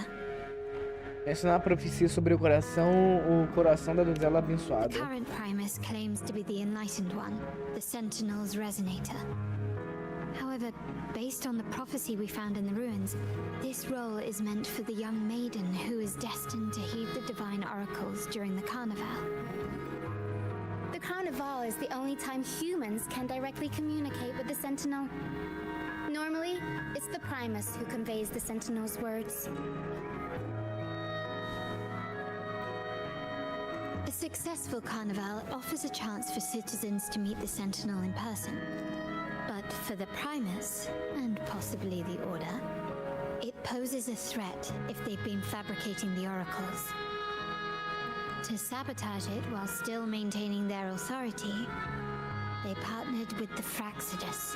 Essa é uma profecia sobre o coração da donzela abençoada. The current Primus claims to be the enlightened one, the Sentinel's resonator. However, based on the prophecy we found in the ruins, this role is meant for the young maiden who is destined to heed the divine oracles during the Carnival. The Carnival is the only time humans can directly communicate with the Sentinel. Normally, it's the Primus who conveys the Sentinel's words. successful carnival offers a chance for citizens to meet the Sentinel in person. But for the Primus, and possibly the Order, it poses a threat if they've been fabricating the oracles. To sabotage it while still maintaining their authority, they partnered with the Fraxidus.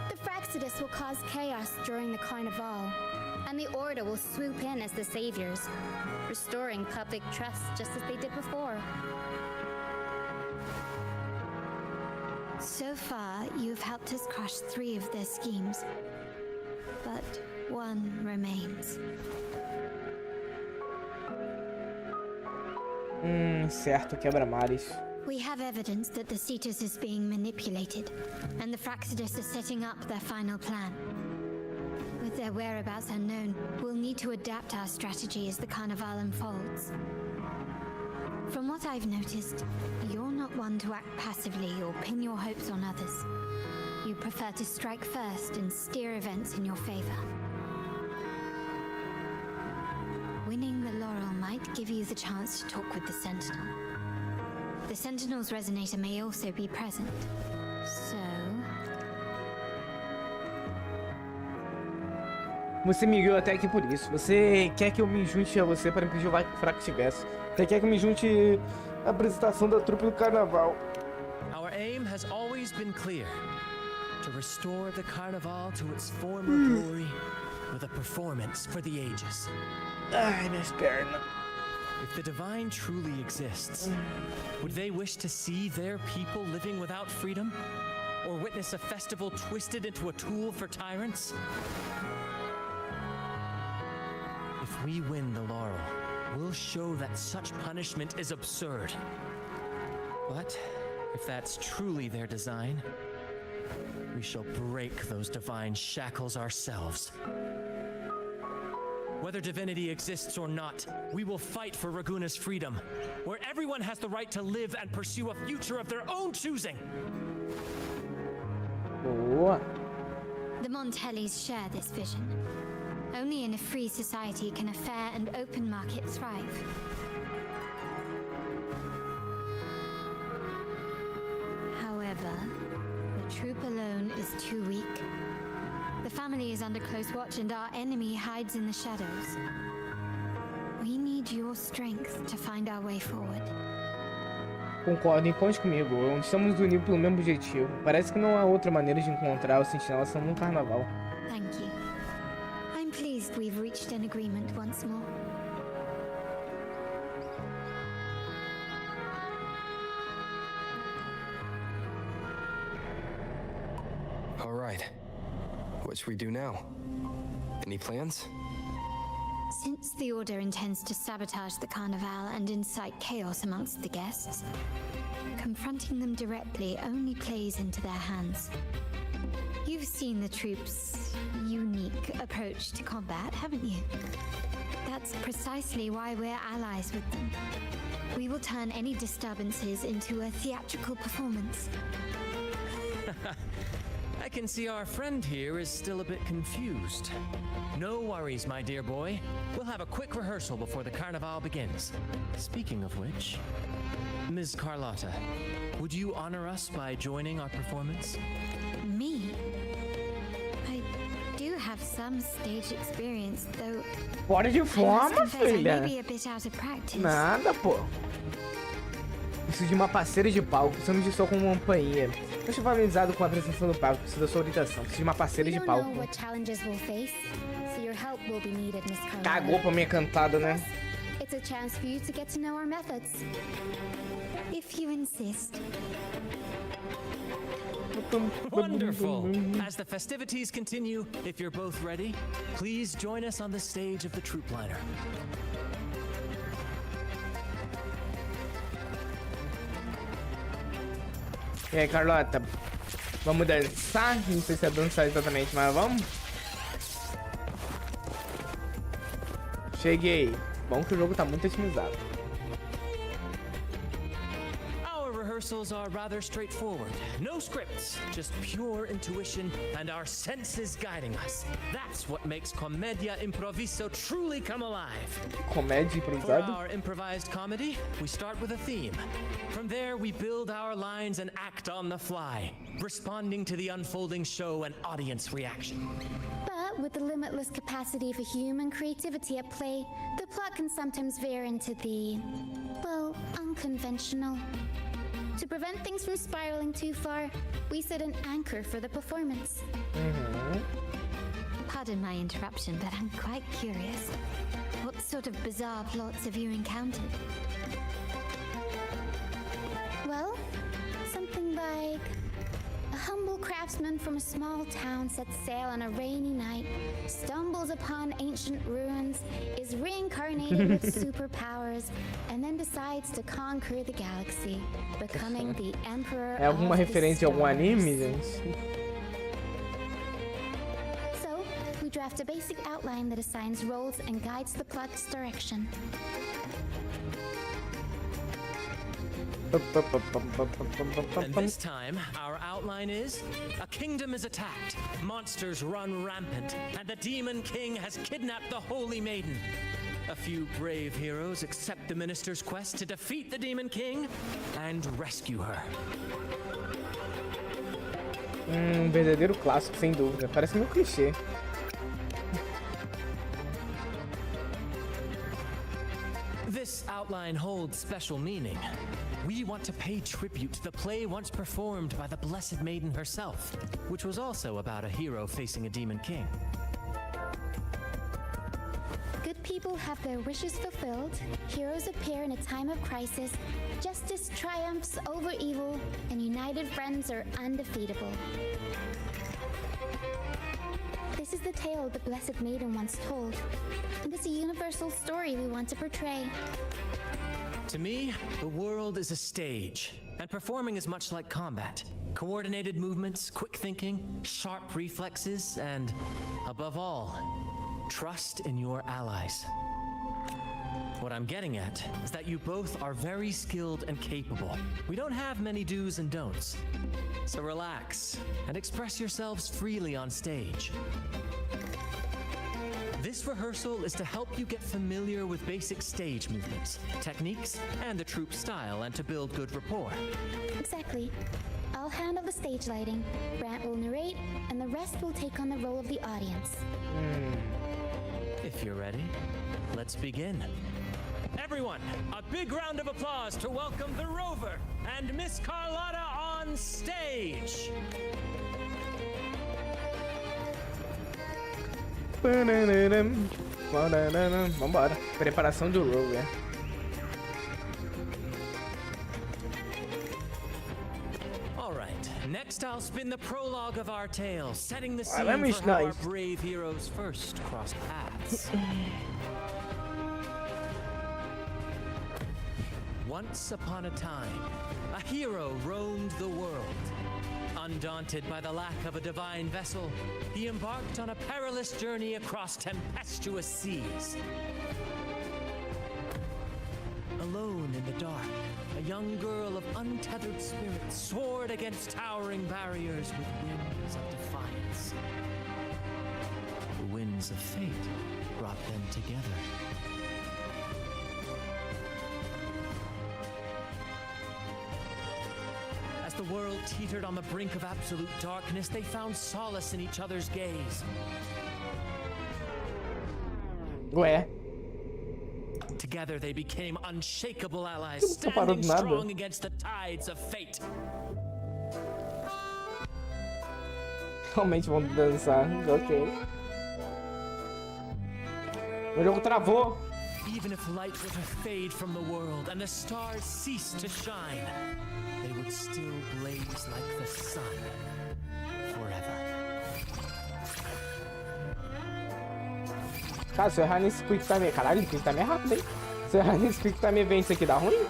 The Fraxidus will cause chaos during the Carnival, and the Order will swoop in as the saviors, restoring public trust just as they did before. So far, you've helped us crush 3 of their schemes, but one remains. Certo, quebra-mares. We have evidence that the Cetus is being manipulated, and the Fraxidus are setting up their final plan. With their whereabouts unknown, we'll need to adapt our strategy as the Carnival unfolds. From what I've noticed, you're not one to act passively or pin your hopes on others. You prefer to strike first and steer events in your favor. Winning the laurel might give you the chance to talk with the Sentinel. The Sentinel's resonator may also be present, so... Você me guiou até aqui por isso. Você quer que eu me junte a você para impedir o Fraxidus. Você quer que eu me junte à apresentação da trupe do carnaval. Our aim has always been clear. To restore the carnival to its former glory with a performance for the ages. Ai, minhas pernas. If the divine truly exists, would they wish to see their people living without freedom? Or witness a festival twisted into a tool for tyrants? If we win the laurel, we'll show that such punishment is absurd. But if that's truly their design, we shall break those divine shackles ourselves. Whether divinity exists or not, we will fight for Raguna's freedom, where everyone has the right to live and pursue a future of their own choosing. Boa. The Montellis share this vision. Only in a free society can a fair and open market thrive. However, the troop alone is too weak. The family is under close watch and our enemy hides in the shadows. We need your strength to find our way forward. Concordo, e conte comigo. Estamos unidos pelo mesmo objetivo. Parece que não há outra maneira de encontrar o sentinela senão no carnaval. Thank you. I'm pleased we've reached an agreement once more. All right. What should we do now? Any plans? Since the Order intends to sabotage the Carnival and incite chaos amongst the guests, confronting them directly only plays into their hands. You've seen the troops' unique approach to combat, haven't you? That's precisely why we're allies with them. We will turn any disturbances into a theatrical performance. I can see our friend here is still a bit confused. No worries, my dear boy. We'll have a quick rehearsal before the carnival begins. Speaking of which, Ms. Carlotta, would you honor us by joining our performance? Me? I do have some stage experience, though. Fora de forma, filha. I may be a bit out of practice. Nada, pô. Preciso de uma parceira de palco. Precisamos de só com uma companhia. Eu estou familiarizado com a apresentação do palco. Preciso da sua orientação. Preciso de uma parceira de palco. Cagou pra minha cantada, né? It's a chance for you to get to know our methods. If you insist. Wonderful! As the festivities continue, if you're both ready, please join us on the stage of the troop liner. E aí, Carlota? Vamos dançar? Não sei se é dançar exatamente, mas vamos? Cheguei. Bom que o jogo tá muito otimizado. Our rehearsals are rather straightforward. No scripts, just pure intuition and our senses guiding us. That's what makes Commedia Improviso truly come alive. Comédia For improvisada? our improvised comedy, we start with a theme. From there, we build our lines and act on the fly, responding to the unfolding show and audience reaction. But with the limitless capacity for human creativity at play, the plot can sometimes veer into the, well, unconventional. To prevent things from spiraling too far, we set an anchor for the performance. Pardon my interruption, but I'm quite curious. What sort of bizarre plots have you encountered? Well, something like a humble craftsman from a small town sets sail on a rainy night, stumbles upon ancient ruins, is reincarnated with superpowers, and then decides to conquer the galaxy, becoming the emperor É alguma of the referência a algum stars. anime, gente? So, we draft a basic outline that assigns roles and guides the plot's direction. And this time, our outline is a kingdom is attacked, monsters run rampant, and the Demon King has kidnapped the Holy Maiden. A few brave heroes accept the minister's quest to defeat the Demon King and rescue her. Verdadeiro clássico, sem dúvida. Parece meio clichê. This outline holds special meaning. We want to pay tribute to the play once performed by the Blessed Maiden herself, which was also about a hero facing a demon king. Good people have their wishes fulfilled, heroes appear in a time of crisis, justice triumphs over evil, and united friends are undefeatable. This is the tale the Blessed Maiden once told, and it's a universal story we want to portray. To me, the world is a stage, and performing is much like combat. Coordinated movements, quick thinking, sharp reflexes, and, above all, trust in your allies. What I'm getting at is that you both are very skilled and capable. We don't have many do's and don'ts. So relax and express yourselves freely on stage. This rehearsal is to help you get familiar with basic stage movements, techniques, and the troupe style, and to build good rapport. Exactly. I'll handle the stage lighting, Brant will narrate, and the rest will take on the role of the audience. If you're ready, let's begin. Everyone, a big round of applause to welcome the Rover and Miss Carlotta on stage. Vambora. Preparação do Rover. All right, next I'll spin the prologue of our tale, setting the Ah, scene that for is how our nice. brave heroes first crossed paths. Once upon a time, a hero roamed the world. Undaunted by the lack of a divine vessel, he embarked on a perilous journey across tempestuous seas. Alone in the dark, a young girl of untethered spirit soared against towering barriers with wings of defiance. The winds of fate brought them together. As the world teetered on the brink of absolute darkness, they found solace in each other's gaze. Ué. Together they became unshakable allies, Não parou standing do nada. strong against the tides of fate. Realmente vão dançar. Ok. O jogo travou. Even if light were to fade from the world and the stars cease to shine, they would still blaze like the sun forever. Cara, se eu errar nesse quick time... Caralho, esse quick time é rápido, hein? Se eu errar nesse quick time event, isso aqui dá ruim?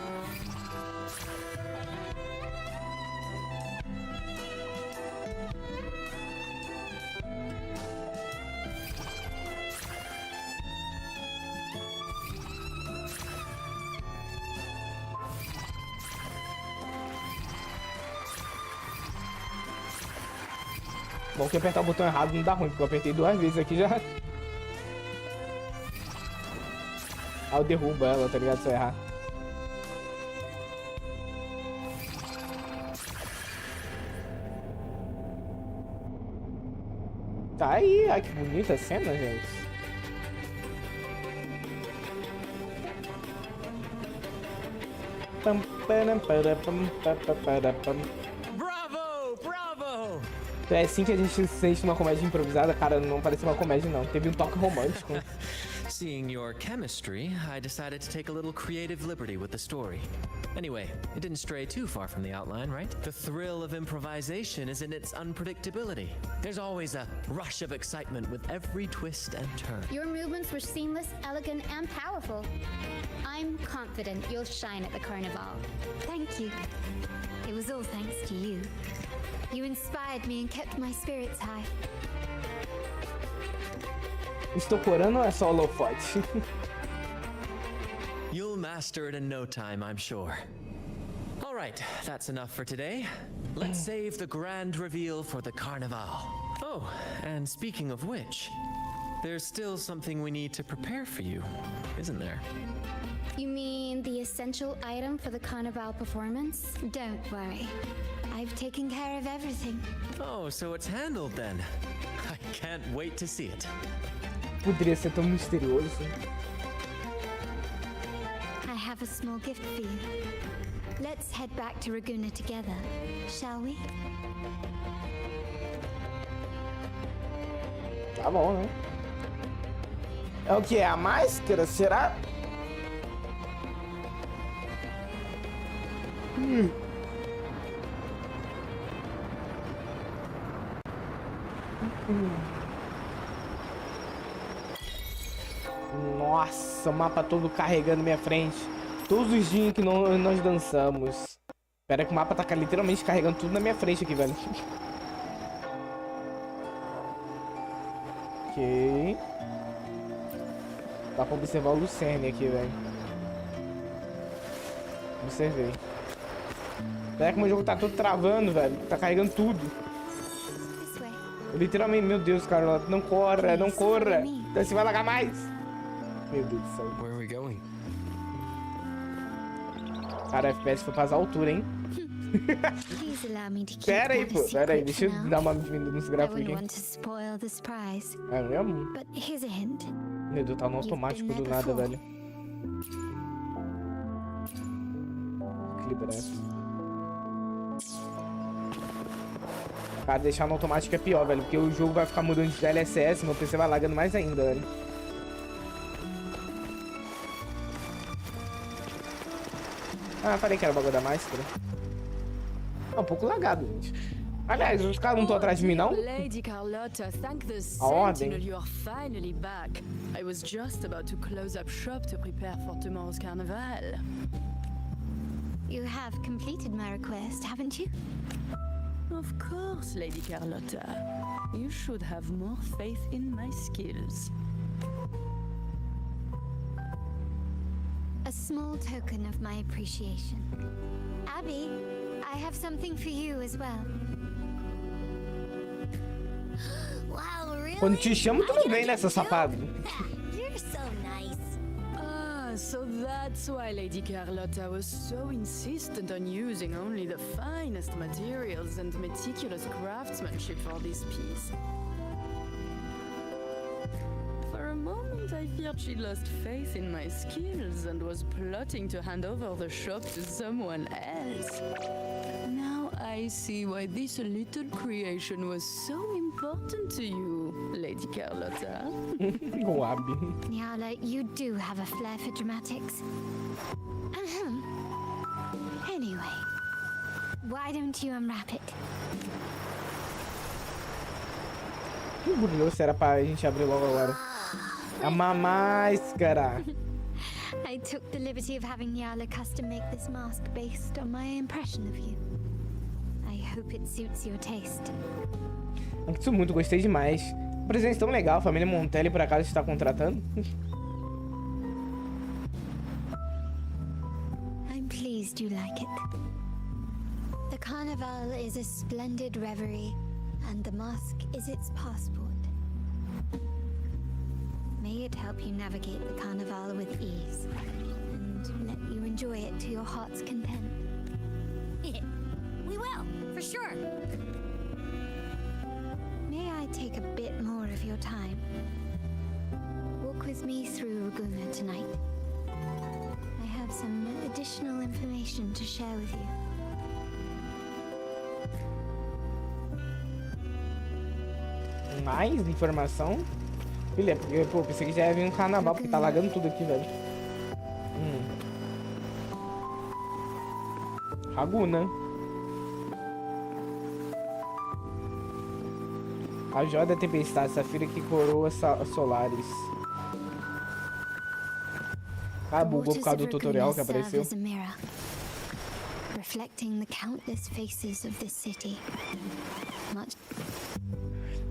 Bom que apertar o botão errado não dá ruim, porque eu apertei 2 vezes aqui já. Aí eu derrubo ela, tá ligado? Se eu errar. Tá aí, ai que bonita a cena, gente. Bravo! Bravo! É assim que a gente sente uma comédia improvisada, cara, não parecia uma comédia não, teve um toque romântico. Seeing your chemistry, I decided to take a little creative liberty with the story. Anyway, it didn't stray too far from the outline, right? The thrill of improvisation is in its unpredictability. There's always a rush of excitement with every twist and turn. Your movements were seamless, elegant, and powerful. I'm confident you'll shine at the carnival. Thank you. It was all thanks to you. You inspired me and kept my spirits high. Estou corando ou é só holofote? You'll master it in no time, I'm sure. All right, that's enough for today. Let's save the grand reveal for the carnival. Oh, and speaking of which, there's still something we need to prepare for you, isn't there? You mean the essential item for the carnival performance? Don't worry. I've taken care of everything. Oh, so it's handled then. I can't wait to see it. Poderia ser tão misterioso. I have a small gift for you. Let's head back to Ragunna together, shall we? Tá bom, né? É o que? É a máscara? Será? Nossa, o mapa todo carregando minha frente. Todos os dias que nós dançamos. Espera que o mapa tá literalmente carregando tudo na minha frente aqui, velho. Ok. Dá pra observar o Lucerne aqui, velho. Observei. Espera que o meu jogo tá todo travando, velho. Tá carregando tudo. Eu, literalmente, meu Deus, cara, não corra, não corra. Você vai lagar mais. Meu Deus do céu. Where are we going? Cara, FPS foi pra altura, hein? Please allow me to keep Pera aí, that pô. a Pera aí, secret deixa eu for now. dar uma diminuída nos I gráficos wouldn't aqui. want to spoil the surprise. É mesmo? But here's a hint. Meu Deus, tá no automático do nada, velho. Equilibrar. Cara, deixar no automático é pior, velho. Porque o jogo vai ficar mudando de DLSS, meu PC vai lagando mais ainda, velho. Ah, falei que era o bagulho da máscara. É um pouco lagado, gente. Aliás, os caras não estão atrás de mim, não? Lady Carlotta, thank the A ordem. Sentinel you are finally back. I was just about to close up shop to prepare for tomorrow's carnival. You have completed my request, haven't you? Of course, Lady Carlotta. You should have more faith in my skills. A small token of my appreciation. Abby, I have something for you as well. Wow, really? Quando te chamo, tu não vem, né, seu safado? You're so nice. Ah, so that's why Lady Carlotta was so insistent on using only the finest materials and meticulous craftsmanship for this piece. For a moment, I feared she lost faith in my skills and was plotting to hand over the shop to someone else. Now I see why this little creation was so important to you, Lady Carlotta. O Abby. Nyala, you do have a flair for dramatics. Ahem. Anyway, why don't you unwrap it? Que burlou, se era pra gente abrir logo agora. A máscara. I took the liberty of having Nyala custom make this mask based on my impression of you. I hope it suits your taste. Isso muito, gostei demais. Um presente tão legal, a família Montelli por acaso está contratando. I'm pleased you like it. The carnival is a splendid reverie, And the mask is its passport. May it help you navigate the carnival with ease, and let you enjoy it to your heart's content. We will, for sure. May I take a bit more of your time? Walk with me through Reguna tonight. I have some additional information to share with you. Mais informação? Filha, porque, pô, pensei que já ia vir um carnaval, porque tá lagando tudo aqui, velho. Raguna. A joia da tempestade, safira que coroa solares. Ah, bugou por causa do tutorial que apareceu. Reflecting the countless faces of this city.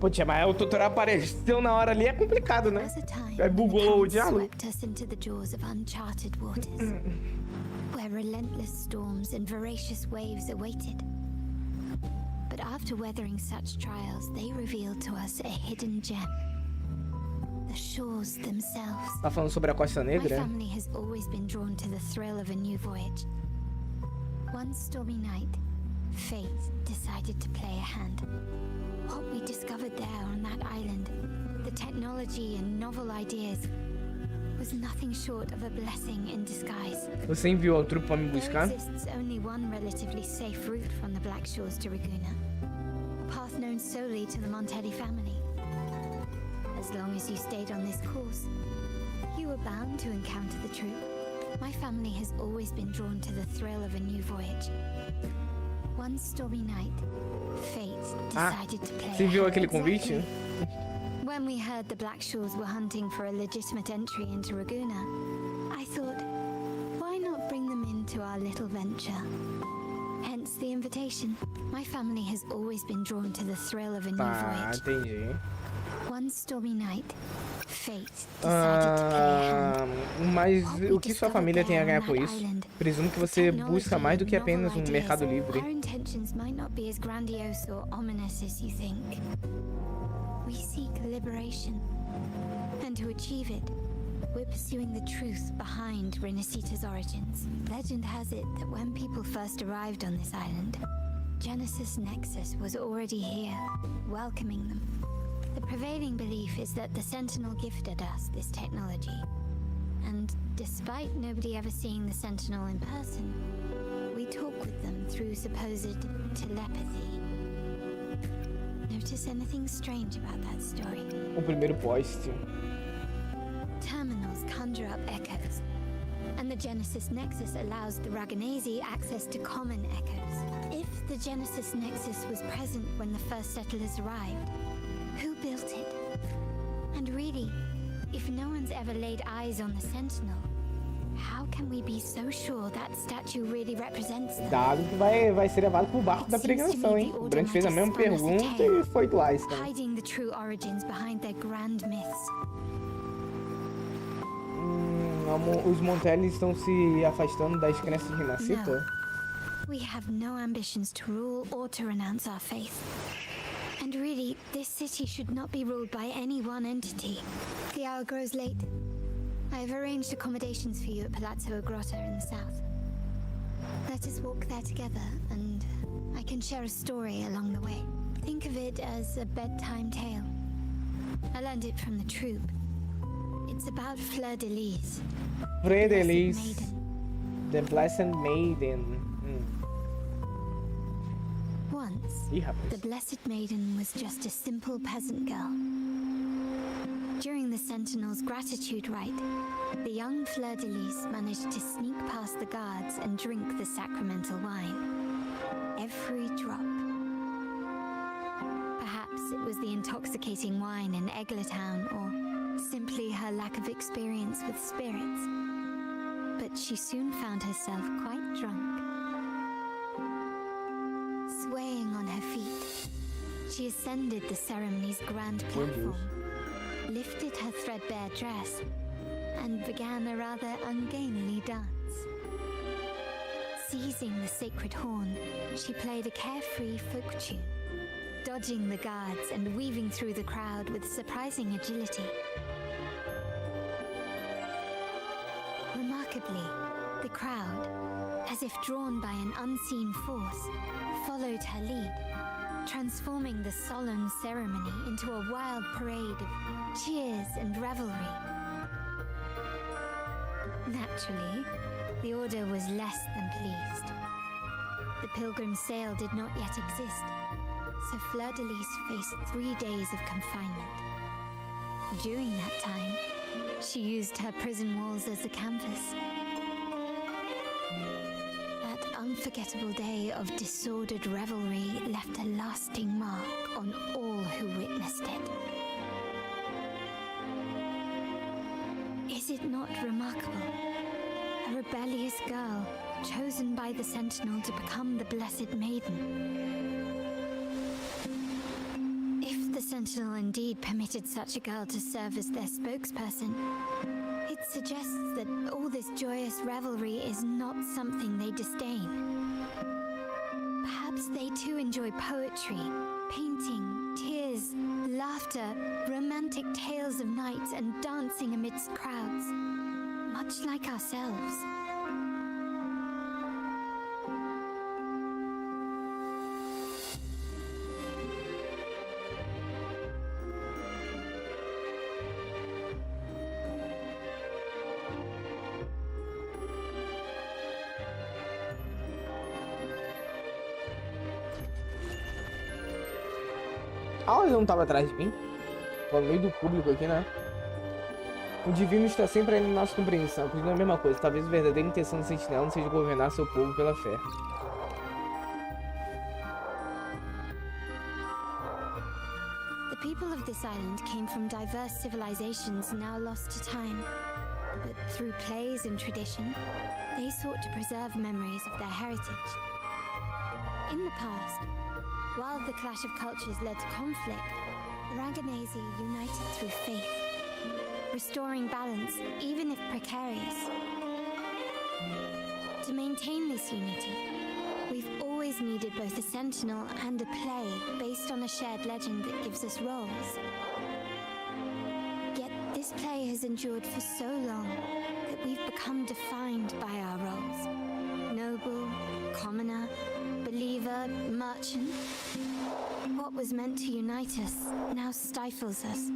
Pô, tia, mas o tutorial apareceu na hora ali, é complicado, né? Aí bugou o diálogo. Swept us into the jaws of uncharted waters, where relentless storms and voracious waves awaited. But after weathering such trials, they revealed to us a hidden gem. The shores themselves. Tá falando sobre a Costa Negra? My family has always been drawn to the thrill of a new voyage. One stormy night, fate decided to play a hand. What we discovered there on that island, the technology and novel ideas, was nothing short of a blessing in disguise. Você enviou o trupe para me buscar? There exists only one relatively safe route from the Black Shores to Reguna, a path known solely to the Montelli family. As long as you stayed on this course, you were bound to encounter the truth. My family has always been drawn to the thrill of a new voyage. One stormy night, fate decided to play. Você viu aquele convite? When we heard the Black Shores were hunting for a legitimate entry into Reguna, I thought, why not bring them into our little venture? Hence the invitation. My family has always been drawn to the thrill of a new voyage. Entendi. One stormy night, fate decided to play a hand. Mas o que sua família tem a ganhar com isso? Presumo que você busca mais do que apenas um mercado livre. Our intentions might not be as grandiose or ominous as you think. We seek liberation, and to achieve it, we're pursuing the truth behind RINACITA's origins. Legend has it that when people first arrived on this island, Genesis Nexus was already here, welcoming them. The prevailing belief is that the Sentinel gifted us this technology, and despite nobody ever seeing the Sentinel in person, we talk with them through supposed telepathy. Notice anything strange about that story? O primeiro post. Terminals conjure up echoes, and the Genesis Nexus allows the Raganese access to common echoes. If the Genesis Nexus was present when the first settlers arrived, who built it? And really, if no one's ever laid eyes on the Sentinel, how can we be so sure that statue really represents them? Dado que vai ser levado pro barco da pregação, hein? O Brand fez a mesma pergunta e foi lá, então. Hiding the true origins behind their grand myths. Os Montelli estão se afastando das crenças de RINACITA? We have no ambitions to rule or to renounce our faith. And really, this city should not be ruled by any one entity. The hour grows late. I have arranged accommodations for you at Palazzo Grotta in the south. Let us walk there together, and I can share a story along the way. Think of it as a bedtime tale. I learned it from the troupe. It's about Fleur de Lis. Fleur de Lis, the Blessed Maiden. Once, the Blessed Maiden was just a simple peasant girl. During the Sentinel's gratitude rite, the young Fleur de Lis managed to sneak past the guards and drink the sacramental wine. Every drop. Perhaps it was the intoxicating wine in Eglatown, or simply her lack of experience with spirits. But she soon found herself quite drunk. Swaying on her feet, she ascended the ceremony's grand platform, lifted her threadbare dress, and began a rather ungainly dance. Seizing the sacred horn, she played a carefree folk tune, dodging the guards and weaving through the crowd with surprising agility. Remarkably, the crowd, as if drawn by an unseen force, followed her lead, transforming the solemn ceremony into a wild parade of cheers and revelry. Naturally, the Order was less than pleased. The Pilgrim's Sale did not yet exist, so Fleur-de-Lis faced 3 days of confinement. During that time, she used her prison walls as a canvas. That unforgettable day of disordered revelry left a lasting mark on all who witnessed it. Is it not remarkable? A rebellious girl, chosen by the Sentinel to become the Blessed Maiden. If the Sentinel indeed permitted such a girl to serve as their spokesperson, it suggests that all this joyous revelry is not something they disdain. Perhaps they too enjoy poetry, painting, tears, laughter, romantic tales of nights, and dancing amidst crowds, much like ourselves. Ah, ele não tava atrás de mim? Tô no meio do público aqui, né? O divino está sempre aí na nossa compreensão, pois não é a mesma coisa. Talvez a verdadeira intenção do sentinela não seja governar seu povo pela fé. The people of this island came from diverse civilizations now lost to time. But through plays and tradition, they sought to preserve memories of their heritage. In the past, while the clash of cultures led to conflict, the Raganese united through faith, restoring balance even if precarious. To maintain this unity, we've always needed both a sentinel and a play based on a shared legend that gives us roles. Yet this play has endured for so long that we've become defined by our roles. Noble, commoner, believer, merchant. What was meant to unite us now stifles us.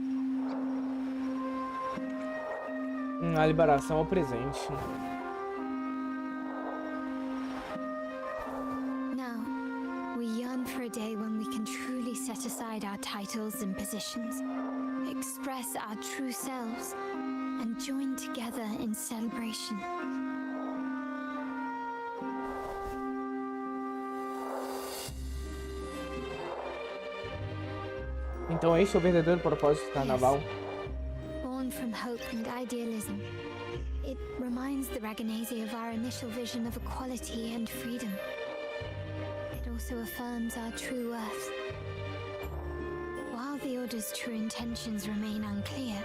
A liberação ao presente. Now, we yearn for a day when we can truly set aside our titles and positions, express our true selves, and join together in celebration. Então este é o verdadeiro propósito do carnaval. Born from hope and idealism, it reminds the Raganese of our initial vision of equality and freedom. It also affirms our true worth. While the Order's true intentions remain unclear,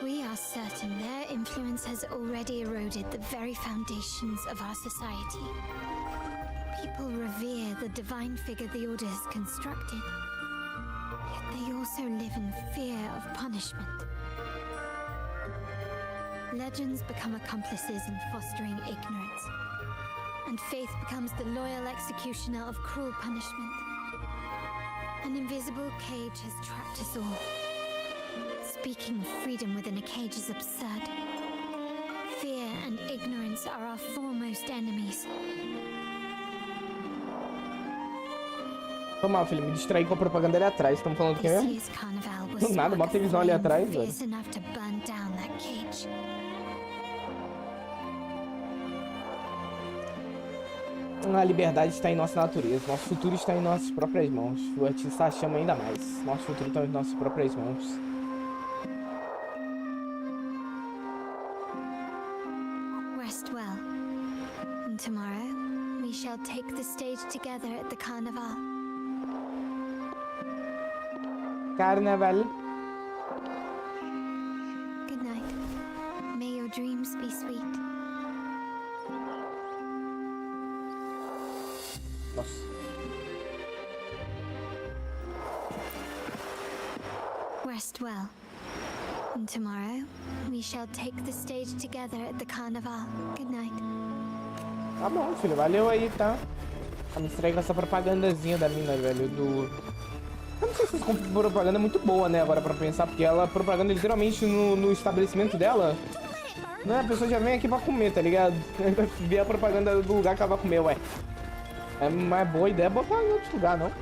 we are certain their influence has already eroded the very foundations of our society. People revere the divine figure the Order has constructed. They also live in fear of punishment. Legends become accomplices in fostering ignorance, and faith becomes the loyal executioner of cruel punishment. An invisible cage has trapped us all. Speaking of freedom within a cage is absurd. Fear and ignorance are our foremost enemies. Toma, filho, me distraí com a propaganda ali atrás. Estamos falando do que mesmo? Do nada, uma televisão ali atrás, velho. A liberdade está em nossa natureza. Nosso futuro está em nossas próprias mãos. O artista chama ainda mais. Nosso futuro está em nossas próprias mãos. Rest well. And tomorrow, we shall take the stage together at the carnival. Carnaval. Good night. May your dreams be sweet. Nossa. Rest well. And tomorrow, we shall take the stage together at the carnival. Good night. Tá bom, filho. Valeu aí, tá? Tá me distrair com essa propagandazinha da mina, velho, do... Eu não sei se essa propaganda é muito boa, né, agora pra pensar, porque ela propaganda literalmente no estabelecimento dela. Né, a pessoa já vem aqui pra comer, tá ligado? Vai ver a propaganda do lugar que ela vai comer, ué. É mais boa ideia botar em outro lugar, não?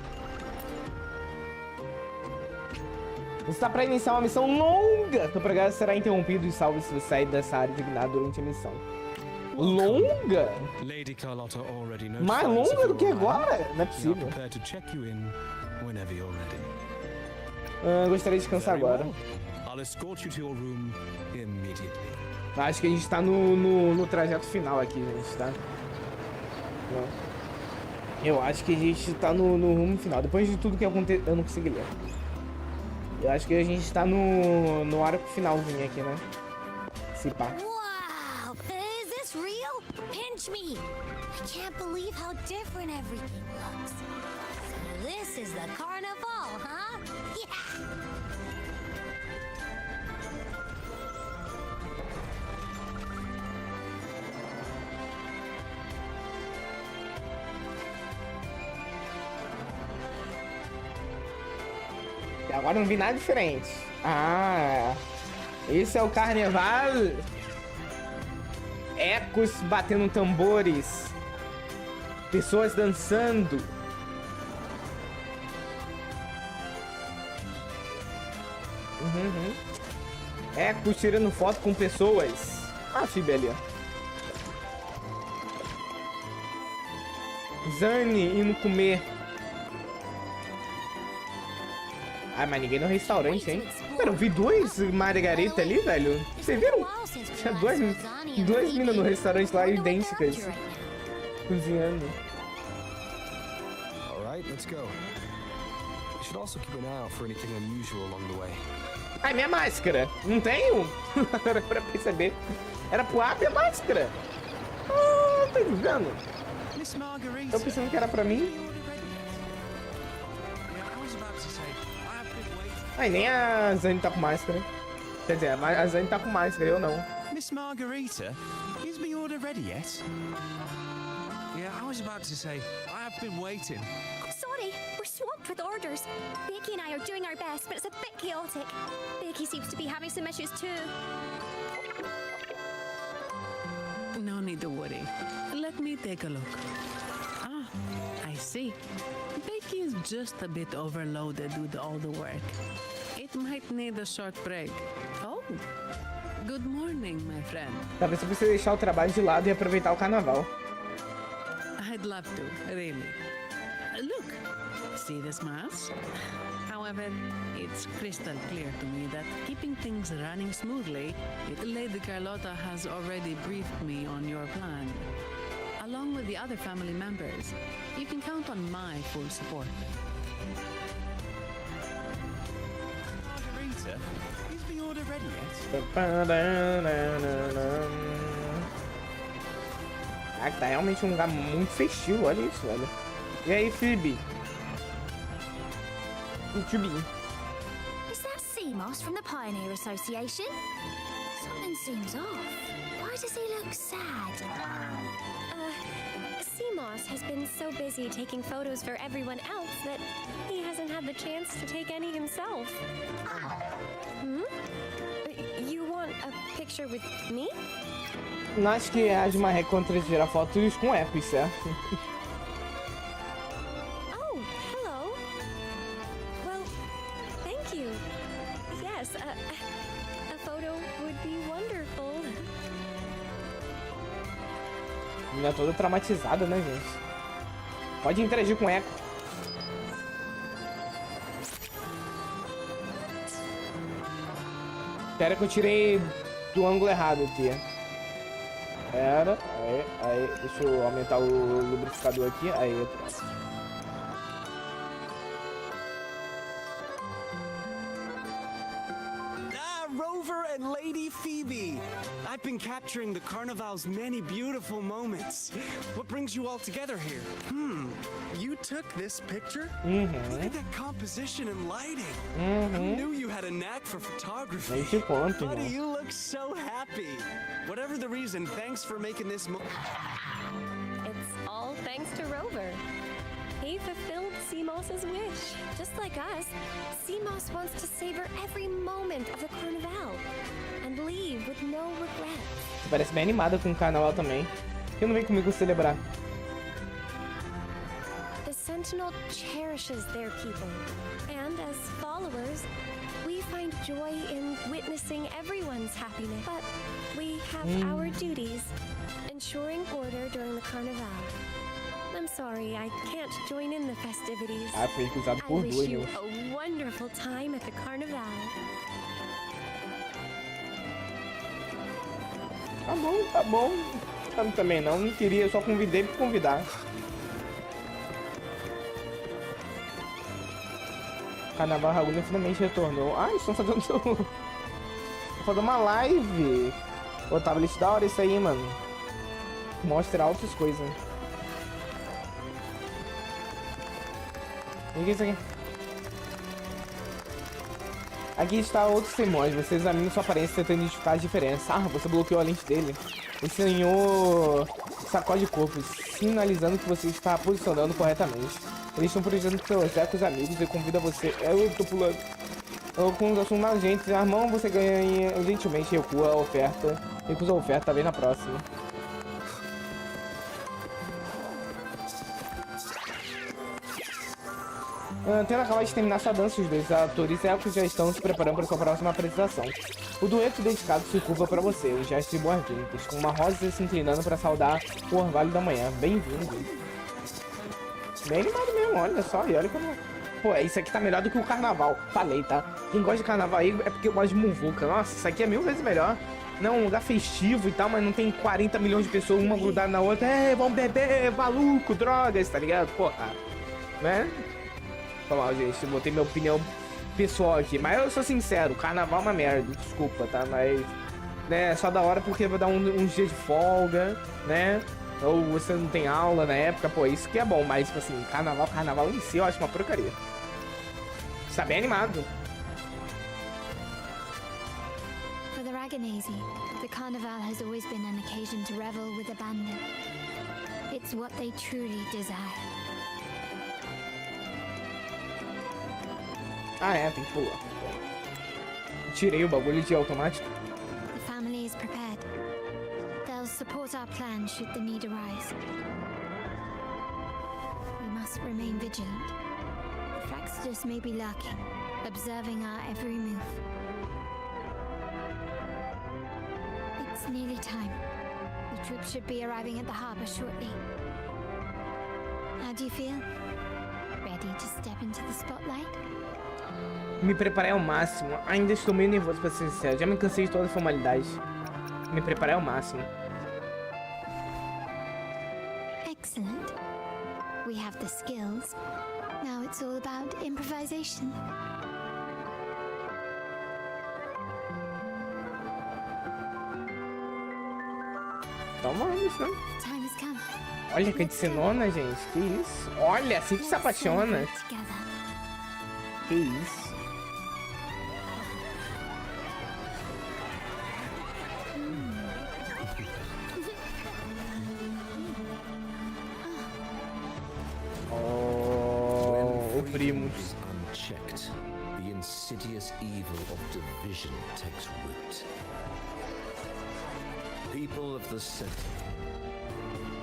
Está para iniciar uma missão longa. O programa será interrompido e salvo se você sair dessa área designada durante a missão. Longa? Mais longa do que agora? Não é possível. Gostaria de descansar agora. Acho que a gente tá no trajeto final aqui, gente, tá? Eu acho que a gente tá no rumo final. Depois de tudo que aconteceu, eu não consegui ler. Eu acho que a gente tá no arco finalzinho aqui, né? Se pá. Wow! Is this real? Pinch me! I can't believe how different everything looks. So this is the carnival, huh? Yeah! Agora não vi nada diferente. Ah, esse é o carnaval. Ecos batendo tambores. Pessoas dançando. Ecos tirando foto com pessoas. Ah, Fibeli. Zane indo comer. Ah, mas ninguém no restaurante, hein? Pera, eu vi duas margaritas ali, velho. Vocês viram? Tinha duas minas no restaurante lá, idênticas. Cozinhando. Alright, let's go. We should also keep an eye out for anything unusual along the way. Ai, minha máscara. Não tenho? Era pra perceber. Era pro ar minha máscara. Ah, tá vendo? Eu pensando que era pra mim. Ai, nem a Zane tá com máscara. Quer dizer, a Zane tá com máscara, eu não. Miss Margarita, is my order ready yet? Yeah, I was about to say, I have been waiting. Sorry, we're swamped with orders. Becky and I are doing our best, but it's a bit chaotic. Becky seems to be having some issues too. No need to worry. Let me take a look. Ah, I see. Becky is just a bit overloaded with all the work. It might need a short break. Oh, good morning, my friend. Talvez você precise deixar o trabalho de lado e aproveitar o carnaval. I'd love to, really. Look, see this mask? However, it's crystal clear to me that keeping things running smoothly, Lady Carlotta has already briefed me on your plan. Along with the other family members, you can count on my full support. Margarita, is the order ready yet? Ah, tá realmente um lugar muito festivo, olha isso, velho. E aí, Phoebe? Is that Seamoss from the Pioneer Association? Something seems off. Why does he look sad? Seamoss has been so busy taking photos for everyone else that he hasn't had the chance to take any himself. Hmm? You want a picture with me? Acho que a Asma contra tirar fotos com ecos, certo? Oh, hello. Well, thank you. Yes, a photo would be wonderful. Menina toda traumatizada, né, gente? Pode interagir com eco. Espera que eu tirei do ângulo errado aqui. Pera, aí, deixa eu aumentar o lubrificador aqui, aí, pronto. Rover and Lady Phoebe. I've been capturing the Carnival's many beautiful moments. What brings you all together here? You took this picture? Look at that composition and lighting. Who knew you had a knack for photography? Buddy, you look so happy. Whatever the reason, thanks for making this It's all thanks to Rover. He fulfilled Seamoss's wish. Just like us, Seamoss wants to savor every moment of the Carnival and leave with no regrets. Você parece bem animada com o carnaval também. Por que não vem comigo celebrar? The Sentinel cherishes their people, and as followers, we find joy in witnessing everyone's happiness. But we have our duties, ensuring order during the Carnival. I'm sorry, I can't join in the festivities. Foi recusado I por wish duas, you meu. a wonderful time at the Carnival. Tá bom. Eu também não queria, eu só convidei pra convidar. Carnaval Raguna finalmente retornou. Estão fazendo uma live. Ô, tablet da hora isso aí, mano. Mostra altas coisas. O que é isso aqui? Aqui está outros temores. Você examina sua aparência tentando identificar as diferenças. Você bloqueou a lente dele. O senhor sacode corpos, sinalizando que você está posicionando corretamente. Eles estão protegendo seus ecos amigos e convida você. Eu tô pulando. Com os assuntos mais gente, irmão, você ganha gentilmente recua a oferta. Recusa a oferta, tá bem na próxima. Tendo acabado de terminar sua dança, os dois atores ecos já estão se preparando para sua próxima apresentação. O dueto dedicado se curva para você, um gesto de boas-vindas, com uma rosa se inclinando para saudar o orvalho da manhã. Bem-vindo. Bem animado mesmo, olha só, e olha como... Pô, isso aqui tá melhor do que o carnaval. Falei, tá? Quem gosta de carnaval aí é porque gosta de muvuca. Nossa, isso aqui é 1000 vezes melhor. Não, um lugar festivo e tal, mas não tem 40 milhões de pessoas, uma grudada na outra. Vamos beber, maluco, drogas, tá ligado? Porra, né? Foi mal, gente, eu botei minha opinião pessoal aqui. Mas eu sou sincero, carnaval é uma merda, desculpa, tá? Mas, né, só da hora porque vai dar uns dias de folga, né? Ou você não tem aula na época, pô, isso que é bom. Mas, tipo assim, carnaval em si eu acho uma porcaria. Está bem animado. For the Raganese, the carnival has always been an occasion to revel with abandon. It's what they truly desire. Tem que pular. Tirei o bagulho de automático. The family is prepared. They'll support our plan should the need arise. We must remain vigilant. The Fraxidus may be lurking, observing our every move. It's nearly time. The troops should be arriving at the harbor shortly. How do you feel? Ready to step into the spotlight? Me preparei ao máximo. Ainda estou meio nervoso, pra ser sincero. Já me cansei de toda a formalidade. Me preparei ao máximo. Excellent. We have the skills. Now it's all about improvisation. Vamos, né? Time has come. Olha que adicionona, gente. Que isso? Olha, assim que se apaixona. Que isso? Primos. Unchecked, the insidious evil of division takes root. People of the Sentinel,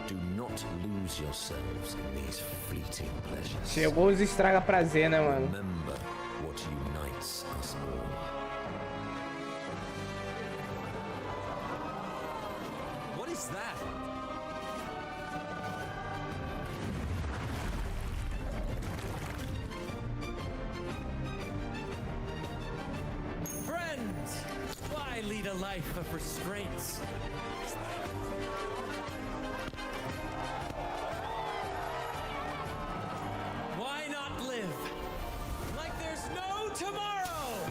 do not lose yourselves in these fleeting pleasures. Chegou os estraga prazer, né, mano? Remember what unites us all. What is that? Why lead a life of restraints? Why not live like there's no tomorrow?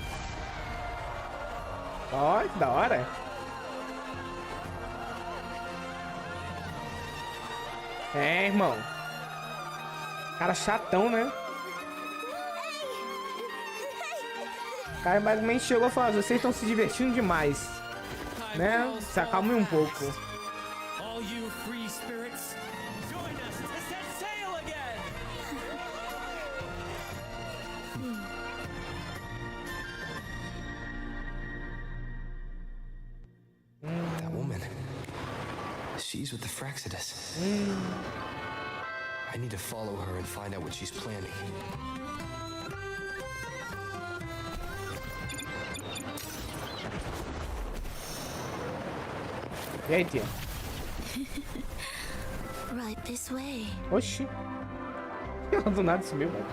Ó, que da hora. É, irmão. Cara chatão, né? O cara basicamente chegou e falou: vocês estão se divertindo demais, né? Se acalme um pouco. All you free spirits, join us to set sail again! That woman. She's with the Fraxidus. I need to follow her and find out what she's planning. E aí, tia? Right this way. Oxi. Ela do nada sumiu, velho.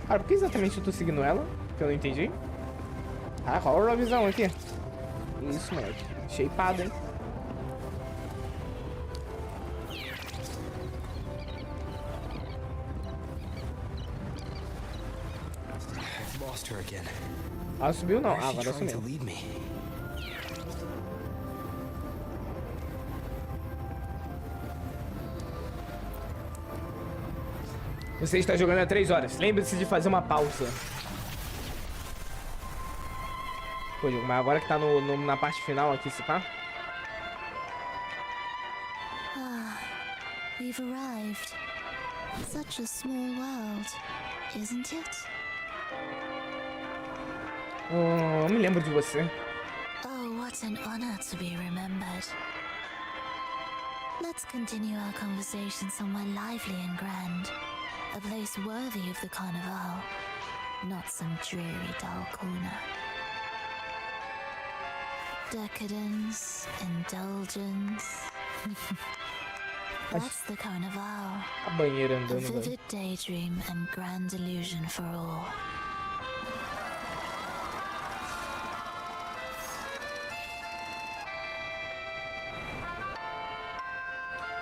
Cara, por que exatamente eu tô seguindo ela? Que eu não entendi. Ah, rola a visão aqui. Isso, moleque. Shapeado, hein? I've lost her again. Ah, subiu não. Where Ah, is she agora trying to sumiu. lead me? Você está jogando há 3 horas. Lembre-se de fazer uma pausa. Pô, jogo, mas agora que tá na parte final aqui, se pá. Ah, we've arrived. Such a small world, isn't it? Oh, eu me lembro de você. Oh, what an honor to be remembered. Let's continue our conversation somewhere lively and grand. A place worthy of the carnival, not some dreary dull corner. Decadence, indulgence. That's the carnival. A banheira A andando, velho. vivid daydream and grand illusion for all.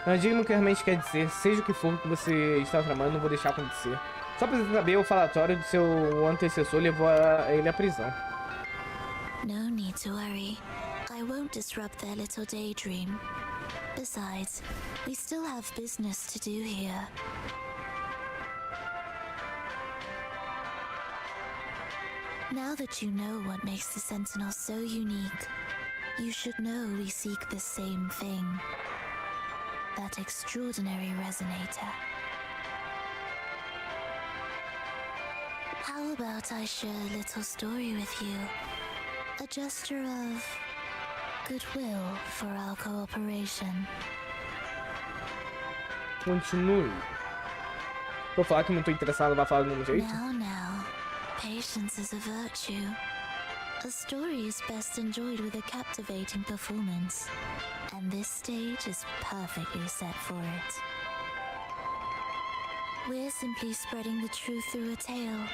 Não diga o que realmente quer dizer. Seja o que for que você está tramando, não vou deixar acontecer. Só precisa saber o falatório do seu antecessor levou ele à prisão. No need to worry. I won't disrupt their little daydream. Besides, we still have business to do here. Now that you know what makes the Sentinel so unique, you should know we seek the same thing. That extraordinary resonator. How about I share a little story with you? A gesture of goodwill for our cooperation. Continue. Vou falar que não tô interessado, vai falar do mesmo jeito? Now, patience is a virtue. A story is best enjoyed with a captivating performance, and this stage is perfectly set for it. We're simply spreading the truth through a tale.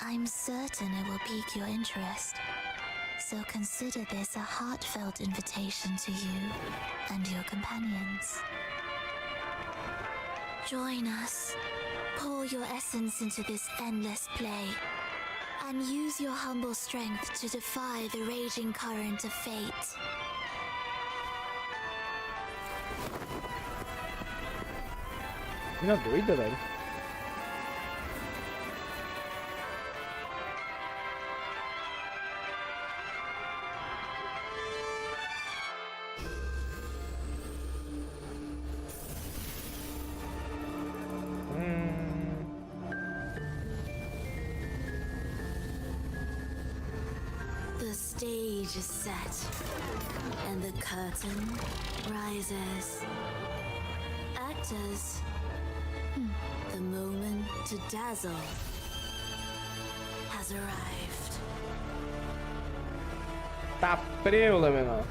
I'm certain it will pique your interest, so consider this a heartfelt invitation to you and your companions. Join us. Pour your essence into this endless play, and use your humble strength to defy the raging current of fate. Mina doida, velho. The stage is set, and the curtain rises. Actors, the moment to dazzle has arrived. Tá preula, menor.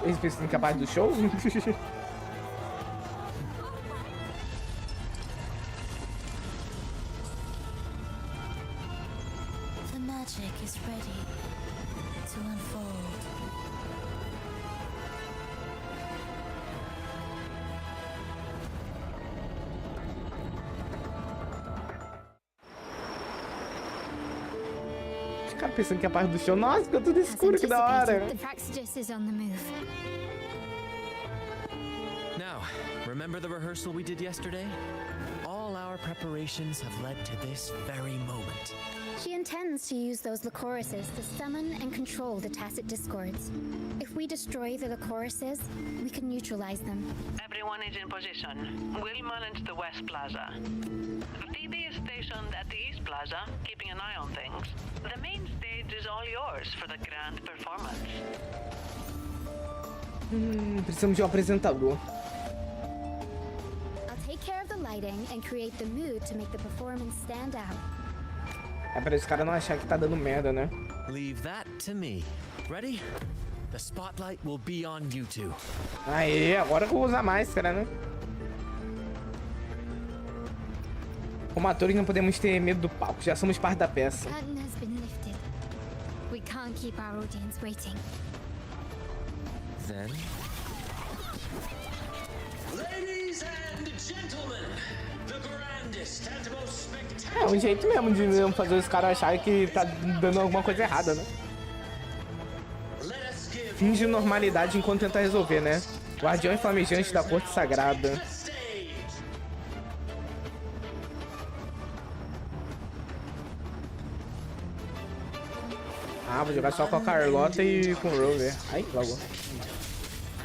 Eles pensam incapaz do show? The magic is ready to unfold. Cara, pensando que é a parte do chão. Nossa, ficou tudo escuro, que da hora. The Praxedus is on the move. Now, remember the rehearsal we did yesterday? All our preparations have led to this very moment. She intends to use those Lycoruses to summon and control the tacit discords. If we destroy the Lycoruses, we can neutralize them. Everyone is in position. We'll manage the West Plaza. Phoebe is stationed at the East Plaza, keeping an eye on things. The main stage is all yours for the grand performance. Precisamos de um apresentador. I'll take care of the lighting and create the mood to make the performance stand out. É pra esse cara não achar que tá dando merda, né? Leave that to me. Ready? The spotlight will be on you two. Aê, agora eu vou usar máscara, né? Como atores não podemos ter medo do palco, já somos parte da peça. Curtain has been lifted. We can't keep our audience waiting. Then... Ladies and gentlemen, the grandest and most spectacular... É um jeito mesmo de não fazer os caras acharem que tá dando alguma coisa errada, né? Finge normalidade enquanto tenta resolver, né? Guardião flamejante da corte sagrada. Ah, vou jogar só com a Carlota e com o Rover. Ai, logo.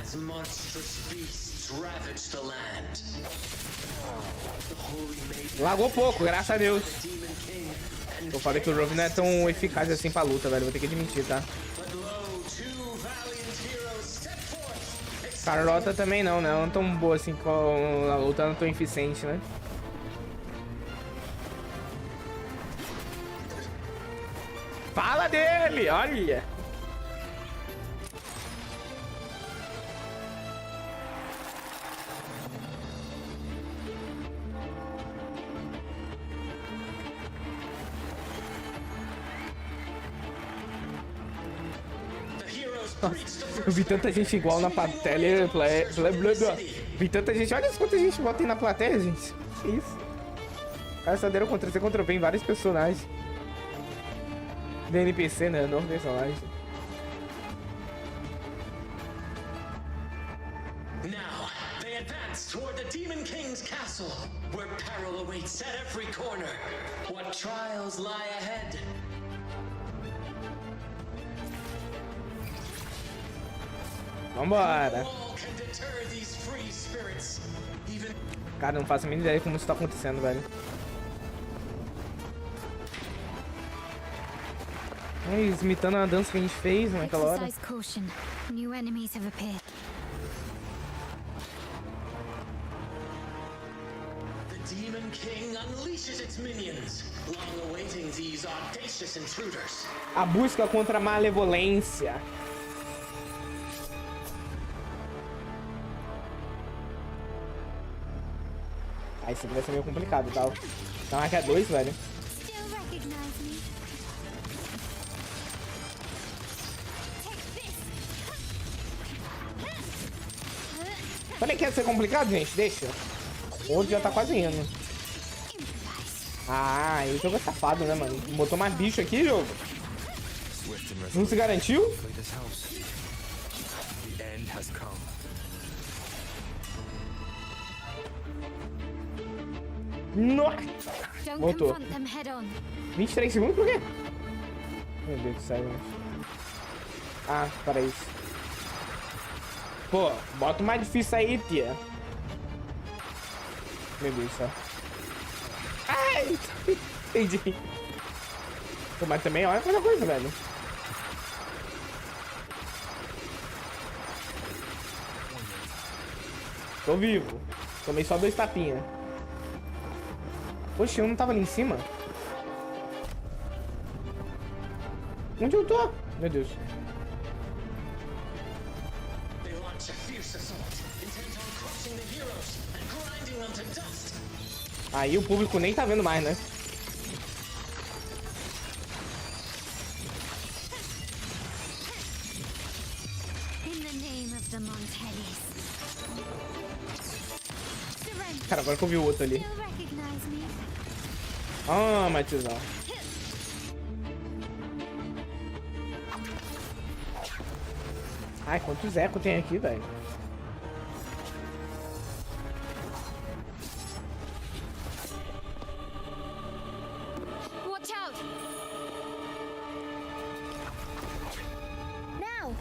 As monstrous beasts ravage the land. The holy maiden... Lagou pouco, graças a Deus. Eu falei que o Rover não é tão eficaz assim pra luta, velho. Vou ter que admitir, tá? Carlota também não, né? Ela não é tão boa assim com a luta, não tão eficiente, né? Fala dele, olha! Nossa, eu vi tanta gente igual na plateia. Vi tanta gente. Olha quanta gente bota aí na plateia, gente. Que isso? Os caras só deram Ctrl-C, Ctrl-V em vários personagens. Do NPC, né? Novo personagem. Now, they advance toward the Demon King's castle, where peril awaits at every corner. What trials lie ahead? Vambora. Cara, não faço a mínima ideia de como isso tá acontecendo, velho. É isso, imitando a dança que a gente fez naquela hora. Exercise caution. New enemies have appeared. The Demon King unleashes its minions, long awaiting these audacious intruders. A busca contra a malevolência. Ah, isso aqui vai ser meio complicado, tá? Então aqui é 2, velho. Falei que ia ser complicado, gente. Deixa. O outro já tá quase indo. Ah, esse jogo é safado, né, mano? Botou mais bicho aqui, jogo. Não se garantiu? Nossa! Voltou. 23 segundos por quê? Meu Deus do céu, gente. Ah, para isso. Pô, bota o mais difícil aí, tia. Meu Deus do céu. Ai! Entendi. Pô, mas também olha cada coisa, velho. Tô vivo. Tomei só 2 tapinhas. Poxa, eu não tava ali em cima? Onde eu tô? Meu Deus. Aí o público nem tá vendo mais, né? Cara, agora que eu vi o outro ali. Ah, Matizão. Ai, quantos ecos tem aqui, velho. Watch out! Now!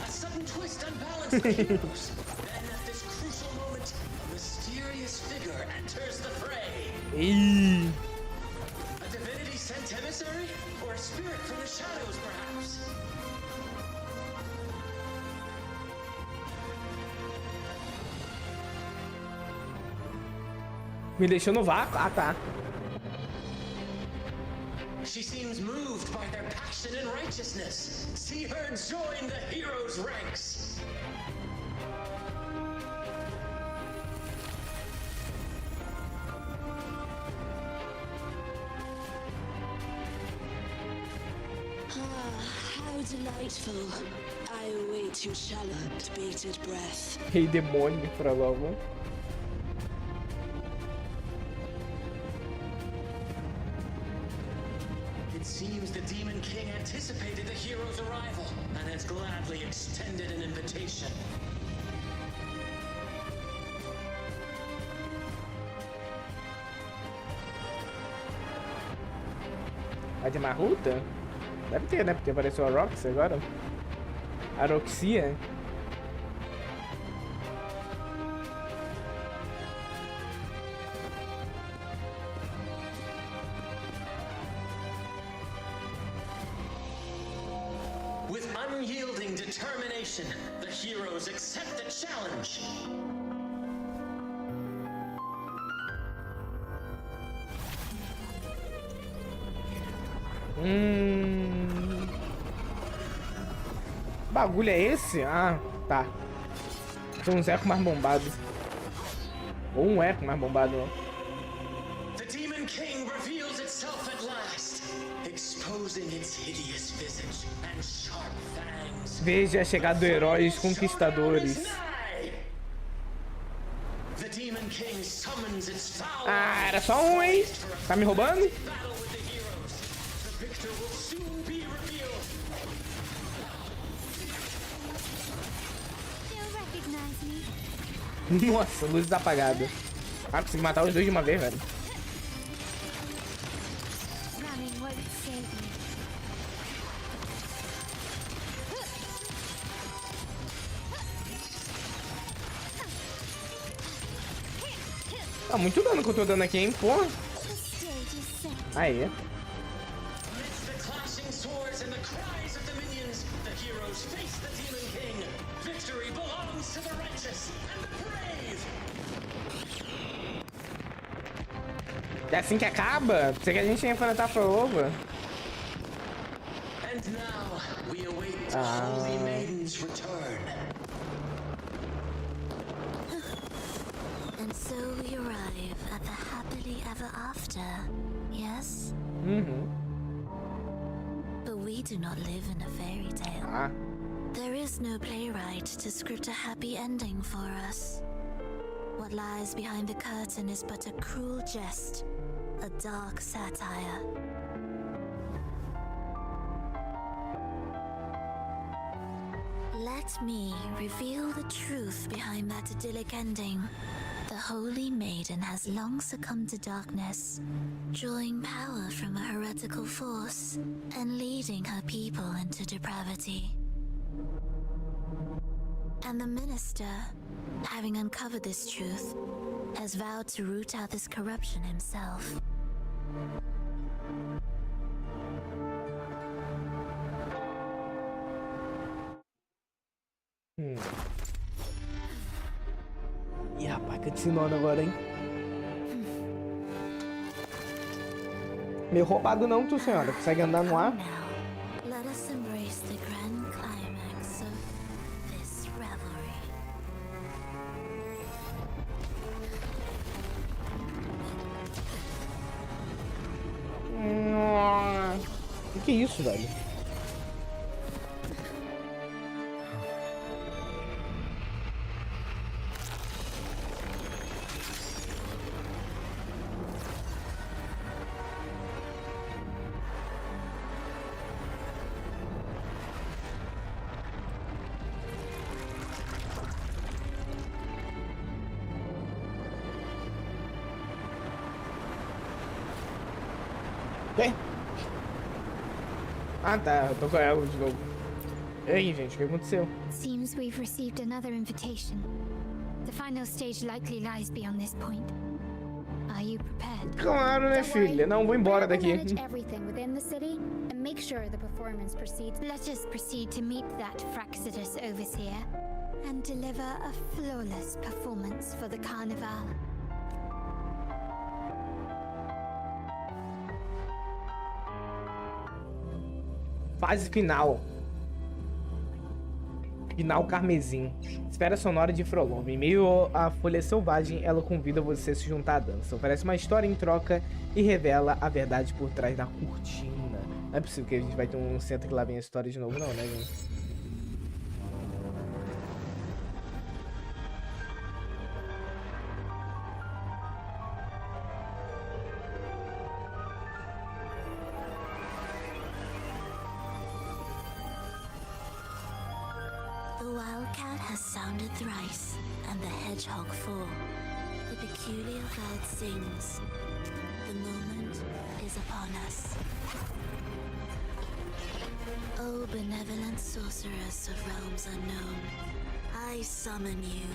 A sudden twist unbalanced the heroes. Then at this crucial moment, a mysterious figure enters the fray. Ih. A divinity sent emissary? Or a spirit from the shadows, perhaps? Me deixou no vácuo? Ah, tá. She seems moved by their passion and righteousness. See her join the heroes' ranks. How delightful. I await your challenge, bated breath. Rei demônio pra logo. It seems the Demon King anticipated the hero's arrival and has gladly extended an invitation. Vai ter mais ruta? Deve ter, né? Porque apareceu a Rox agora. A Roxia. With unyielding determination, the heroes accept the challenge. Bagulho é esse? Ah, tá. São uns ecos mais bombados. Ou um eco mais bombado, ó. The Demon King reveals itself at last, exposing its hideous visage and sharp fangs. Veja a chegada dos heróis conquistadores. The Demon King summons its foul. Ah, era só um, hein? Tá me roubando? Battle with the heroes. The victor will soon be revealed. You'll recognize me. Nossa, luzes apagadas. Ah, consegui matar os dois de uma vez, velho. Running won't save me. Tá muito dano que eu tô dando aqui, hein? Porra. The stage is set. Aí. Amidst the clashing swords and the cries of the minions, the heroes face the Demon King. Victory belongs to the righteous and the brave. É assim que acaba? Pensei que a gente ia enfrentar a Lova. And now we await the Holy Maiden's return. And so we arrive at the happily ever after, yes? But we do not live in a fairy tale. There is no playwright to script a happy ending for us. What lies behind the curtain is but a cruel jest, a dark satire. Let me reveal the truth behind that idyllic ending. The Holy Maiden has long succumbed to darkness, drawing power from a heretical force and leading her people into depravity. And the minister, having uncovered this truth, has vowed to root out this corruption himself. Ih, rapaz, que ensinando agora, hein? Meio roubado não, tu senhora. Consegue andar no ar? Let us embrace the grand climax of this revelry. Que é isso, velho? Quê? Ah, tá. Eu tô com ela de novo. Ei, gente, o que aconteceu? Seems we've received another invitation. The final stage likely lies beyond this point. Are you prepared? Claro, né, filha? Não, vou embora daqui. Everything within the city and make sure the performance proceeds. Let us proceed to meet that Fraxidus overseer and deliver a flawless performance for the carnival. Fase final. Final carmesim. Esfera sonora de Frolov. Em meio à folha selvagem, ela convida você a se juntar à dança. Oferece uma história em troca e revela a verdade por trás da cortina. Não é possível que a gente vai ter um centro que lá vem a história de novo, não, né, gente? The wildcat has sounded thrice, and the hedgehog four. The peculiar bird sings. The moment is upon us. O benevolent sorceress of realms unknown, I summon you.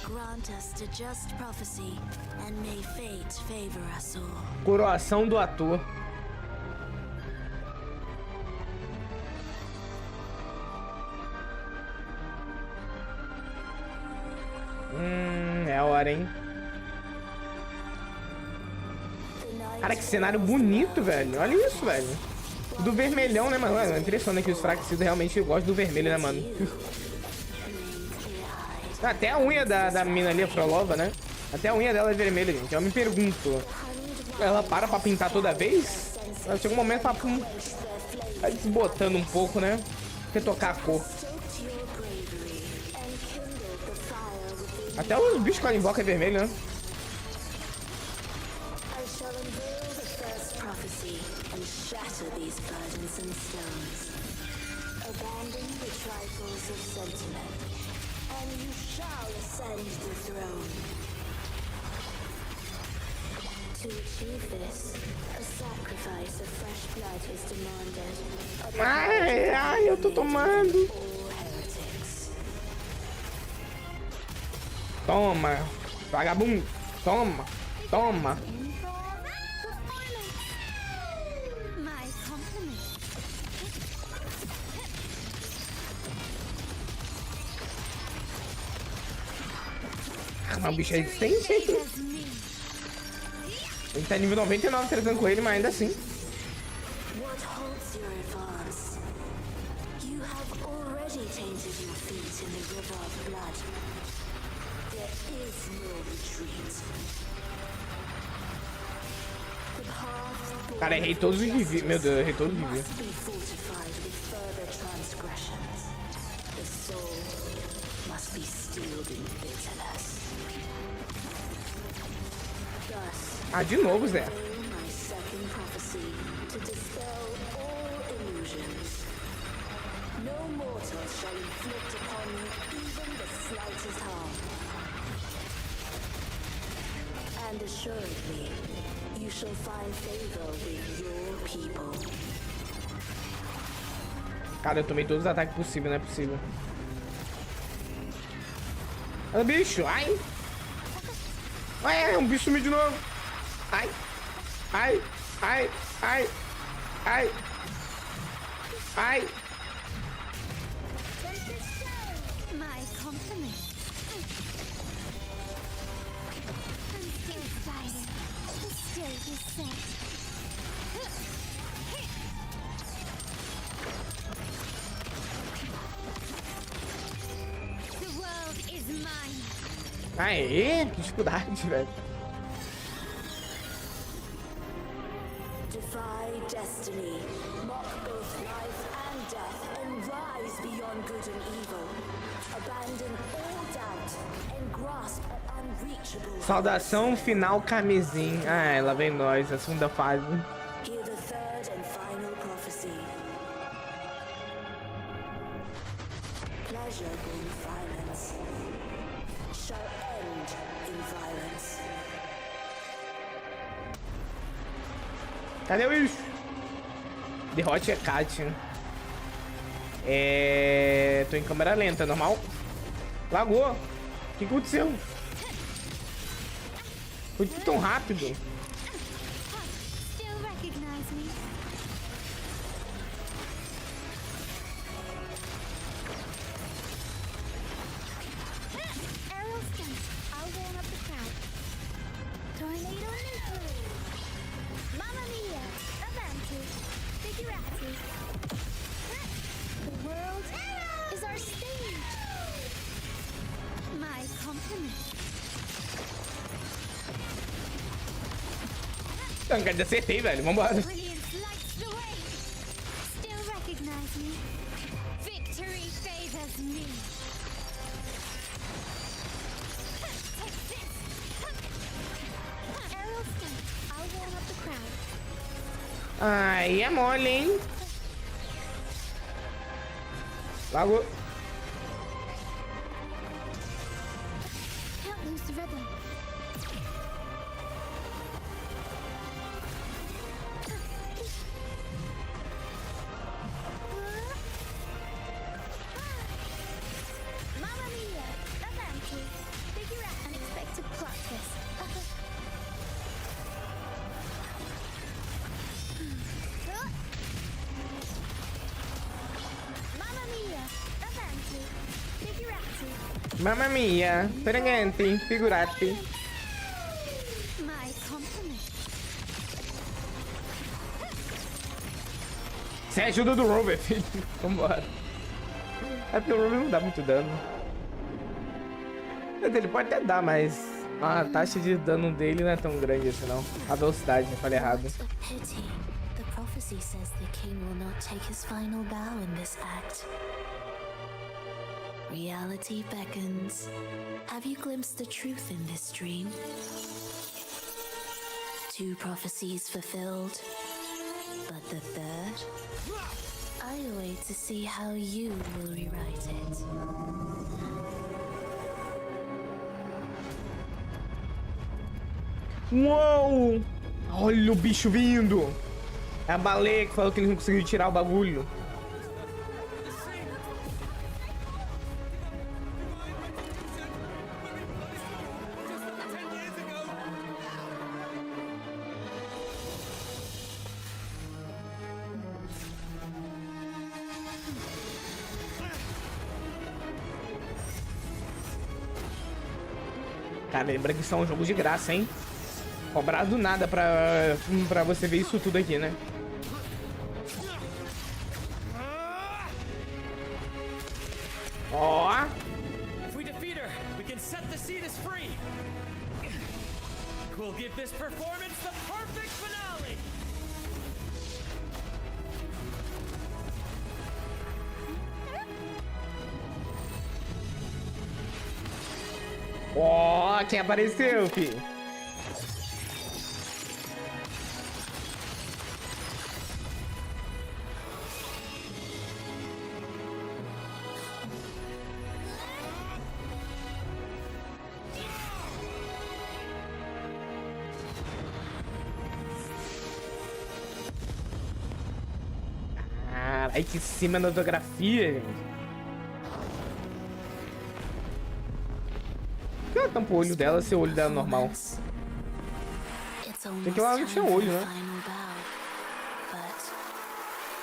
Grant us to just prophecy, and may fate favor us all. Coroação do ator. É a hora, hein? Cara, que cenário bonito, velho. Olha isso, velho. Do vermelhão, né, mano? É impressionante que os fraquecidos realmente gostam do vermelho, né, mano? Até a unha da mina ali, a Frolova, né? Até a unha dela é vermelha, gente. Eu me pergunto, ela para pra pintar toda vez? Chega um momento pra... Tá desbotando um pouco, né? Retocar a cor. Até os bichos que ela invoca é vermelho, né? Ai, eu tô tomando. Toma, vagabundo. Toma, toma. Ah, o bicho é resistente. Ele tá nível 99 tratando com ele, mas ainda assim. Cara, errei todos os reviews. Meu Deus, eu errei todos os reviews. Ah, de novo, Zé. And assuredly, you shall find favor with your people. Cara, eu tomei todos os ataques possíveis, não é possível. Olha, bicho, ai! Ai, um bicho sumiu de novo! Ai! Ai! Ai! Ai! Ai! Ai! Aê, que dificuldade, velho. Defy destiny, mock both life and death, and rise beyond good and evil. Abandon all doubt and grasp an unreachable. Saudação final carmesim. Ah, lá vem nós, a segunda fase. Hear the third and final prophecy. Pleasure born violence shall end in violence. Cadê o bicho? Derrote a Kat. Tô em câmera lenta, normal? Lagou. O que aconteceu? Foi tudo tão rápido. Still recognize me? Aerial stunt. I'll warm up the crowd. Tornado nuclear. Mamma mia. Avanti. Figurati. The world is our stage. My compliment. Quer dizer, acertei, velho. Vambora. Brilliance lights the way. Still recognize me? Victory favors me. Take this. Aerial stunt. I'll warm up the crowd. Ai, é mole, hein? Lagou. Can't lose the rhythm. Mamma mia! Avanti! Figure out unexpected plot twist. Mamma mia! Avanti! Figurati! Mamma mia. Presente. Figurati. My compliment. Você é ajuda do Robert, filho. Vambora. É porque o Robert não dá muito dano. Ele pode até dar, mas a taxa de dano dele não é tão grande assim, não. A velocidade, eu falei errado. What a pity. The prophecy says the king will not take his final bow in this act. Reality beckons. Have you glimpsed the truth in this dream? 2 prophecies fulfilled, but the third? I wait to see how you will rewrite it. Uou! Olha o bicho vindo! É a baleia que falou que eles não conseguiram tirar o bagulho. Cara, lembra que isso é um jogo de graça, hein? Cobrar do nada pra você ver isso tudo aqui, né? Ó! If we defeat her, we can set the Cetus free. We'll give this performance the perfect finale. Ó, quem apareceu, filho? Caralho, que cinematografia, gente. Por que ela tampa o olho dela se o olho dela é normal? Tem que ela não tinha olho, né?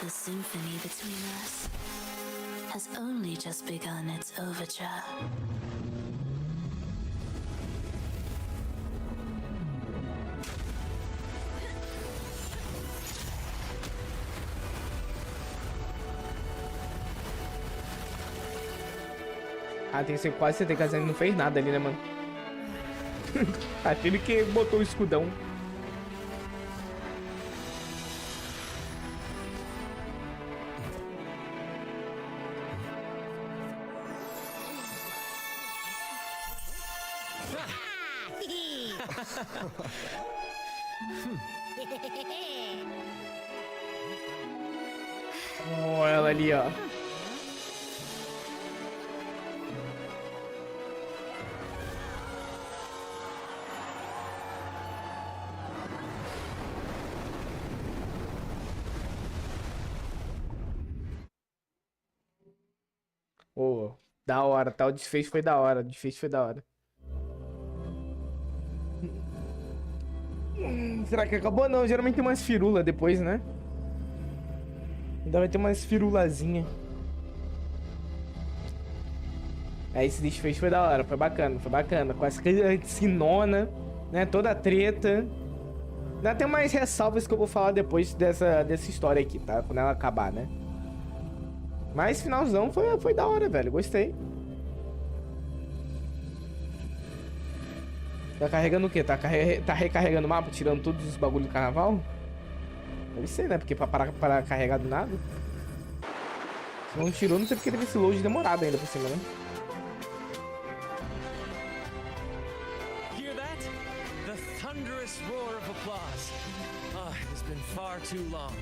The symphony between us has only just begun its overture. Ah, tem que ser quase certeza que ele não fez nada ali, né, mano? Aquele que botou o escudão. Oh, ela ali, ó. Pô, da hora, tá? O desfecho foi da hora. O desfecho foi da hora. Será que acabou? Não, geralmente tem umas firulas depois, né? Ainda vai ter umas firulazinhas. Aí esse desfecho foi da hora, foi bacana, foi bacana. Com essa sinona, né? Toda a treta. Ainda tem mais ressalvas que eu vou falar depois dessa história aqui, tá? Quando ela acabar, né? Mas finalzão foi da hora, velho. Gostei. Tá carregando o quê? Tá recarregando o mapa, tirando todos os bagulhos do carnaval? Deve ser, né? Porque para carregar do nada. Se não tirou, não sei porque teve esse load demorado ainda por cima, né? Hear that? The thunderous roar of applause. Ah, it has been far too long.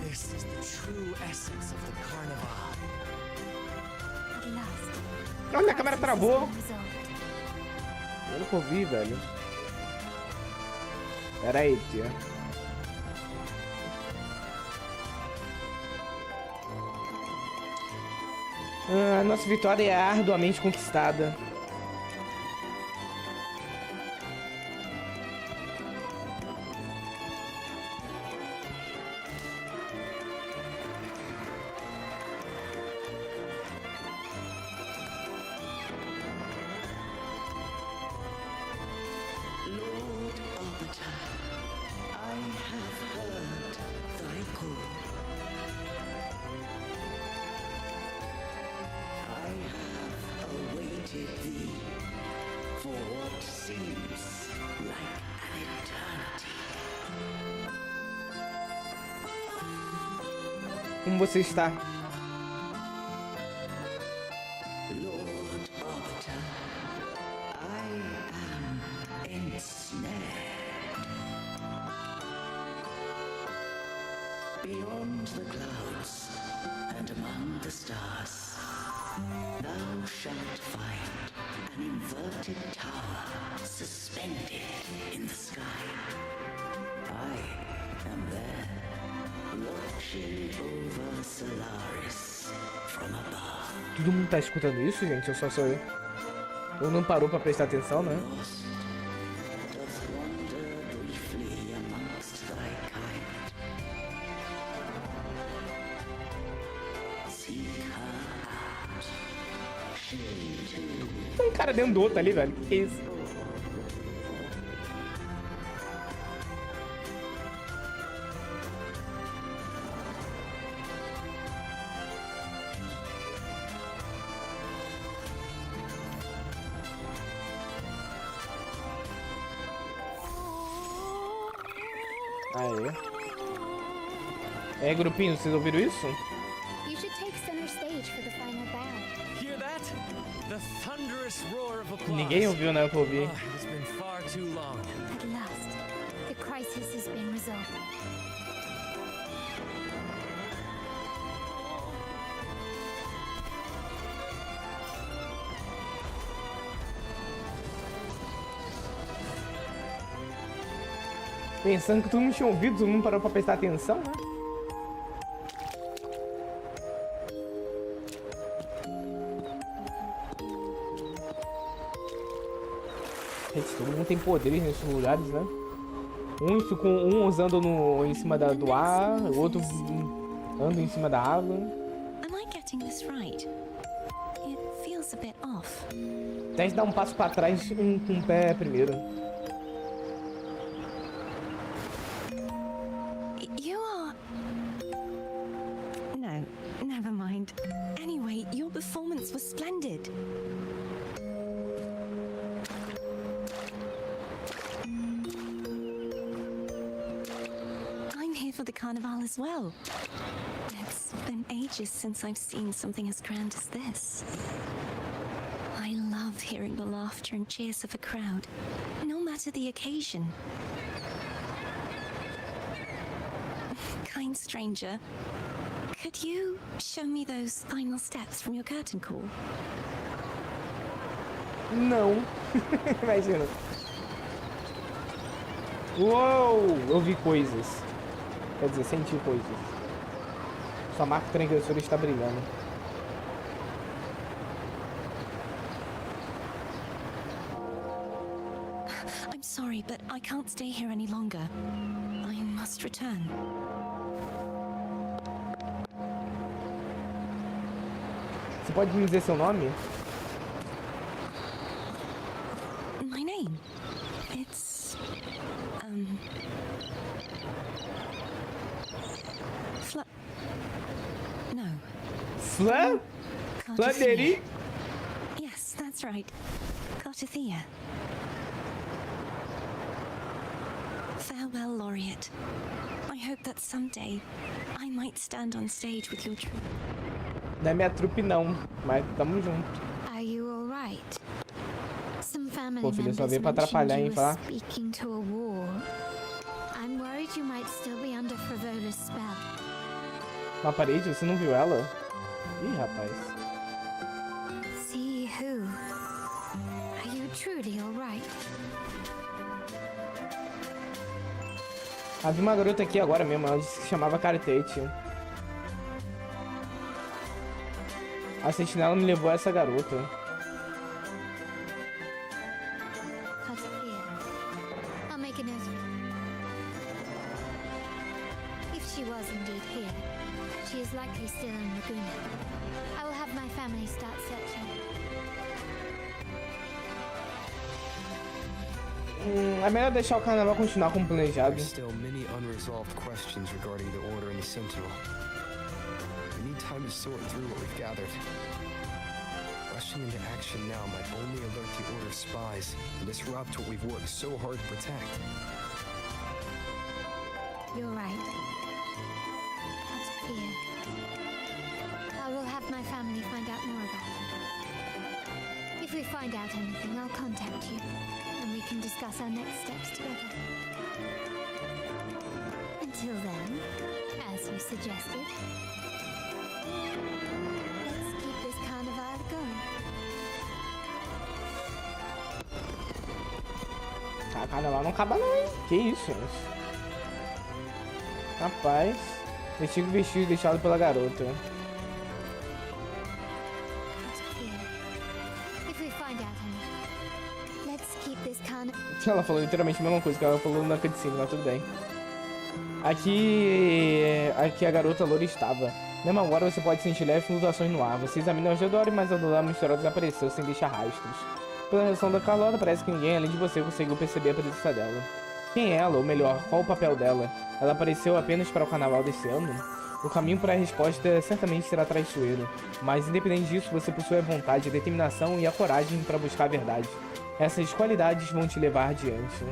This is the true essence of the carnival. Olha, a câmera travou. Eu não ouvi, velho. Pera aí, tia. Nossa vitória é arduamente conquistada. Como você está? Beyond the clouds and among the stars, thou shalt find an inverted tower suspended in the sky. I am there, watching over Solaris from above. Todo mundo tá escutando isso, gente? Ou só sou eu? Ou não parou pra prestar atenção, né? Tem um cara dentro do outro ali, velho. Que isso? Aê. É, grupinho, vocês ouviram isso? You should take center stage for the final bow. Hear that? The thunderous roar of applause. Ninguém ouviu, né? Eu ouvi. Ah, it has been far too long. At last, the crisis has been resolved. Pensando que todo mundo tinha ouvido, todo mundo parou pra prestar atenção, né? Gente, todo mundo tem poderes nesses lugares, né? Um usando em cima do ar, o outro anda em cima da água. Am I getting this right? It feels a bit off. Tente dar um passo pra trás com o pé primeiro. You are... No, never mind. Anyway, your performance was splendid. I'm here for the carnival as well. It's been ages since I've seen something as grand as this. I love hearing the laughter and cheers of a crowd, no matter the occasion. Kind stranger, could you show me those final steps from your curtain call? Não. Imagina. Uou! Eu vi coisas. Quer dizer, senti coisas. Sua marca transgressora está brilhando. sorry, but I can't stay here any longer. I must return. Você pode me dizer seu nome? My name? It's... No. Flanderi? Yes, that's right. Cartothea. Farewell, Laureate. I hope that someday I might stand on stage with your troupe. Não é minha trupe não, mas tamo junto. Are you all right? Some family Pô, filho, só members veio pra atrapalhar, hein, mentioned you were falar. speaking to a wall. I'm worried you might still be under Frivola's spell. Na parede, você não viu ela? Ih, rapaz. See who? Are you truly all right? Havia uma garota aqui agora mesmo, ela disse que se chamava Cartete. A sentinela me levou a essa garota. I'll make a note of it. If she was indeed here, she is likely still in Laguna. I will have my family start searching. É melhor deixar o carnaval continuar como planejado. There's still many unresolved questions regarding the Order and the Sentinel. We need time to sort through what we've gathered. Rushing into action now might only alert the Order's spies and disrupt what we've worked so hard to protect. You're right. Not to fear. I will have my family find out more about it. If we find out anything, I'll contact you, and we can discuss our next steps together. Until then, as you suggested, let's keep this carnival going. Ah, carnaval não acaba não, hein? Que isso, gente? Rapaz, vestido deixado pela garota. If we find out anything, let's keep this carnival. Ela falou literalmente a mesma coisa que ela falou na cutscene, mas tudo bem. Aqui a garota loura estava. Mesmo agora você pode sentir leves flutuações no ar. Você examina ao redor, mas a dor misteriosa desapareceu sem deixar rastros. Pela reação da Carlota, parece que ninguém além de você conseguiu perceber a presença dela. Quem é ela? Ou melhor, qual o papel dela? Ela apareceu apenas para o carnaval desse ano? O caminho para a resposta certamente será traiçoeiro. Mas independente disso, você possui a vontade, a determinação e a coragem para buscar a verdade. Essas qualidades vão te levar adiante.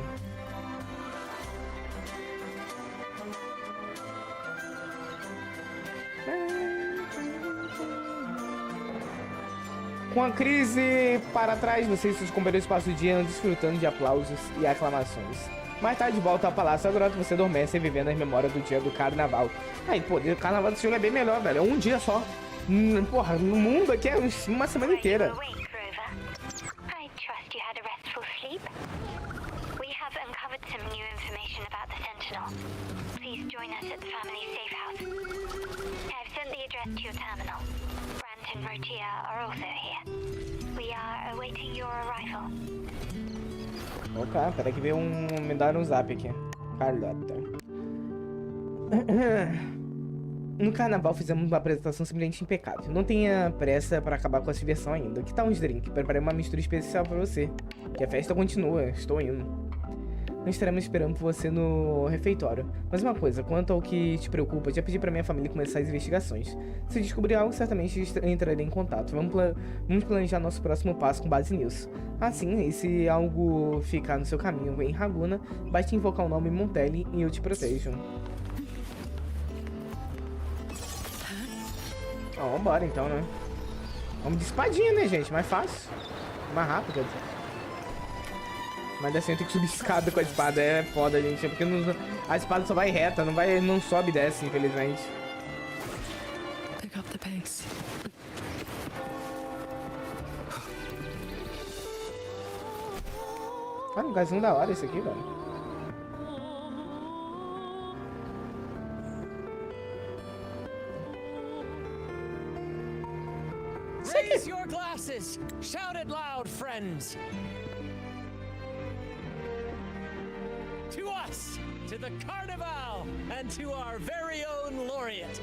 Com a crise para trás, você e seus companheiros passam o dia desfrutando de aplausos e aclamações. Mais tarde, de volta ao Palácio da Grota, você adormece revivendo as memórias do dia do carnaval. Aí, pô, o carnaval desse jogo é bem melhor, velho. É um dia só. Porra, no mundo aqui é uma semana inteira. I trust you had a restful sleep. We have uncovered some new information about the Sentinel. Please join us at the family safe house. I've sent the address to your terminal. Brant and Rotia are also here. We are awaiting your arrival. Opa, peraí que veio me dar um zap aqui. Carlota. No carnaval fizemos uma apresentação simplesmente impecável. Não tenha pressa para acabar com a diversão ainda. Que tal uns drinks? Preparei uma mistura especial para você. Que a festa continua, estou indo. Nós estaremos esperando por você no refeitório. Mas uma coisa, quanto ao que te preocupa, já pedi para minha família começar as investigações. Se descobrir algo, certamente entrarei em contato. Vamos planejar nosso próximo passo com base nisso. Assim, e se algo ficar no seu caminho em Laguna, basta invocar o nome Montelli e eu te protejo. Ó, vambora então, né? Vamos de espadinha, né, gente? Mais fácil. Mais rápido, quer dizer. Mas assim, eu tenho que subir escada com a espada. É foda, gente. É porque a espada só vai reta, não sobe e desce, infelizmente. Pick up the pace. Ah, um lugarzinho da hora esse aqui, velho. Raise your glasses! Shout it loud, friends! to the Carnival and to our very own laureate.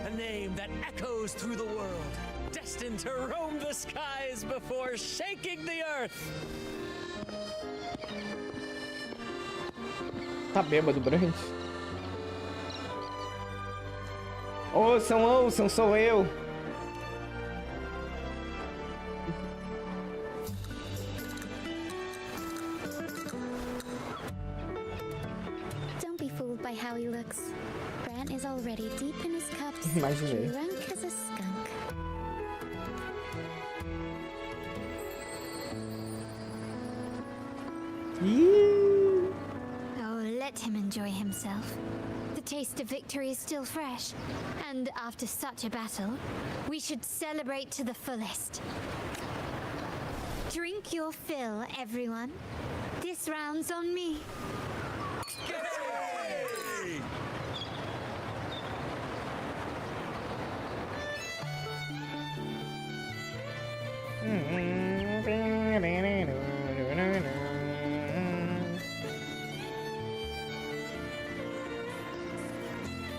A name that echoes through the world, destined to roam the skies before shaking the earth. Tá bêbado, Brant. Ouçam, ouçam, sou eu. Don't be fooled by how he looks. Brant is already deep in his cups, Imaginei. drunk as a skunk. Oh, let him enjoy himself. The taste of victory is still fresh, and after such a battle, we should celebrate to the fullest. Drink your fill, everyone. This round's on me.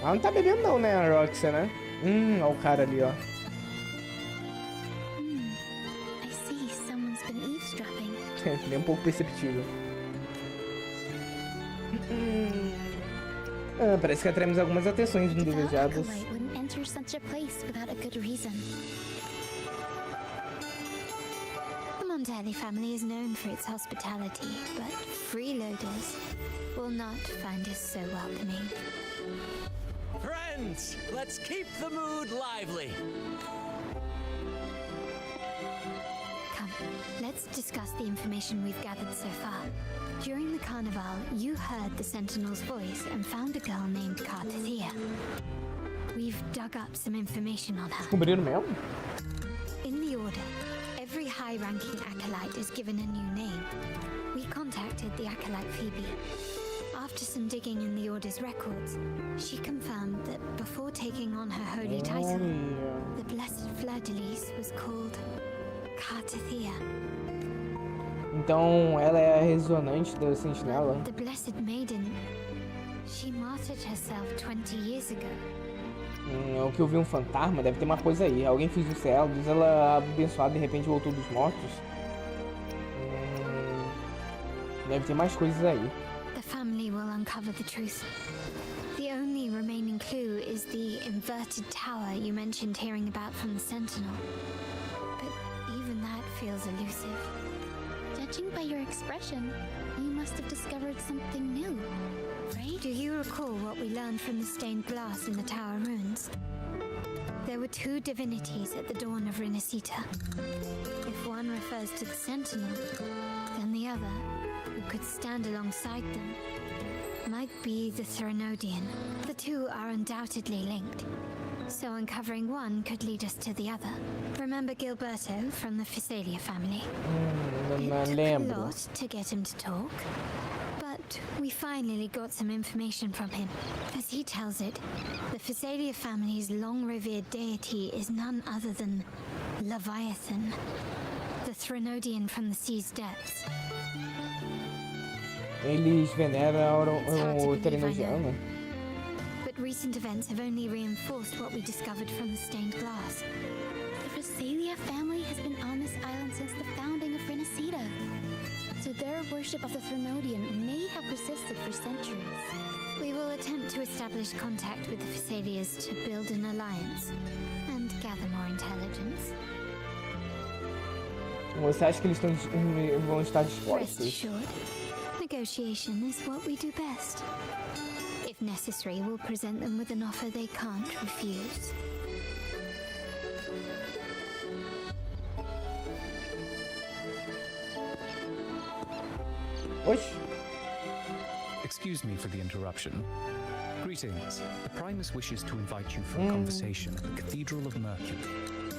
Ela não tá bebendo não, né, a Roxy, né? Olha o cara ali, ó. I see someone's been eavesdropping. Nem um pouco perceptível. Parece que atraímos algumas atenções indesejadas. Acolyte wouldn't enter such a place without a good reason. The Montelli family is known for its hospitality, but freeloaders will not find us so welcoming. Friends, let's keep the mood lively. Come, let's discuss the information we've gathered so far. During the carnival, you heard the Sentinel's voice and found a girl named Cartathea. We've dug up some information on her. Descobriram mesmo? In the order, every high-ranking acolyte is given a new name. We contacted the acolyte Phoebe. After some digging in the Order's records, she confirmed that before taking on her holy title, the Blessed Fleur-de-Lis was called Cartathea. Então ela é a ressonante da sentinela? The Blessed Maiden, she martyred herself 20 years ago. É o que eu vi, um fantasma, deve ter uma coisa aí. Alguém fez o céu, diz ela abençoada, de repente voltou dos mortos. Deve ter mais coisas aí. The family will uncover the truth. The only remaining clue is the inverted tower you mentioned hearing about from the Sentinel. But even that feels elusive. Judging by your expression, you must have discovered something new, right? Do you recall what we learned from the stained glass in the tower ruins? There were two divinities at the dawn of RINACITA. If one refers to the Sentinel, then the other, who could stand alongside them, might be the Threnodian. The two are undoubtedly linked, so uncovering one could lead us to the other. Remember Gilberto from the Physalia family? It took a lot to get him to talk, but we finally got some information from him. As he tells it, the Physalia family's long-revered deity is none other than Leviathan, the Threnodian from the sea's depths. Eles veneram o Threnodiano. But recent events have only reinforced what we discovered from the stained glass. The Physalia family has been on this island since the founding of RINACITA. So their worship of the Threnodian may have persisted for centuries. We will attempt to establish contact with the Physalias to build an alliance and gather more intelligence. Você acha que eles vão estar Rest dispostos? assured, negotiation is what we do best. If necessary, we'll present them with an offer they can't refuse. Excuse me for the interruption. Greetings. The Primus wishes to invite you for a conversation at the Cathedral of Mercury.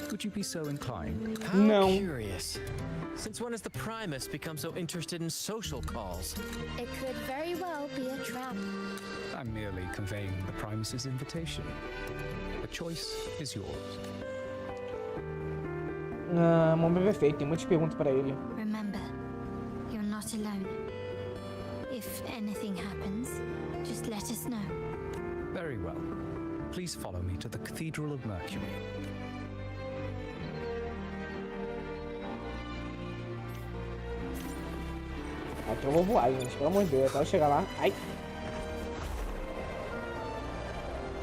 Would you be so inclined? How curious. Since when has the Primus become so interested in social calls? It could very well be a trap. I'm merely conveying the Primus's invitation. The choice is yours. Momento perfeito, tem muitas perguntas para ele. Remember, you're not alone. If anything happens, just let us know. Very well. Please follow me to the Cathedral of Mercury. Aqui eu vou voar, gente, pelo amor de Deus, até eu chegar lá. Ai!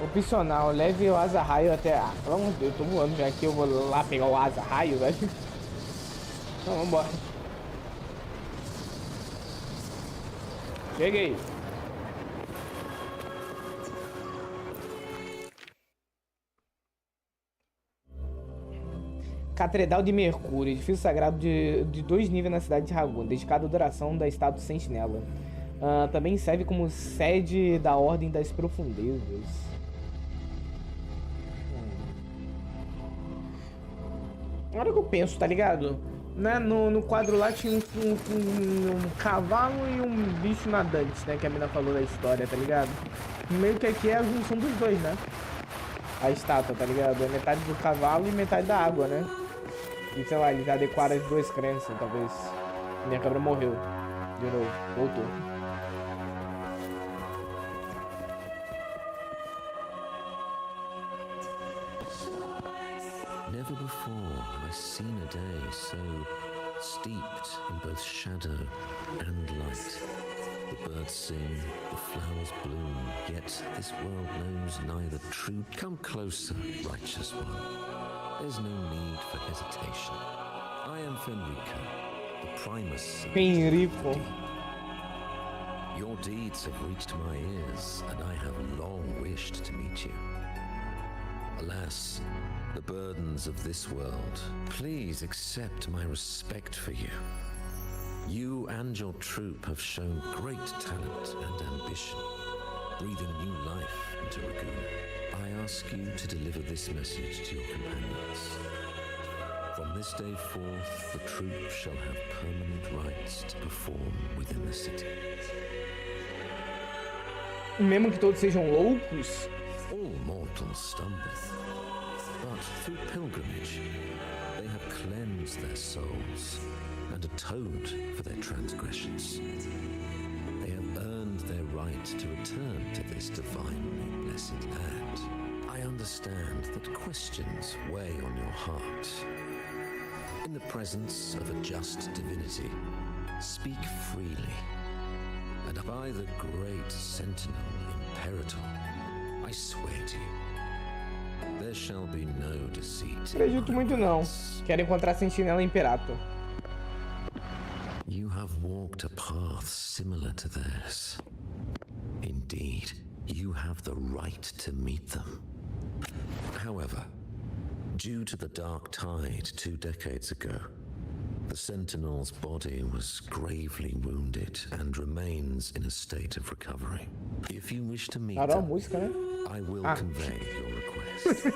Opcional, leve o asa raio até. Ah, pelo amor de Deus, eu tô voando já aqui, eu vou lá pegar o asa raio, velho. Então vambora. Cheguei. Catedral de Mercúrio, edifício sagrado de 2 níveis na cidade de Ragun, dedicado à adoração da estátua Sentinela. Também serve como sede da Ordem das Profundezas. Olha o que eu penso, tá ligado? Né? No quadro lá tinha um cavalo e um bicho nadante, né? Que a mina falou da história, tá ligado? Meio que aqui é a junção dos dois, né? A estátua, tá ligado? É metade do cavalo e metade da água, né? E sei lá, eles adequaram as duas crenças, talvez. Minha câmera morreu. De novo, voltou. Never before have I seen a day so steeped in both shadow and light. The birds sing, the flowers bloom, yet this world knows neither true. Come closer, righteous one. There's no need for hesitation. I am Fenrico, the Primus. Fenrico. Your deeds have reached my ears, and I have long wished to meet you. Alas, the burdens of this world. Please accept my respect for you. You and your troop have shown great talent and ambition, breathing new life into Regula. I ask you to deliver this message to your companions. From this day forth, the troop shall have permanent rights to perform within the city. Mesmo que todos sejam loucos. All mortals stumble, but through pilgrimage, they have cleansed their souls and atoned for their transgressions. They have earned their right to return to this divinely blessed land. I understand that questions weigh on your heart. In the presence of a just divinity, speak freely. And by the great sentinel Imperator, I swear to you, there shall be no deceit. Acredito muito não. Quero encontrar a Sentinela Imperator. You have walked a path similar to theirs. Indeed, you have the right to meet them. However, due to the dark tide 2 decades ago, the Sentinel's body was gravely wounded and remains in a state of recovery. If you wish to meet them, I will convey your request.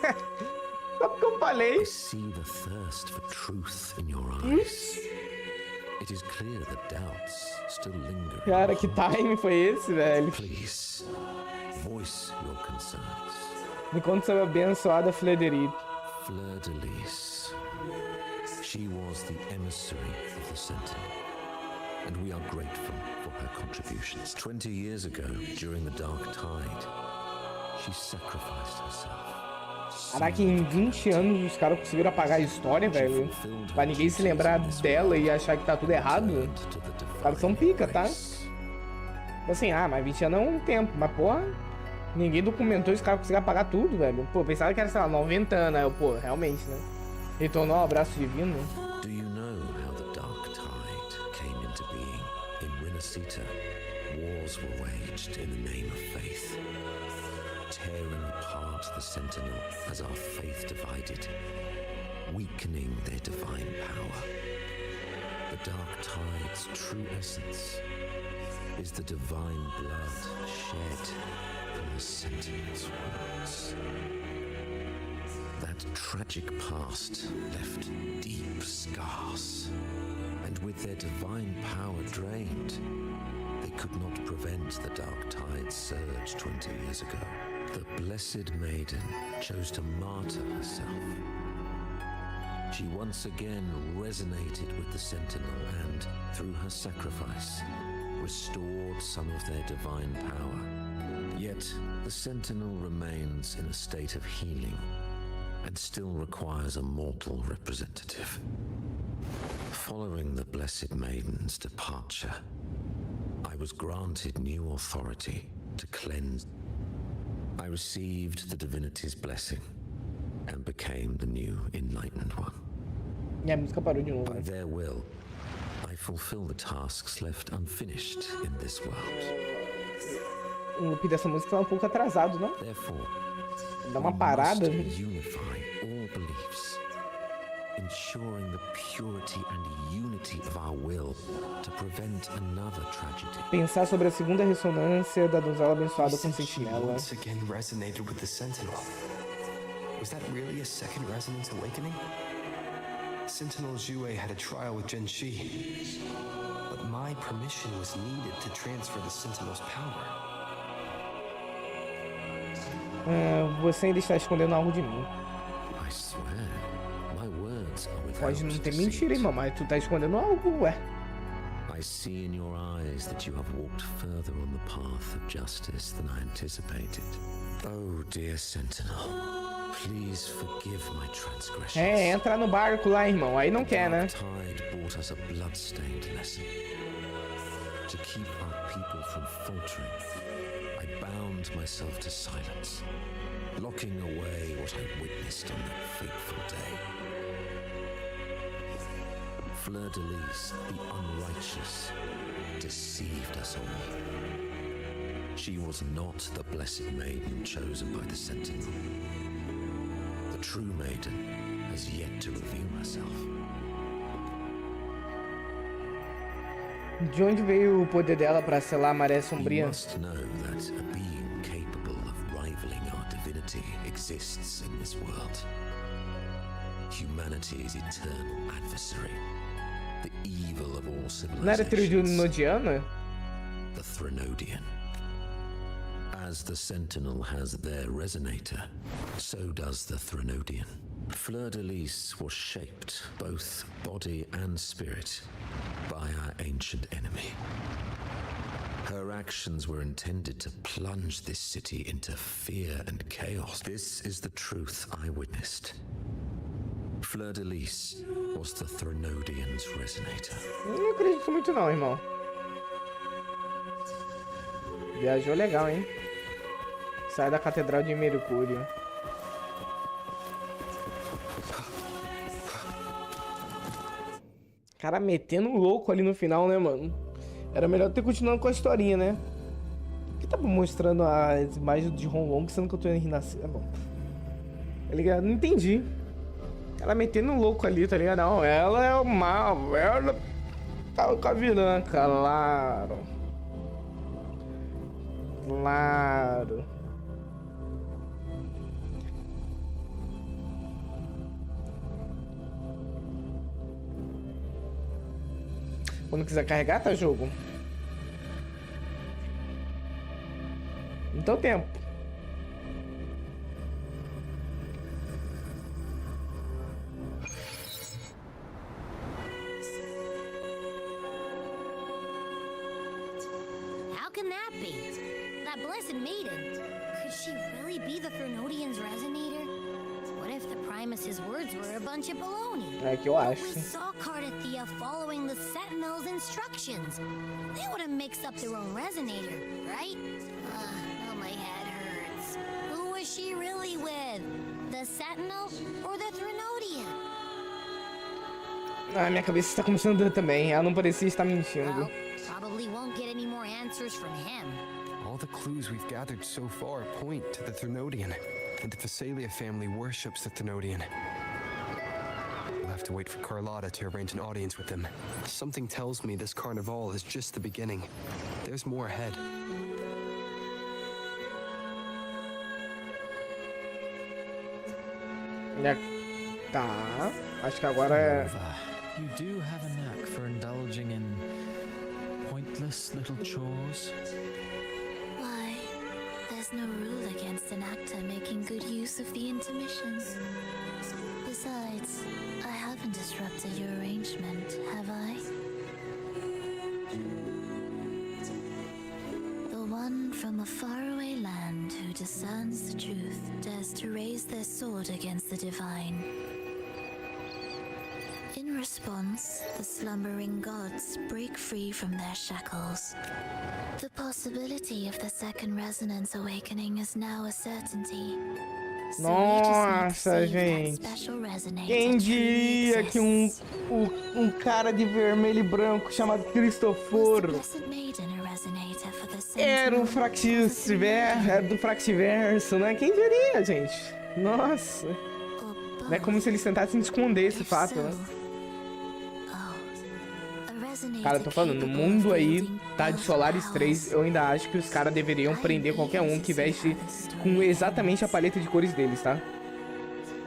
I see the thirst for truth in your eyes. It is clear that doubts still linger. Cara, que time foi esse, velho? Please, voice your concerns. Me conta sobre a abençoada Fleur-de-Lis. Fleur-de-Lis. She was the emissary of the Sentinel, and we are grateful for her contributions. 20 years ago, during the Dark Tide, she sacrificed herself. Caraca, em 20 anos os caras conseguiram apagar a história, velho. Pra ninguém se lembrar dela e achar que tá tudo errado. Os caras são pica, tá? Assim, mas 20 anos é um tempo, mas porra, ninguém documentou e os caras conseguiram apagar tudo, velho. Pô, pensava que era, sei lá, 90 anos. Aí eu, pô, realmente, né? Retornou ao abraço divino. Do you know how the Dark Tide came into being? In RINACITA, wars were waged in the name of faith, tearing apart the Sentinel as our faith divided, weakening their divine power. The Dark Tide's true essence is the divine blood shed from the Sentinel's wounds. That tragic past left deep scars, and with their divine power drained, they could not prevent the Dark Tide's surge 20 years ago. The Blessed Maiden chose to martyr herself. She once again resonated with the Sentinel and, through her sacrifice, restored some of their divine power. Yet, the Sentinel remains in a state of healing and still requires a mortal representative. Following the Blessed Maiden's departure, I was granted new authority to cleanse. I received the divinity's blessing and became the new Enlightened One. By their will, I fulfill the tasks left unfinished in this world. O loop dessa música tá um pouco atrasado, não? Therefore, dá uma parada. Unify all beliefs, ensuring the purity and unity of our will to prevent another tragedy. Pensar sobre a segunda ressonância da donzela abençoada com sentinela. Once again resonated with the Sentinel. Was that really a second resonance awakening? Sentinel Jue had a trial with Genshi, but my permission was needed to transfer the Sentinel's power. Você ainda está escondendo algo de mim. I swear, my words are without Pode não ter mentira, irmão, mas tu tá escondendo algo, ué. I see in your eyes that you have walked further on the path of justice than I anticipated. Oh, dear Sentinel. Please forgive my transgressions. Entra no barco lá, irmão. Aí não quer, né? Tide brought us a blood-stained lesson. To keep our people from faltering, I bound myself to silence, locking away what I witnessed on that fateful day. Fleur-de-Lis, the unrighteous, deceived us all. She was not the blessed maiden chosen by the Sentinel. The true maiden has yet to reveal herself. De onde veio o poder dela para selar a maré sombria? You must know that a being capable of rivaling our divinity exists in this world. Humanity's eternal adversary, the evil of all civilizations. Não era Trinodiana? The Threnodian. As the Sentinel has their resonator, so does the Threnodian. Fleur-de-Lis was shaped, both body and spirit, by our ancient enemy. Her actions were intended to plunge this city into fear and chaos. This is the truth I witnessed. Fleur-de-Lis was the Threnodian's resonator. Não acredito muito não, irmão. Viajou legal, hein? Sai da Catedral de Mercúrio. Cara, metendo louco ali no final, né, mano? Era melhor ter continuado com a historinha, né? Por que tá mostrando as imagens de Honlong, sendo que eu tô em RINACITA? Bom, tá ligado? Não entendi. Ela metendo louco ali, tá ligado? Não, ela é o mal, ela tá com a vilã, claro. Claro. Quando quiser carregar, tá, jogo? Então tempo. How can that be? That blessed maiden. Could she really be the Threnodian's resonator? What if the Primus's words were a bunch of baloney? É que eu acho. We saw Cardathea following the Sentinel's instructions. They would have mixed up their own resonator, right? Now my head hurts. Who was she really with? The Sentinel or the Threnodian? Ah, minha cabeça está começando a doer também. Ela não parecia estar mentindo. Well, probably won't get any more answers from him. All the clues we've gathered so far point to the Threnodian, and the Phasalia family worships the Threnodian. We'll have to wait for Carlotta to arrange an audience with them. Something tells me this carnival is just the beginning. There's more ahead. Tá, acho que agora é... You do have a knack for indulging in pointless little chores. Why, there's no rule against an actor making good use of the intermissions. Besides, I haven't disrupted your arrangement, have I? a faraway land who discerns the truth dares to raise their sword against the divine. In response, the slumbering gods break free from their shackles. The possibility of the second resonance awakening is now a certainty. Nossa, gente. Quem diria que um cara de vermelho e branco chamado Cristoforo era um do Fraxiverso, né? Quem diria, gente? Nossa. Não é como se eles tentassem esconder esse fato, né? Cara, eu tô falando, no mundo aí, tá, de Solaris 3, eu ainda acho que os caras deveriam prender qualquer um que veste com exatamente a paleta de cores deles, tá?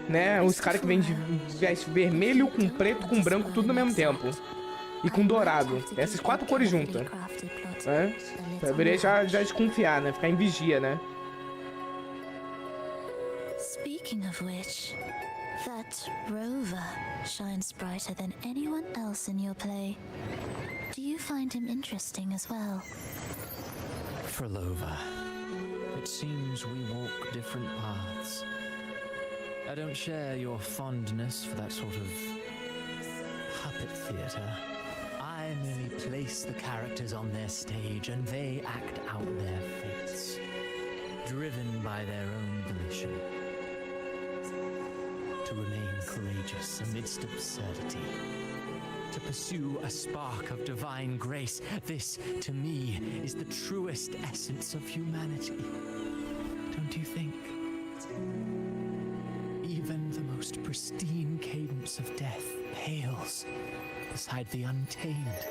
Né? Os caras que vestem vermelho com preto, com branco, tudo no mesmo tempo. E com dourado. Essas 4 cores juntas. Né? Deveria já desconfiar, né? Ficar em vigia, né? Speaking of which, that rover shines brighter than anyone else in your play. Do you find him interesting as well? Frolova, it seems we walk different paths. I don't share your fondness for that sort of puppet theatre. I merely place the characters on their stage and they act out their fates, driven by their own volition. To remain courageous amidst absurdity. To pursue a spark of divine grace. This, to me, is the truest essence of humanity. Don't you think? Even the most pristine cadence of death pales beside the untamed,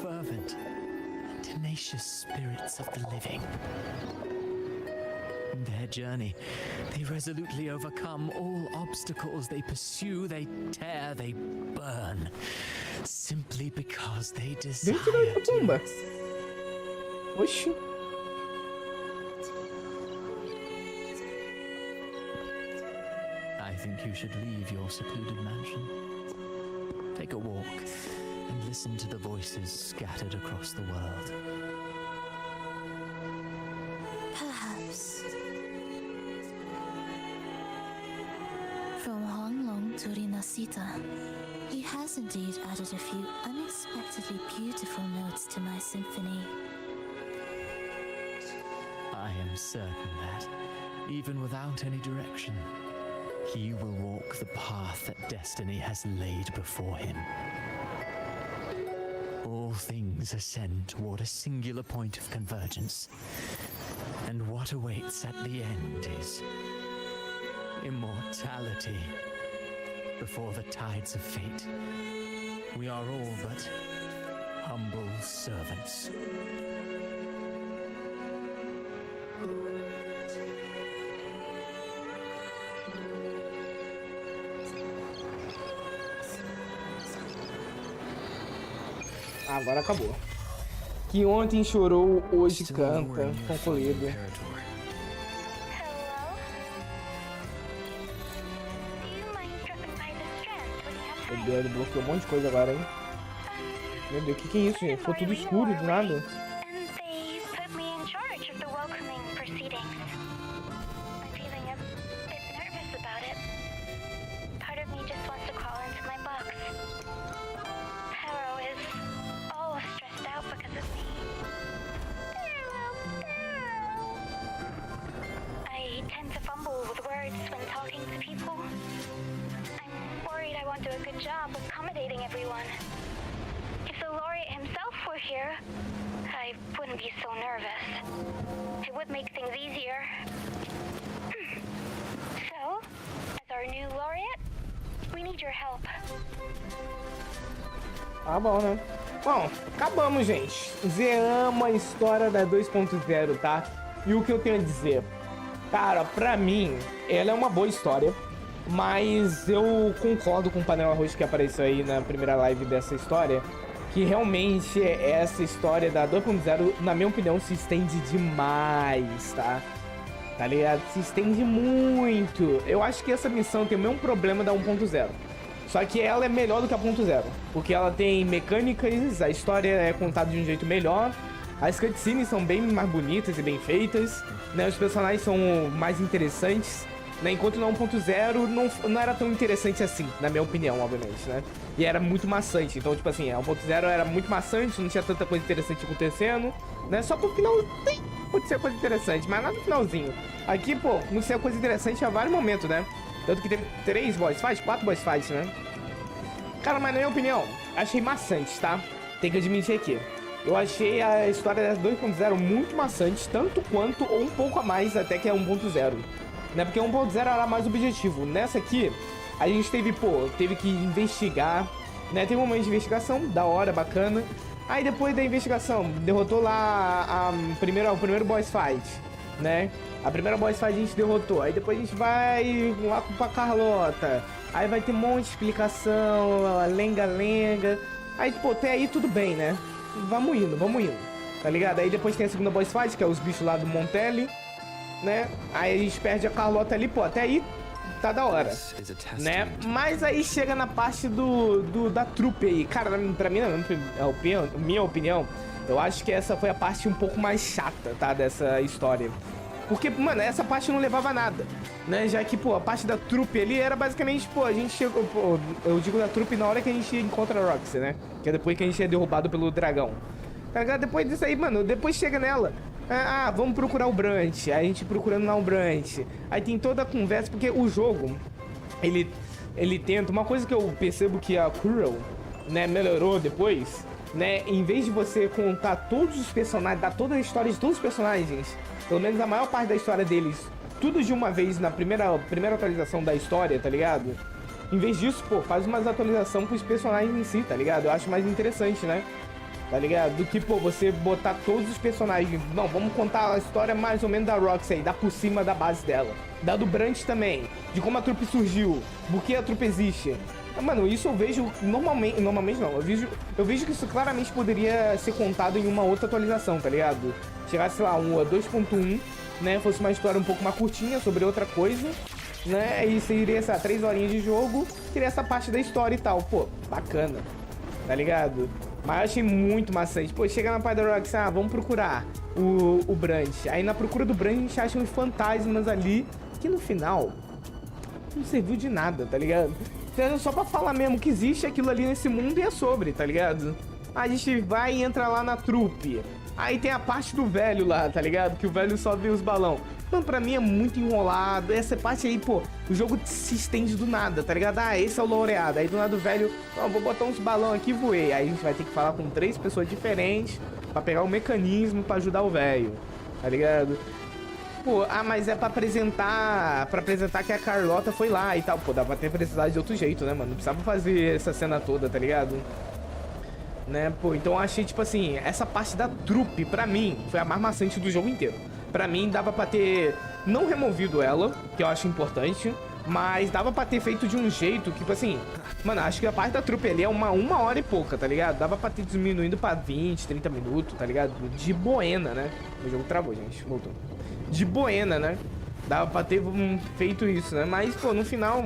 fervent, and tenacious spirits of the living. In their journey, they resolutely overcome all obstacles. They pursue, they tear, they burn. Simply because they desire to. Oxi. I think you should leave your secluded mansion. Take a walk and listen to the voices scattered across the world. Perhaps. From Honglong to RINACITA, he has indeed added a few unexpectedly beautiful notes to my symphony. I am certain that, even without any direction, he will walk the path that destiny has laid before him. All things ascend toward a singular point of convergence, and what awaits at the end is immortality. Before the tides of fate, we are all but humble servants. Agora acabou. Que ontem chorou, hoje canta. Concluído. Meu Deus, ele bloqueou um monte de coisa agora, hein? Meu Deus, o que é isso, gente? Ficou tudo escuro do nada. Tá bom, né? Bom, acabamos, gente. Zeramos a história da 2.0, tá? E o que eu tenho a dizer? Cara, pra mim, ela é uma boa história. Mas eu concordo com o Panela Roxo que apareceu aí na primeira live dessa história. Que realmente essa história da 2.0, na minha opinião, se estende demais, tá? Tá ligado? Se estende muito. Eu acho que essa missão tem o mesmo problema da 1.0. Só que ela é melhor do que a 1.0. Porque ela tem mecânicas, a história é contada de um jeito melhor. As cutscenes são bem mais bonitas e bem feitas, né? Os personagens são mais interessantes, né? Enquanto no 1.0 não era tão interessante assim, na minha opinião, obviamente, né? E era muito maçante. Então, tipo assim, a 1.0 era muito maçante, não tinha tanta coisa interessante acontecendo, né? Só pro final pode ser coisa interessante, mas lá no finalzinho. Aqui, pô, não ser coisa interessante a vários momentos, né? Tanto que teve 3 boss fights, 4 boss fights, né? Cara, mas na minha opinião, achei maçante, tá? Tem que admitir aqui. Eu achei a história da 2.0 muito maçante, tanto quanto ou um pouco a mais até que é 1.0. Né? Porque 1.0 era mais objetivo. Nessa aqui, a gente teve que investigar, né? Tem um momento de investigação, da hora, bacana. Aí depois da investigação, derrotou lá o primeiro boss fight, né? A primeira boss fight a gente derrotou. Aí depois a gente vai lá pra Carlota. Aí vai ter um monte de explicação, lenga-lenga. Aí, pô, até aí tudo bem, né? Vamos indo, tá ligado? Aí depois tem a segunda boss fight, que é os bichos lá do Montelli, né? Aí a gente perde a Carlota ali, pô, até aí tá da hora, né? Mas aí chega na parte da trupe aí. Cara, pra mim, na minha opinião, eu acho que essa foi a parte um pouco mais chata, tá? Dessa história. Porque, mano, essa parte não levava a nada, né? Já que, pô, a parte da trupe ali era basicamente, pô, a gente chegou, pô, eu digo da trupe na hora que a gente encontra a Roxy, né? Que é depois que a gente é derrubado pelo dragão. Depois disso aí, mano, depois chega nela. Vamos procurar o Brant. Aí a gente procurando lá o Brant. Aí tem toda a conversa, porque o jogo, ele tenta... Uma coisa que eu percebo que a Cruel, né, melhorou depois, né? Em vez de você contar todos os personagens, dar toda a história de todos os personagens, pelo menos a maior parte da história deles, tudo de uma vez na primeira atualização da história, tá ligado? Em vez disso, pô, faz uma atualização pros personagens em si, tá ligado? Eu acho mais interessante, né? Tá ligado? Do que, pô, você botar todos os personagens. Não, vamos contar a história mais ou menos da Roxy aí, dar por cima da base dela. Da do Brant também, de como a trupe surgiu, por que a trupe existe. Mano, isso eu vejo normalmente não, eu vejo que isso claramente poderia ser contado em uma outra atualização, tá ligado? Chegasse lá, 2.1, né, fosse uma história um pouco mais curtinha sobre outra coisa, né, e seria essa 3 horinhas de jogo, teria essa parte da história e tal, pô, bacana, tá ligado? Mas eu achei muito maçante. Pô, chega na parte da Roxy, vamos procurar o Brant. Aí na procura do Brant a gente acha uns fantasmas ali, que no final não serviu de nada, tá ligado? Só pra falar mesmo que existe aquilo ali nesse mundo e é sobre, tá ligado? A gente vai e entra lá na trupe. Aí tem a parte do velho lá, tá ligado? Que o velho só vê os balão. Mano, pra mim é muito enrolado. Essa parte aí, pô, o jogo se estende do nada, tá ligado? Esse é o laureado. Aí do lado do velho, vou botar uns balão aqui e voei. Aí a gente vai ter que falar com 3 pessoas diferentes pra pegar o mecanismo pra ajudar o velho, tá ligado? Pô, mas é pra apresentar que a Carlota foi lá e tal. Pô, dá pra ter precisado de outro jeito, né, mano? Não precisava fazer essa cena toda, tá ligado? Né, pô, então eu achei, tipo assim, essa parte da trupe, pra mim, foi a mais maçante do jogo inteiro. Pra mim, dava pra ter não removido ela, que eu acho importante, mas dava pra ter feito de um jeito que, tipo assim... Mano, acho que a parte da trupe ali é uma hora e pouca, tá ligado? Dava pra ter diminuindo pra 20, 30 minutos, tá ligado? De boena, né? O jogo travou, gente, voltou. De boena, né? Dava pra ter feito isso, né? Mas, pô, no final,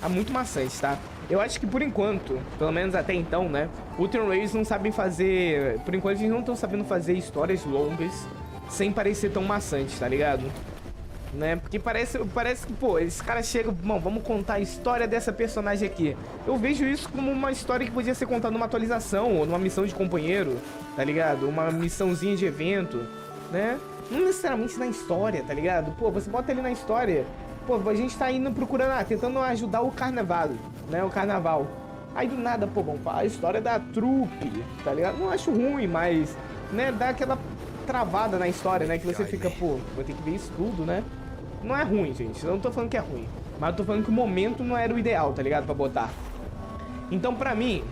é muito maçante, tá? Eu acho que por enquanto, pelo menos até então, né? Wuthering Waves não sabem fazer... Por enquanto, eles não estão sabendo fazer histórias longas sem parecer tão maçante, tá ligado? Né? Porque parece que, pô, esses caras chegam... Bom, vamos contar a história dessa personagem aqui. Eu vejo isso como uma história que podia ser contada numa atualização ou numa missão de companheiro, tá ligado? Uma missãozinha de evento, né? Não necessariamente na história, tá ligado? Pô, você bota ali na história... Pô, a gente tá indo procurando, tentando ajudar o carnaval, né? O carnaval. Aí do nada, pô, vamos falar a história da trupe, tá ligado? Não acho ruim, mas, né, dá aquela travada na história, né? Que você fica, pô, vou ter que ver isso tudo, né? Não é ruim, gente. Eu não tô falando que é ruim. Mas eu tô falando que o momento não era o ideal, tá ligado? Pra botar. Então, pra mim,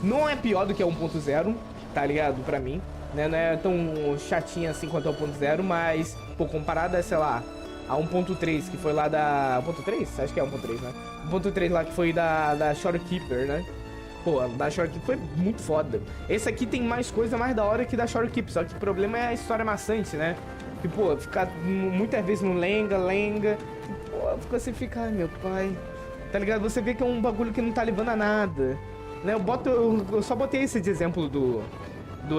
não é pior do que a 1.0, tá ligado? Pra mim, né? Não é tão chatinha assim quanto a 1.0, mas, pô, comparada, sei lá, a 1.3, que foi lá da... 1.3? Acho que é 1.3, né? 1.3 lá, que foi da Shorekeeper, né? Pô, a da Shorekeeper foi muito foda. Esse aqui tem mais coisa mais da hora que da Shorekeeper, só que o problema é a história maçante, né? Que, pô, ficar muitas vezes no lenga, e, pô, você fica, ai, meu pai... Tá ligado? Você vê que é um bagulho que não tá levando a nada, né? Eu só botei esse de exemplo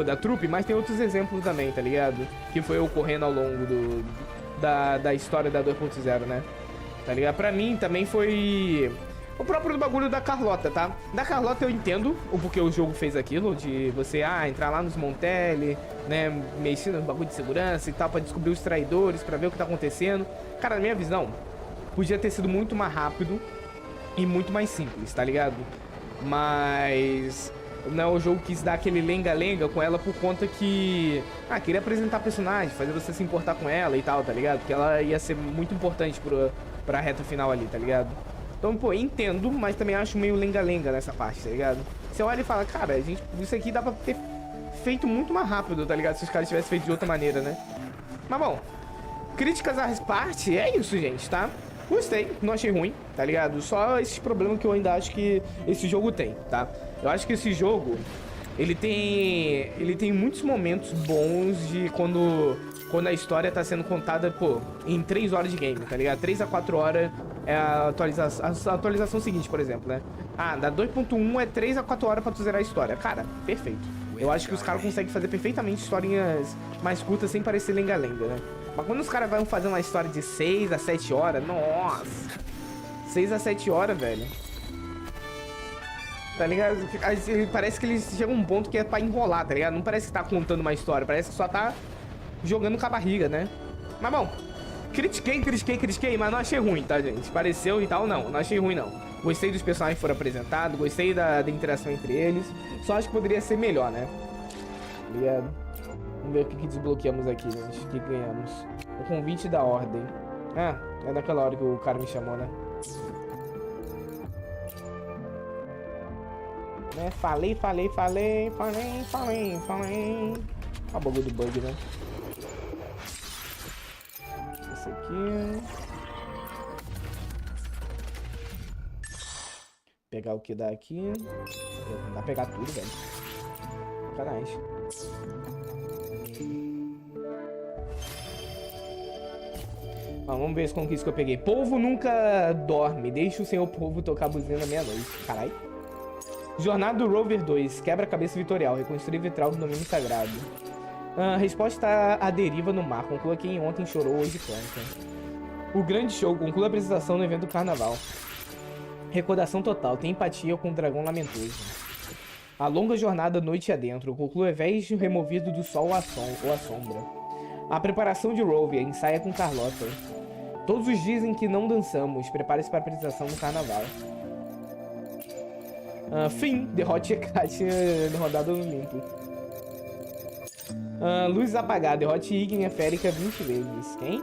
da trupe, mas tem outros exemplos também, tá ligado? Que foi ocorrendo ao longo da história da 2.0, né? Tá ligado? Pra mim também foi o próprio bagulho da Carlota, tá? Da Carlota eu entendo o porquê o jogo fez aquilo, de você, entrar lá nos Montelli, né? Mexer no bagulho de segurança e tal, pra descobrir os traidores, pra ver o que tá acontecendo. Cara, na minha visão, podia ter sido muito mais rápido e muito mais simples, tá ligado? Mas... não, o jogo quis dar aquele lenga-lenga com ela por conta que... queria apresentar a personagem, fazer você se importar com ela e tal, tá ligado? Porque ela ia ser muito importante pra reta final ali, tá ligado? Então, pô, entendo, mas também acho meio lenga-lenga nessa parte, tá ligado? Você olha e fala, cara, isso aqui dá pra ter feito muito mais rápido, tá ligado? Se os caras tivessem feito de outra maneira, né? Mas bom, críticas à parte, é isso, gente, tá? Gostei, não achei ruim, tá ligado? Só esses problemas que eu ainda acho que esse jogo tem, tá? Eu acho que esse jogo, ele tem muitos momentos bons de quando a história tá sendo contada, pô, em 3 horas de game, tá ligado? 3 a 4 horas é a atualização seguinte, por exemplo, né? Da 2.1 é 3 a 4 horas pra tu zerar a história. Cara, perfeito. Eu acho que os caras conseguem fazer perfeitamente historinhas mais curtas sem parecer lenga-lenga, né? Mas quando os caras vão fazer uma história de 6 a 7 horas, nossa! 6 a 7 horas, velho. Tá ligado? Parece que eles chegam a um ponto que é pra enrolar, tá ligado? Não parece que tá contando uma história, parece que só tá jogando com a barriga, né? Mas bom, critiquei, mas não achei ruim, tá, gente? Pareceu e tal, não achei ruim, não. Gostei dos personagens que foram apresentados, gostei da interação entre eles. Só acho que poderia ser melhor, né? Tá ligado? Vamos ver o que desbloqueamos aqui, gente. O que ganhamos? O convite da ordem. É naquela hora que o cara me chamou, né? Falei. Olha o bagulho do bug, né? Esse aqui. Pegar o que dá aqui. Não dá pra pegar tudo, velho. Sacanagem. Vamos ver as conquistas que eu peguei. Povo nunca dorme. Deixa o senhor povo tocar buzina meia-noite. Caralho. Jornada do Rover 2. Quebra-cabeça vitorial. Reconstruir vitral do domínio sagrado. Resposta à deriva no mar. Conclua quem ontem chorou, hoje canta. O grande show. Conclua a apresentação no evento do carnaval. Recordação total. Tem empatia com o dragão lamentoso. A longa jornada noite adentro. Conclua vés removido do sol ou a sombra. A preparação de Rover. Ensaia com Carlota. Todos os dizem que não dançamos. Prepare-se para a apresentação no carnaval. Fim. Derrote Hecate na rodada no limpo. Luz apagada. Derrote ígnea férica 20 vezes. Quem?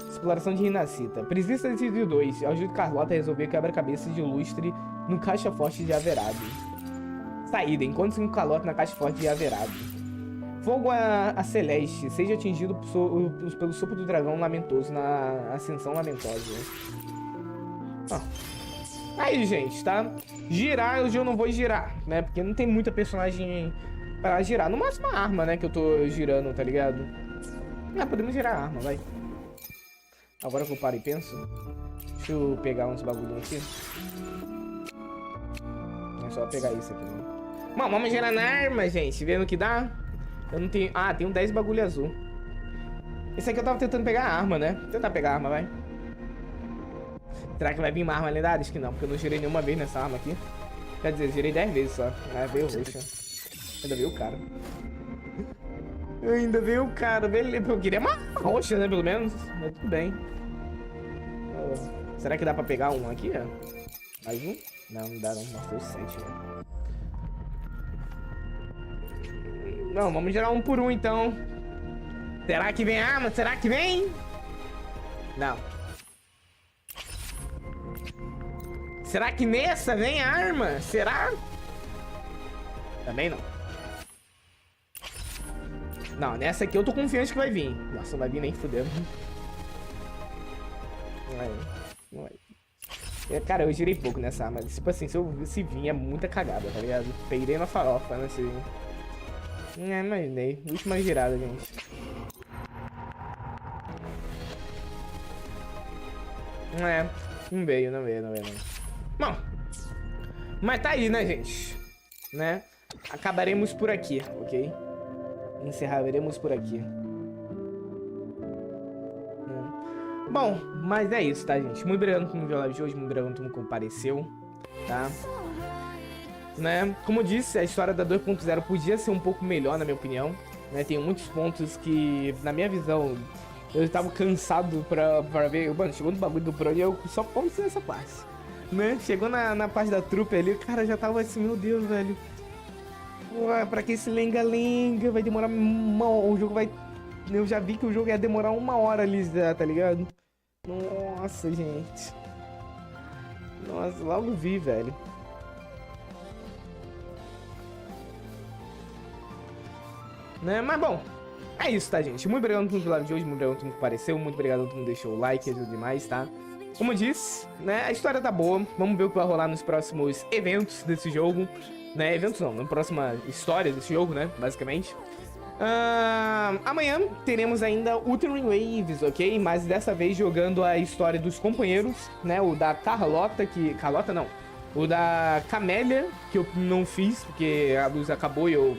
Exploração de Rinacita. Presença de 2. Ajude Carlota a resolver quebra-cabeça de lustre no caixa forte de Averado. Saída. Encontre-se com Carlota na caixa forte de Averado. Fogo a celeste. Seja atingido pelo sopro do dragão lamentoso na ascensão lamentosa. Aí, gente, tá? Girar, hoje eu não vou girar, né? Porque não tem muita personagem pra girar. No máximo a arma, né? Que eu tô girando, tá ligado? Podemos girar a arma, vai. Agora que eu paro e penso. Deixa eu pegar uns bagulhinhos aqui. É só pegar isso aqui, né? Bom, vamos girar na arma, gente. Vendo o que dá. Eu não tenho... tem 10 bagulho azul. Esse aqui eu tava tentando pegar a arma, né? Vou tentar pegar a arma, vai. Será que vai vir uma arma lendária? Acho que não, porque eu não girei nenhuma vez nessa arma aqui. Quer dizer, girei 10 vezes só. Veio roxa. Ainda veio o cara. Ainda veio o cara. Beleza. Eu queria uma roxa, né, pelo menos. Mas tudo bem. Será que dá pra pegar um aqui, ó? Mais um? Não dá não. Nossa, deu 7, né? Não, vamos girar um por um, então. Será que vem a arma? Será que vem? Não. Será que nessa vem a arma? Será? Também não. Não, nessa aqui eu tô confiante que vai vir. Nossa, não vai vir nem fudendo. Não vai. Cara, eu girei pouco nessa arma. Tipo assim, se vir é muita cagada, tá ligado? Peguei na farofa, né? Imaginei. Última girada, gente. Não veio. Bom, mas tá aí, né, gente? Né? acabaremos por aqui, ok? Encerraremos por aqui. Bom, mas é isso, tá, gente? Muito obrigado por me ver a live de hoje, muito obrigado por me compareceu, tá? Né? Como eu disse, a história da 2.0 podia ser um pouco melhor, na minha opinião, né? Tem muitos pontos que, na minha visão, eu tava cansado pra ver. Mano, chegou no bagulho do Pro e eu só comecei nessa parte, né? Chegou na parte da trupe ali, o cara já tava assim, meu Deus, velho. Ué, pra que esse lenga-lenga? Vai demorar o jogo vai... Eu já vi que o jogo ia demorar 1 hora ali, tá ligado? Nossa, gente. Nossa, logo vi, velho. Né? Mas bom, é isso, tá, gente? Muito obrigado por me ver de hoje, muito obrigado por me apareceu, muito obrigado por me deixou o like, ajuda demais, tá? Como eu disse, né? A história tá boa. Vamos ver o que vai rolar nos próximos eventos desse jogo, né? Eventos não, na próxima história desse jogo, né? Basicamente. Amanhã teremos ainda Wuthering Waves, ok? Mas dessa vez jogando a história dos companheiros, né? O da Carlota, Carlota não. O da Camélia, que eu não fiz, porque a luz acabou e eu...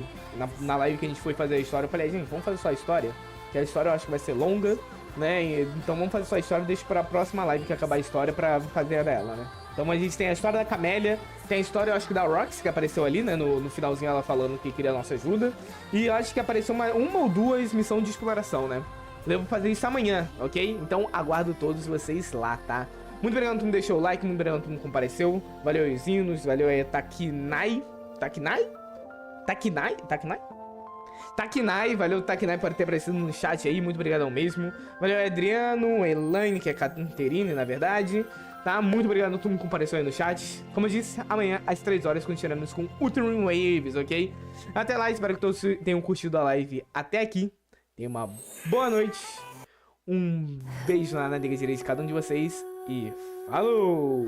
Na live que a gente foi fazer a história, eu falei, gente, vamos fazer só a história? Que a história eu acho que vai ser longa, né? Então vamos fazer só a história e deixa pra próxima live que acabar a história pra fazer dela, né? Então a gente tem a história da Camélia, tem a história, eu acho que da Rox, que apareceu ali, né? No finalzinho ela falando que queria a nossa ajuda. E eu acho que apareceu uma ou duas missões de exploração, né? Eu vou fazer isso amanhã, ok? Então aguardo todos vocês lá, tá? Muito obrigado por me deixou o like, muito obrigado por me compareceu. Valeu, Euzinos, valeu aí, Takinai, valeu Takinai por ter aparecido no chat aí, muito obrigado mesmo. Valeu Adriano, Elaine, que é Caterine, na verdade, tá? Muito obrigado por todo mundo que compareceu aí no chat. Como eu disse, amanhã às 3 horas continuaremos com Wuthering Waves, ok? Até lá, espero que todos tenham curtido a live até aqui. Tenham uma boa noite, um beijo na nádega direita de cada um de vocês e falou!